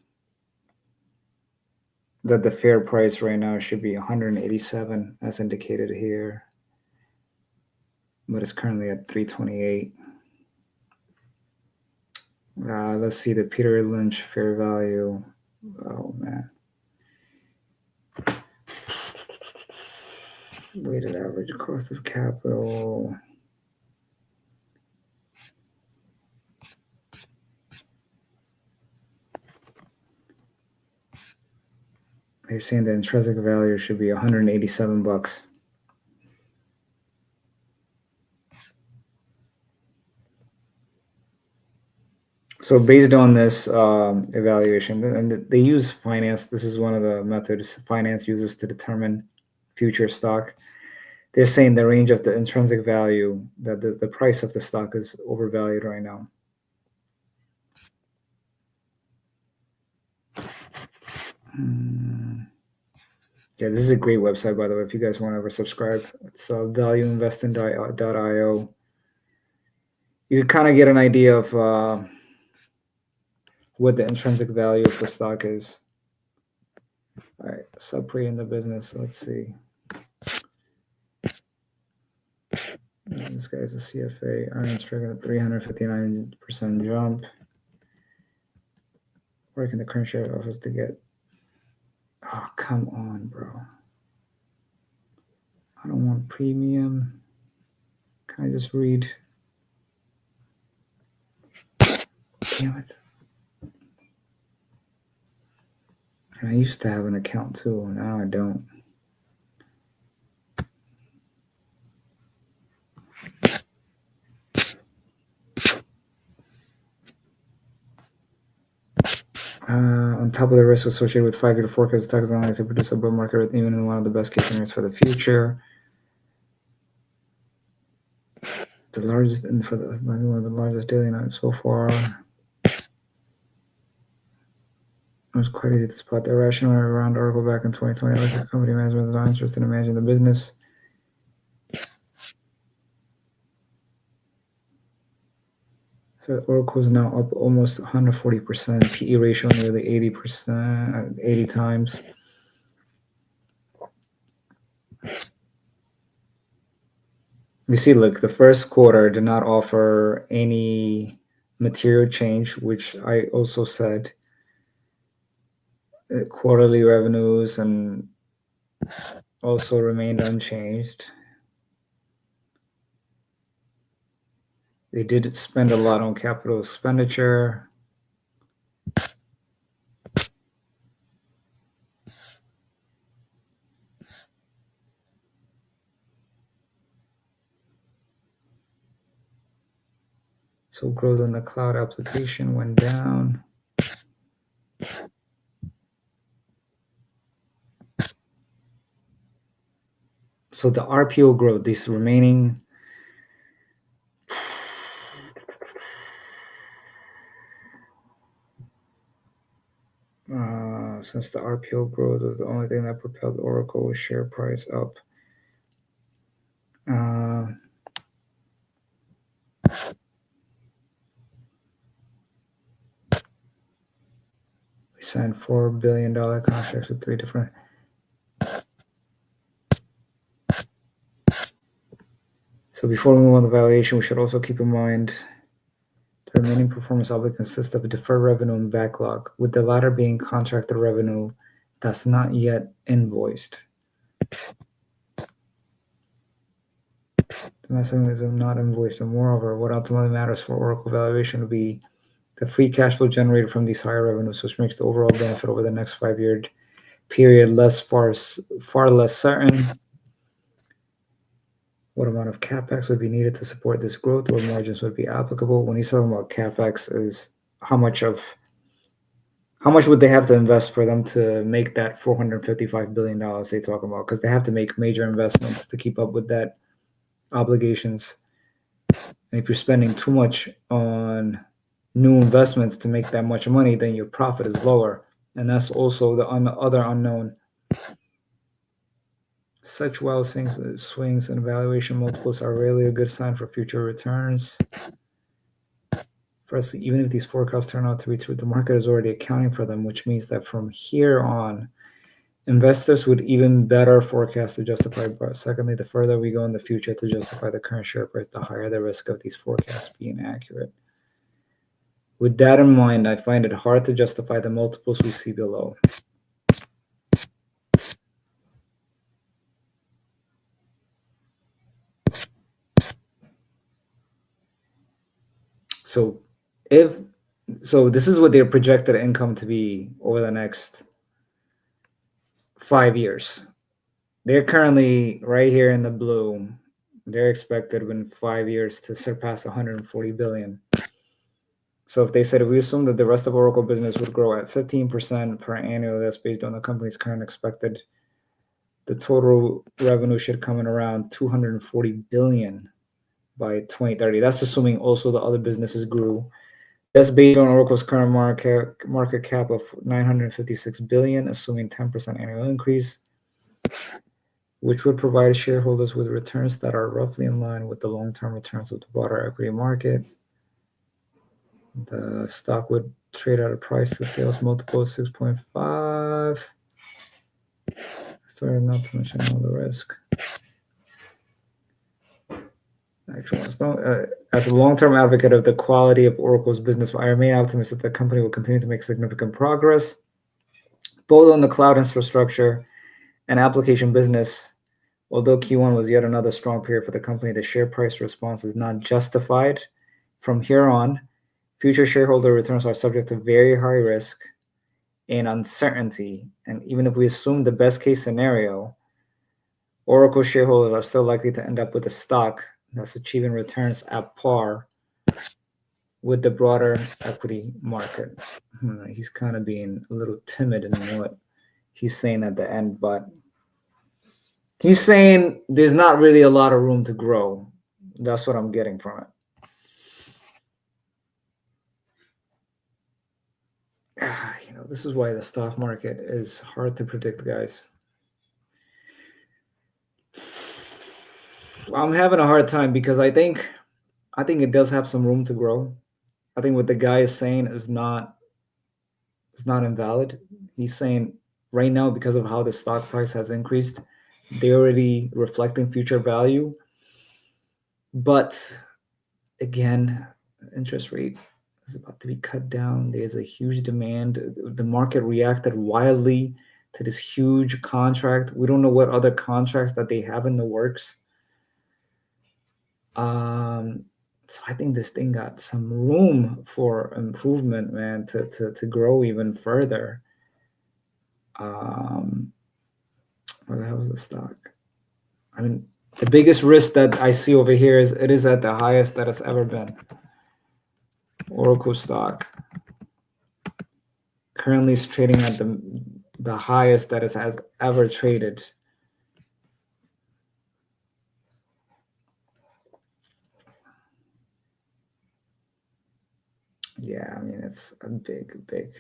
That the fair price right now should be 187 as indicated here, but it's currently at 328. Let's see the Peter Lynch fair value. Oh man. Weighted average cost of capital. They're saying the intrinsic value should be 187 bucks. So based on this evaluation, and they use finance. This is one of the methods finance uses to determine future stock. They're saying the range of the intrinsic value, that the price of the stock is overvalued right now. Yeah, this is a great website, by the way, if you guys want to ever subscribe. It's valueinvesting.io. You kind of get an idea of what the intrinsic value of the stock is. All right, sub-pre in the business. Let's see. This guy's a CFA. Earnings triggered a 359% jump. Working the current share offers to get. Oh, come on, bro. I don't want premium. Can I just read? Damn it. And I used to have an account too. Now I don't. On top of the risk associated with 5-year forecast, stock is unlikely to produce a bull market even in one of the best case scenarios for the future. The largest, and for one of the largest daily nights so far. It was quite easy to spot the rationale around Oracle back in 2020. The company management is not interested in managing the business. So Oracle is now up almost 140%. PE ratio nearly 80%, 80 times. You see, look, the first quarter did not offer any material change, which I also said. Quarterly revenues and also remained unchanged. They did spend a lot on capital expenditure. So growth in the cloud application went down. So the RPO growth, these remaining since the RPO growth was the only thing that propelled Oracle's share price up. We signed $4 billion contracts with 3 different. So before we move on to valuation, we should also keep in mind the remaining performance obligation consists of deferred revenue and backlog, with the latter being contracted revenue that's not yet invoiced. Domestic is not invoiced, and moreover, what ultimately matters for Oracle valuation will be the free cash flow generated from these higher revenues, which makes the overall benefit over the next 5-year period far less certain. What amount of capex would be needed to support this growth, or margins would be applicable? When he's talking about capex, is how much would they have to invest for them to make that $455 billion they talk about? Because they have to make major investments to keep up with that obligations. And if you're spending too much on new investments to make that much money, then your profit is lower. And that's also the other unknown. Such wild swings in valuation multiples are rarely a good sign for future returns. First, even if these forecasts turn out to be true, the market is already accounting for them, which means that from here on, investors would even better forecast to justify. But secondly, the further we go in the future to justify the current share price, the higher the risk of these forecasts being accurate. With that in mind, I find it hard to justify the multiples we see below. So this is what their projected income to be over the next 5 years. They're currently right here in the blue. They're expected within 5 years to surpass 140 billion. So if we assume that the rest of Oracle business would grow at 15% per annum, that's based on the company's current expected, the total revenue should come in around 240 billion by 2030. That's assuming also the other businesses grew. That's based on Oracle's current market cap of 956 billion, assuming 10% annual increase, which would provide shareholders with returns that are roughly in line with the long-term returns of the broader equity market. The stock would trade at a price to sales multiple of 6.5. Sorry, not to mention all the risk. As a long-term advocate of the quality of Oracle's business, I remain optimistic that the company will continue to make significant progress, both on the cloud infrastructure and application business. Although Q1 was yet another strong period for the company, the share price response is not justified. From here on, future shareholder returns are subject to very high risk and uncertainty. And even if we assume the best case scenario, Oracle shareholders are still likely to end up with a stock that's achieving returns at par with the broader equity market. He's kind of being a little timid in what he's saying at the end, but he's saying there's not really a lot of room to grow. That's what I'm getting from it. This is why the stock market is hard to predict, guys. I'm having a hard time because I think it does have some room to grow. I think what the guy is saying is not invalid. He's saying right now, because of how the stock price has increased, they're already reflecting future value. But again, interest rate is about to be cut down. There's a huge demand. The market reacted wildly to this huge contract. We don't know what other contracts that they have in the works. So I think this thing got some room for improvement, man, to grow even further. Where the hell is the stock? I mean, the biggest risk that I see over here is it is at the highest that it's ever been. Oracle stock currently is trading at the highest that it has ever traded. Yeah, I mean, it's a big.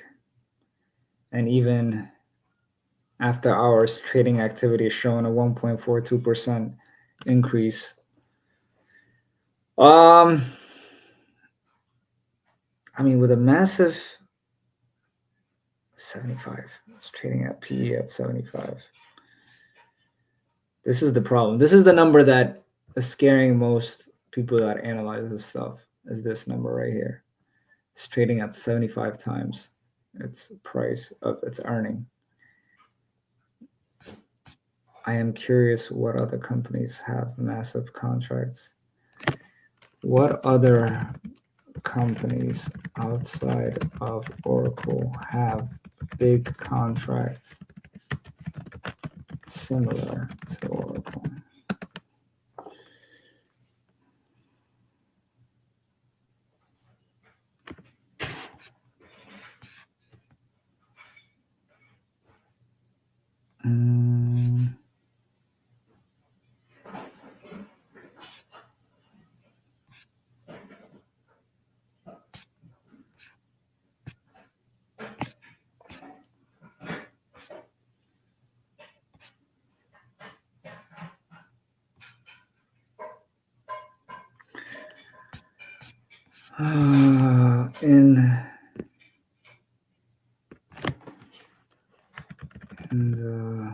And even after hours, trading activity is showing a 1.42% increase. I mean, with a massive 75, it's trading at PE at 75. This is the problem. This is the number that is scaring most people that analyze this stuff, is this number right here. It's trading at 75 times its price of its earning. I am curious what other companies have massive contracts. What other companies outside of Oracle have big contracts similar to Oracle? In the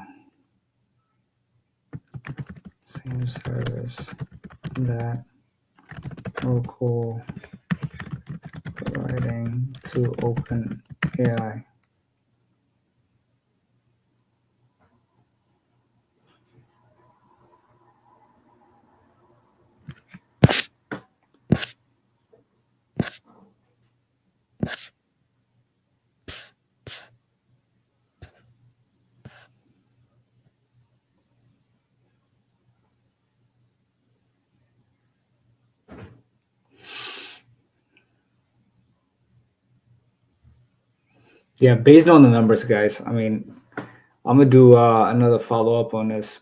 same service that Oracle providing to OpenAI. Yeah, based on the numbers, guys, I mean, I'm gonna do another follow-up on this,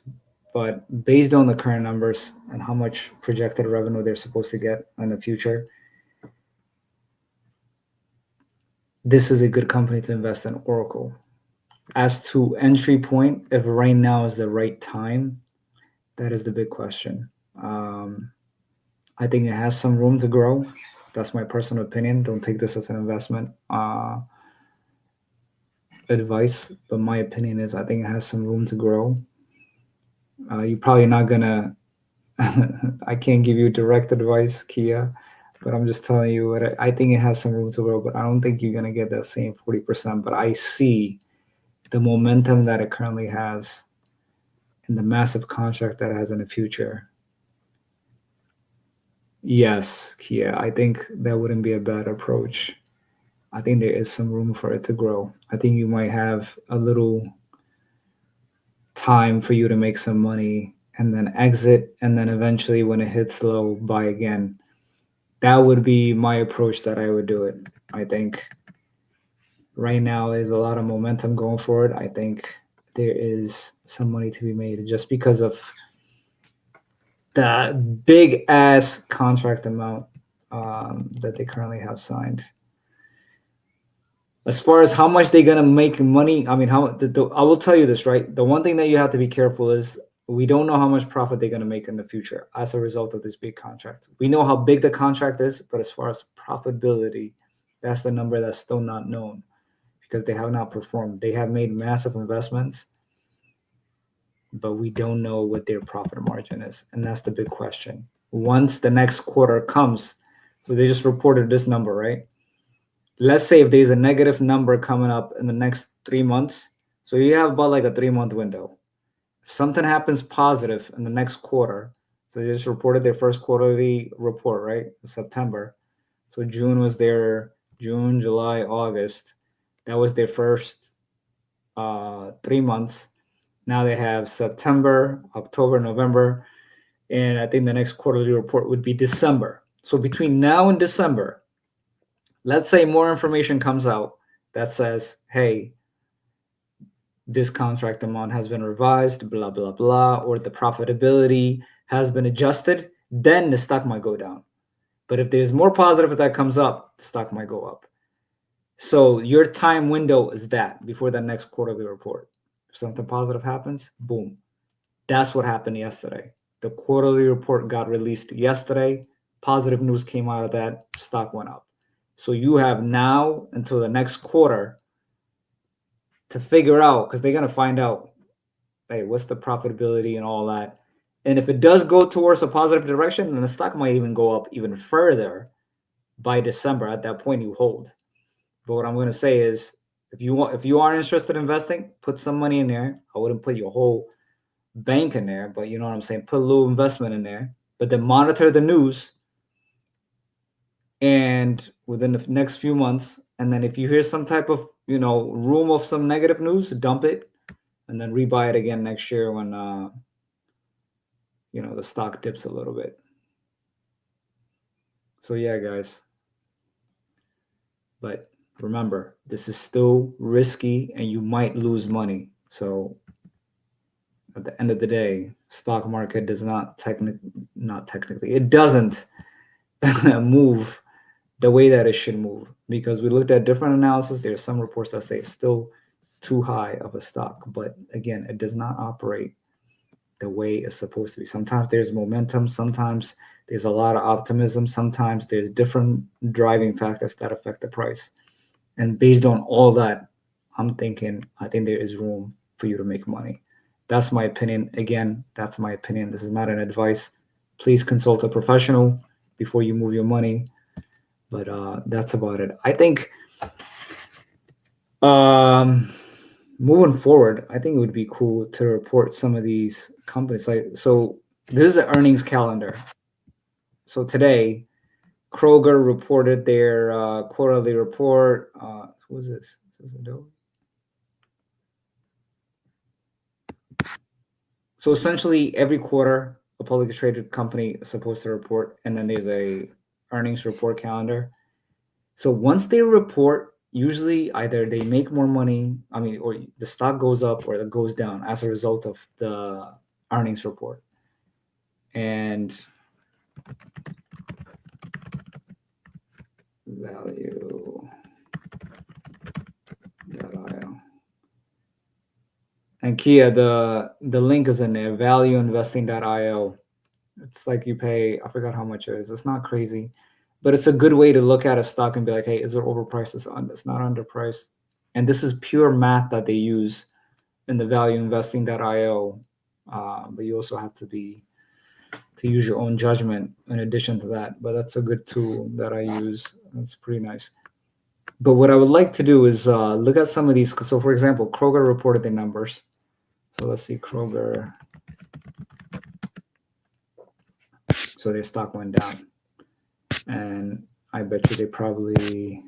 but based on the current numbers and how much projected revenue they're supposed to get in the future, this is a good company to invest in, Oracle. As to entry point, if right now is the right time, that is the big question. I think it has some room to grow. That's my personal opinion. Don't take this as an investment advice, but my opinion is I think it has some room to grow. You're probably not gonna. I can't give you direct advice, Kia, but I'm just telling you what I think it has some room to grow. But I don't think you're gonna get that same 40%. But I see the momentum that it currently has and the massive contract that it has in the future. Yes, Kia, I think that wouldn't be a bad approach. I think there is some room for it to grow. I think you might have a little time for you to make some money and then exit, and then eventually when it hits low, buy again. That would be my approach that I would do it. I think right now there's a lot of momentum going forward. I think there is some money to be made just because of the big ass contract amount that they currently have signed. As far as how much they're gonna make money, I mean, I will tell you this, right? The one thing that you have to be careful is we don't know how much profit they're gonna make in the future as a result of this big contract. We know how big the contract is, but as far as profitability, that's the number that's still not known because they have not performed. They have made massive investments, but we don't know what their profit margin is, and that's the big question. Once the next quarter comes, so they just reported this number, right? Let's say if there's a negative number coming up in the next 3 months, so you have about like a 3-month window. If something happens positive in the next quarter, So they just reported their first quarterly report, right? September. So June was their June, July, August. That was their first 3 months. Now they have September, October, November, and I think the next quarterly report would be December. So between now and December, let's say more information comes out that says, hey, this contract amount has been revised, blah, blah, blah, or the profitability has been adjusted, then the stock might go down. But if there's more positive that comes up, the stock might go up. So your time window is that before the next quarterly report. If something positive happens, boom. That's what happened yesterday. The quarterly report got released yesterday. Positive news came out of that. Stock went up. So you have now until the next quarter to figure out, because they're going to find out, hey, what's the profitability and all that. And if it does go towards a positive direction, then the stock might even go up even further by December. At that point, you hold. But what I'm going to say is, if you are interested in investing, put some money in there. I wouldn't put your whole bank in there, but you know what I'm saying? Put a little investment in there, but then monitor the news. And within the next few months, and then if you hear some type of, room of some negative news, dump it and then rebuy it again next year when, the stock dips a little bit. So yeah, guys. But remember, this is still risky and you might lose money. So at the end of the day, stock market does not technically, it doesn't move the way that it should move, because we looked at different analysis. There's some reports that say it's still too high of a stock, but again, it does not operate the way it's supposed to be. Sometimes there's momentum, sometimes there's a lot of optimism, sometimes there's different driving factors that affect the price. And based on all that, I think there is room for you to make money. That's my opinion. Again, that's my opinion. This is not an advice. Please consult a professional before you move your money. But that's about it. I think moving forward, I think it would be cool to report some of these companies. So this is an earnings calendar. So today, Kroger reported their quarterly report. Who is this? Is this Adobe? So essentially, every quarter, a publicly traded company is supposed to report, and then there's a earnings report calendar. So once they report, usually either they make more money, or the stock goes up or it goes down as a result of the earnings report. And value.io. And Kia, the link is in there, valueinvesting.io. It's like you pay, I forgot how much it is. It's not crazy, but it's a good way to look at a stock and be like, hey, is it overpriced? It's not underpriced. And this is pure math that they use in the valueinvesting.io. But you also have to use your own judgment in addition to that. But that's a good tool that I use. That's pretty nice. But what I would like to do is look at some of these. So for example, Kroger reported their numbers. So let's see, Kroger. So their stock went down. And I bet you they probably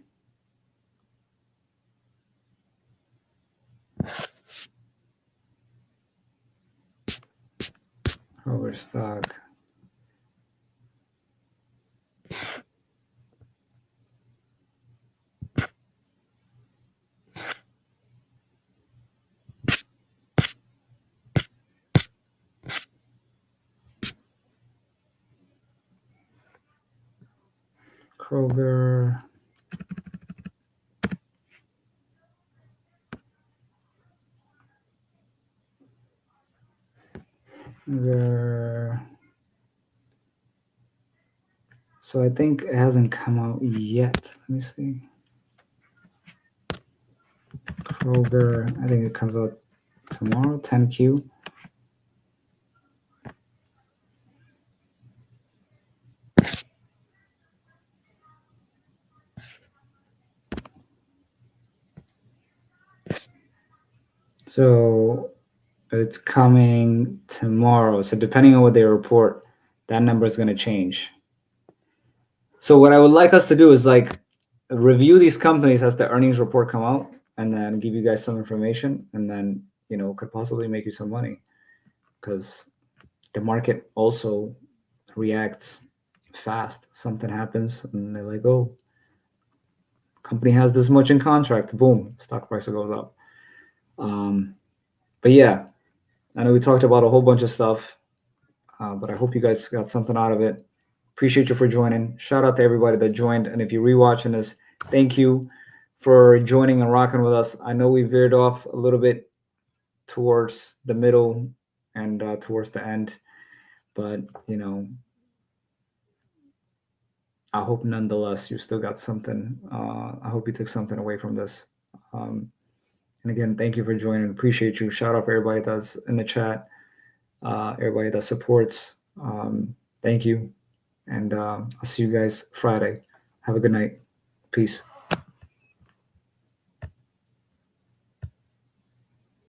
Kroger stock. Kroger. So I think it hasn't come out yet. Let me see. Kroger, I think it comes out tomorrow, 10Q. So it's coming tomorrow. So depending on what they report, that number is going to change. So what I would like us to do is like review these companies as the earnings report come out, and then give you guys some information, and then could possibly make you some money, because the market also reacts fast. Something happens and they're like, oh, company has this much in contract, boom, stock price goes up. But yeah, I know we talked about a whole bunch of stuff, but I hope you guys got something out of it. Appreciate you for joining. Shout out to everybody that joined. And if you're rewatching this, thank you for joining and rocking with us. I know we veered off a little bit towards the middle and towards the end, but I hope nonetheless you still got something. I hope you took something away from this. And again, thank you for joining. Appreciate you. Shout out for everybody that's in the chat, everybody that supports. Thank you. And I'll see you guys Friday. Have a good night. Peace.